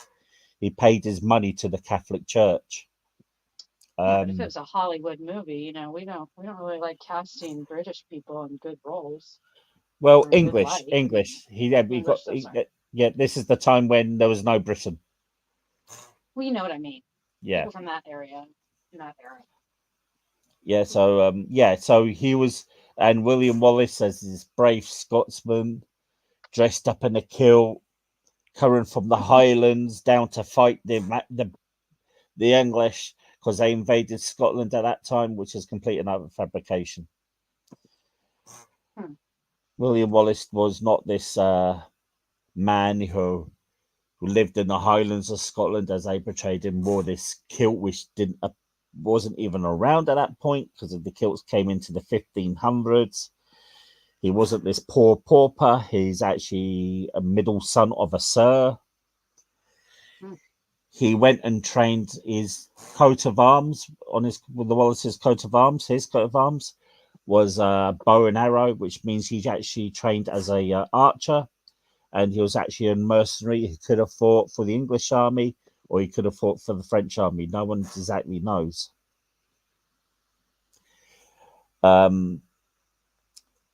He paid his money to the Catholic Church. Yeah, but if it was a Hollywood movie, we don't really like casting British people in good roles Well, or good light. English. He got. English, sorry. Yeah, this is the time when there was no Britain. Well, you know what I mean. Yeah. People from that area, in that era. Yeah. So he was, and William Wallace as this brave Scotsman, dressed up in a kilt, coming from the Highlands down to fight the English, because they invaded Scotland at that time, which is complete and utter fabrication. William Wallace was not this man who lived in the Highlands of Scotland, as they portrayed him. Wore this kilt, which wasn't even around at that point, because the kilts came into the 1500s. He wasn't this poor pauper. He's actually a middle son of a sir. He went and trained his coat of arms with the Wallace's coat of arms. His coat of arms was bow and arrow, which means he actually trained as a archer, and he was actually a mercenary. He could have fought for the English army, or he could have fought for the French army. No one exactly knows.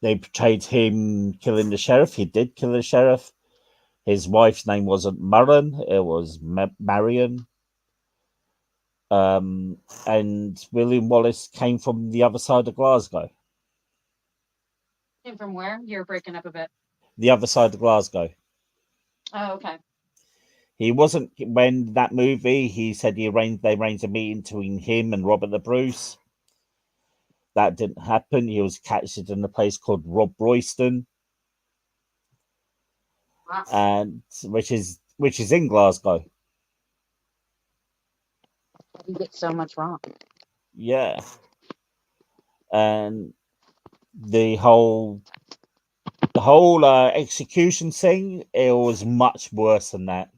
They portrayed him killing the sheriff. He did kill the sheriff. His wife's name wasn't Murren, it was Marion. And William Wallace came from the other side of Glasgow. Came from where? You're breaking up a bit. The other side of Glasgow. Oh, okay. He wasn't, when that movie, he said they arranged a meeting between him and Robert the Bruce. That didn't happen. He was captured in a place called Rob Royston. Wow. And which is in Glasgow. You get so much wrong. Yeah. And the whole execution thing, it was much worse than that.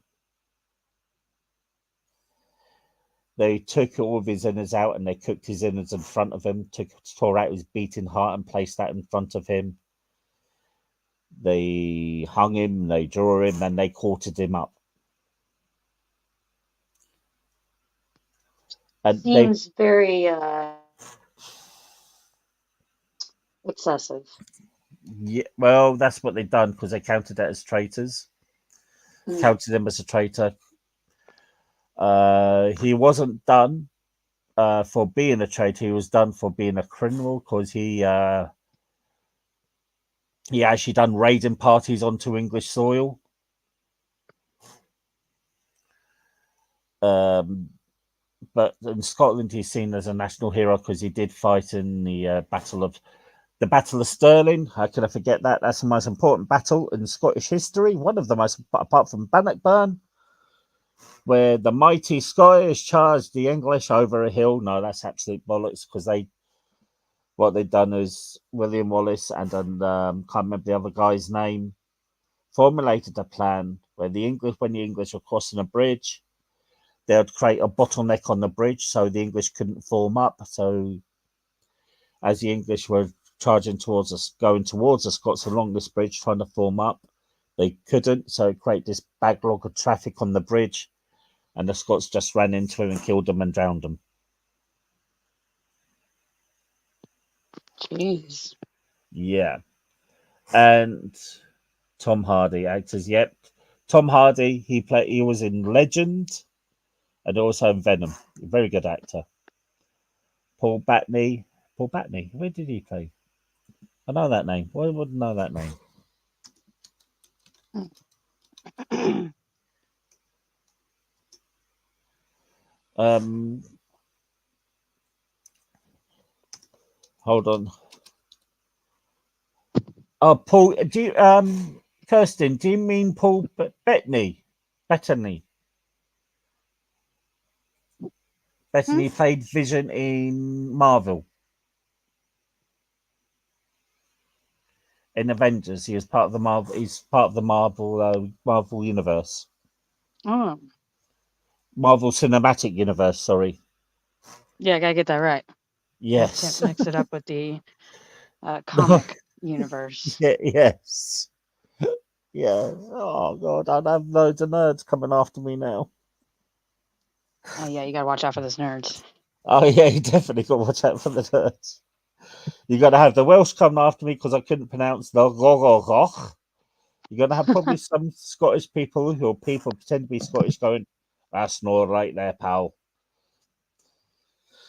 They took all of his innards out and they cooked his innards in front of him, tore out his beating heart and placed that in front of him. They hung him, they drew him, and they quartered him up. And seems very excessive. Yeah, well, that's what they've done, because they counted it as traitors. Counted him as a traitor. He wasn't done for being a traitor. He was done for being a criminal, because he actually done raiding parties onto English soil. But in Scotland, he's seen as a national hero because he did fight in the Battle of Stirling. How could I forget that? That's the most important battle in Scottish history. One of the most, apart from Bannockburn, where the mighty Scottish charged the English over a hill. No, that's absolute bollocks, because what they'd done is William Wallace and can't remember the other guy's name, formulated a plan where when the English were crossing a bridge, they would create a bottleneck on the bridge so the English couldn't form up. So as the English were going towards the Scots along this bridge, trying to form up, they couldn't. So it created this backlog of traffic on the bridge, and the Scots just ran into him and killed them and drowned them. Jeez. Yeah. And Tom Hardy actors. Yep. Tom Hardy, he was in Legend and also in Venom. Very good actor. Paul Bettany, where did he play? I know that name. Why wouldn't I know that name? Hold on. Oh, Paul. Do you, Kirsten? Do you mean Paul Bettany? Bettany played Vision in Marvel. In Avengers, he was part of the Marvel. He's part of the Marvel universe. Oh. Marvel Cinematic Universe. Sorry. Yeah, I gotta get that right. Yes. Can't mix it up with the comic universe. Yeah, yes. Yeah. Oh god, I'd have loads of nerds coming after me now. Oh yeah, you gotta watch out for those nerds. Oh yeah, you definitely got to watch out for the nerds. You got to have the Welsh coming after me because I couldn't pronounce the goch. You're going to have probably some Scottish people who pretend to be Scottish going, "That's not right there, pal."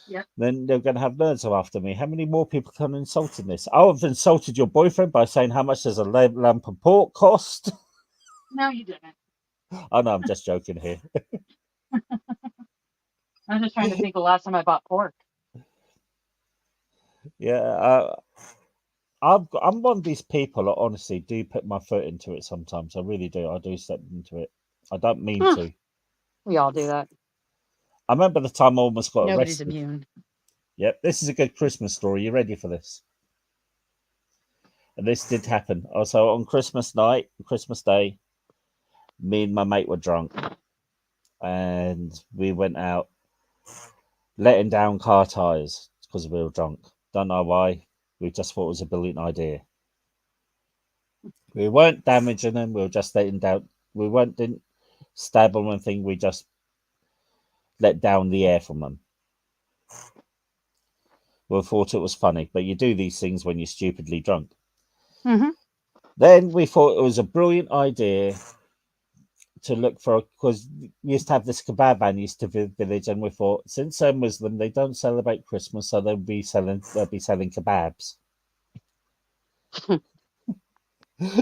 Yep. Then they're going to have nerds after me. How many more people can insult in this? Oh, I've insulted your boyfriend by saying how much does a lamp of pork cost? No, you didn't. Oh no, I'm just joking here. I'm just trying to think the last time I bought pork. Yeah, I'm one of these people that honestly do put my foot into it sometimes. I really do. I do step into it. I don't mean to. We all do that. I remember the time I almost got Nobody's arrested. immune. Yep, this is a good Christmas story. You ready for this? And this did happen. Also, on Christmas night, Christmas Day, me and my mate were drunk. And we went out letting down car tyres because we were drunk. Don't know why. We just thought it was a brilliant idea. We weren't damaging them. We were just letting down. Didn't stab them or anything. We just let down the air from them. We thought it was funny, but you do these things when you're stupidly drunk. Mm-hmm. Then we thought it was a brilliant idea to look for, because we used to have this kebab van used to village, and we thought since they're Muslim, they don't celebrate Christmas, so they'll be selling kebabs.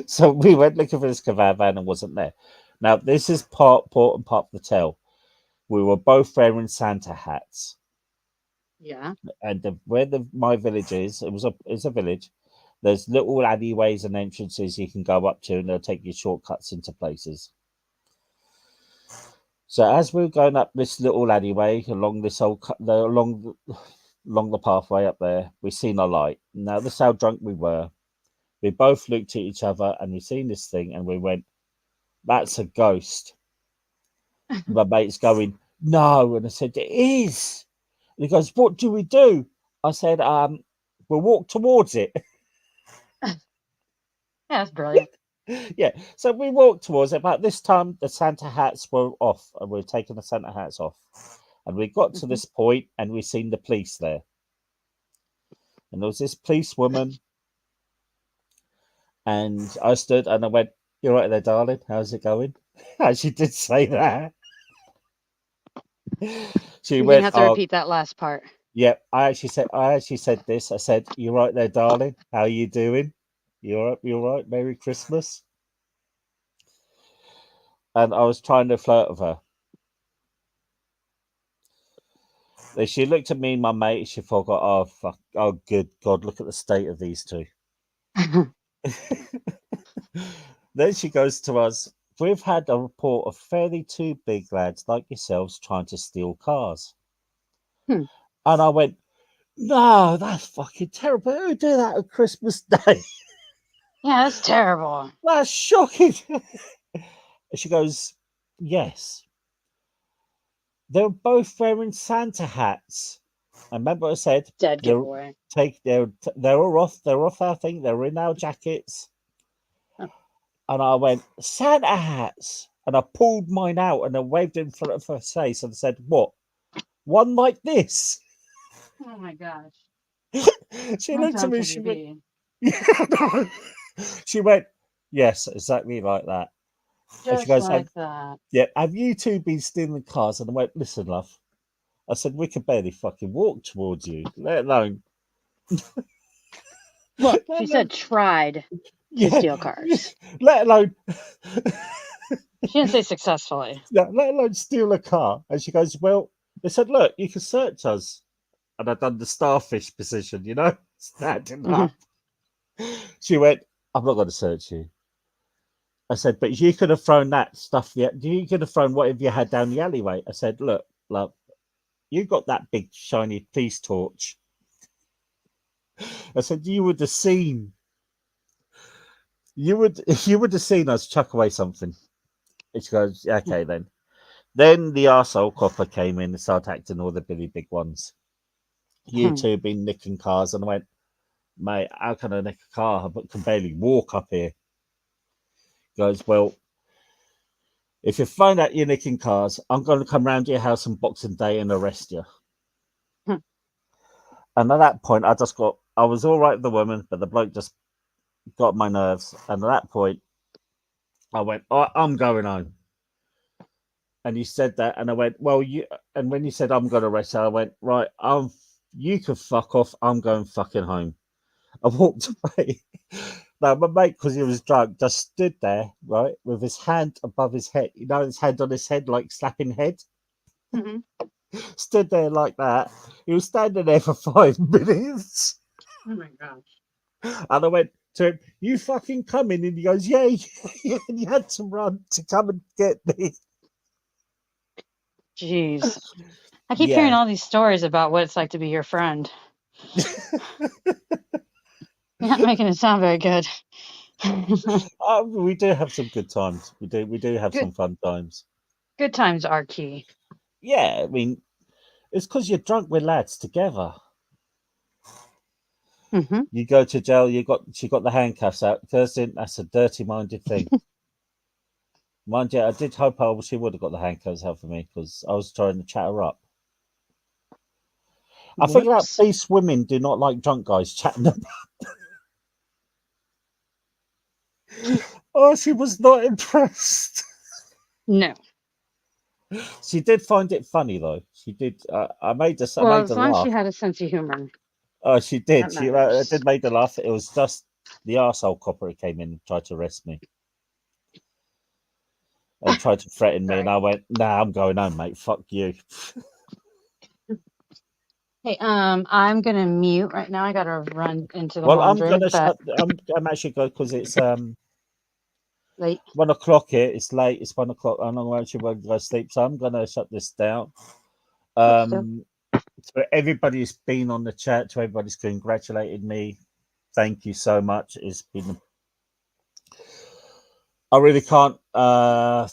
So we went looking for this kebab van and wasn't there. Now this is part and part of the tale. We were both wearing Santa hats. Yeah. And where my village is, it's a village. There's little alleyways and entrances you can go up to, and they'll take you shortcuts into places. So as we were going up this little alleyway along this along the pathway up there, we seen a light. Now this is how drunk we were. We both looked at each other and we seen this thing, and we went, "That's a ghost." My mate's going, "No," and I said, "It is." And he goes, "What do we do?" I said, "We'll walk towards it." Yeah, that's brilliant. Yeah, so we walked towards it. But this time, the Santa hats were off, and we were taking the Santa hats off. And we got to this point, and we seen the police there. And there was this police woman, and I stood and I went, "You're right there, darling. How's it going?" And she did say that. She You're went, gonna have to "Oh, repeat that last part. yeah." I actually said this. I said, "You're right there, darling. How are you doing? You're up. You're right. Merry Christmas." And I was trying to flirt with her. Then she looked at me and my mate. She forgot. "Oh fuck! Oh good God! Look at the state of these two." Then she goes to us. "We've had a report of fairly two big lads like yourselves trying to steal cars." Hmm. And I went, "No, that's fucking terrible. Who would do that on Christmas Day? Yeah, that's terrible. That's shocking." She goes, "Yes. They're both wearing Santa hats." I remember I said, Dead they're giveaway. all off. They're off our thing. They're in our jackets. Huh. And I went, "Santa hats." And I pulled mine out and I waved in front of her face and said, "What? One like this?" Oh my gosh. She How looked at drunk me. can She you went, be? "Yeah, no." She went, "Yes, exactly like that." And she Just goes, like that. "Yeah, have you two been stealing cars?" And I went, "Listen, love." I said, "We could barely fucking walk towards you, let alone." Look, she said tried to steal cars. Let alone, She didn't say successfully. yeah, let alone steal a car. And she goes, "Well," they said, "Look, you can search us." And I'd done the starfish position, standing up. She went, "I'm not going to search you." I said, "But you could have thrown that stuff. You could have thrown whatever you had down the alleyway." I said, "Look, love, you got that big shiny police torch." I said, "You would have seen. You would have seen us chuck away something." And she goes, "Okay, then." Then the arsehole copper came in and started acting all the Billy Big Ones. you two have been nicking cars. And I went, mate, how can I nick a car? I can barely walk up here. He goes, well, if you find out you're nicking cars, I'm going to come round to your house on Boxing Day and arrest you. Hmm. And at that point, I was all right with the woman, but the bloke just got my nerves. And at that point, I went, oh, I'm going home. And he said that, and I went, well, and when he said I'm going to arrest you, I went, right, you can fuck off. I'm going fucking home. I walked away. Now, my mate, because he was drunk, just stood there, right, with his hand above his head, his hand on his head, like slapping head. Mhm. Stood there like that. He was standing there for 5 minutes. Oh my gosh. And I went to him, you fucking coming? And he goes, yeah, yeah. And you had to run to come and get me. Jeez. I keep hearing all these stories about what it's like to be your friend. You're not making it sound very good. We do have some good times. We do have some fun times. Good times are key. Yeah, I mean, it's because you're drunk with lads together. Mm-hmm. You go to jail. She got the handcuffs out. Kirsten, that's a dirty-minded thing. Mind you, I did hope she would have got the handcuffs out for me because I was trying to chat her up. I figured out these women do not like drunk guys chatting them up. Oh, she was not impressed. No. She did find it funny though. She did. I made her. Well, I made as her long as laugh. she had a sense of humor. Oh, she did. That She matters. did make her laugh. It was just the arsehole copper who came in and tried to arrest me. And tried to threaten me, and I went, nah, I'm going home, mate. Fuck you. Hey, I'm gonna mute right now. I gotta run into the Well, I'm laundry, gonna but shut. I'm actually going because it's late. 1 o'clock here. It's late. It's 1 o'clock. I'm not actually going to go sleep, so I'm gonna shut this down. To everybody who's been on the chat, to everybody who's congratulated me, thank you so much. It's been. I really can't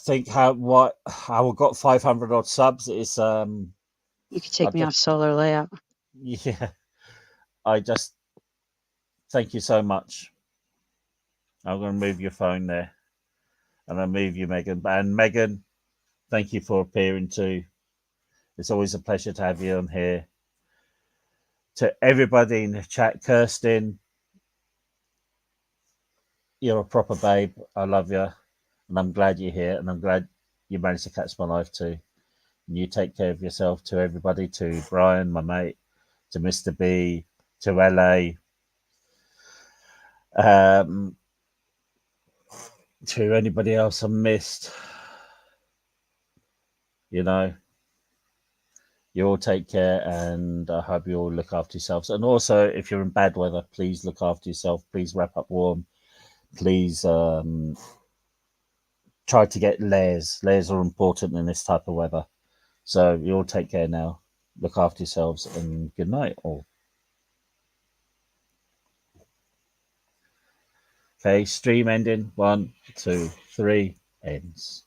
think how I got 500 odd subs. It's You could take me off solar layout. Yeah, I just thank you so much. I'm going to move your phone there, and I'll move you, Megan. And Megan, thank you for appearing too. It's always a pleasure to have you on here. To everybody in the chat, Kirsten, you're a proper babe. I love you, and I'm glad you're here, and I'm glad you managed to catch my life too. And you take care of yourself. To everybody, to Brian, my mate, to Mr. B, to LA, to anybody else I missed. You all take care, and I hope you all look after yourselves. And also, if you're in bad weather, please look after yourself. Please wrap up warm. Please try to get layers. Layers are important in this type of weather. So you all take care now. Look after yourselves, and good night all. Okay, stream ending. 1, 2, 3, ends.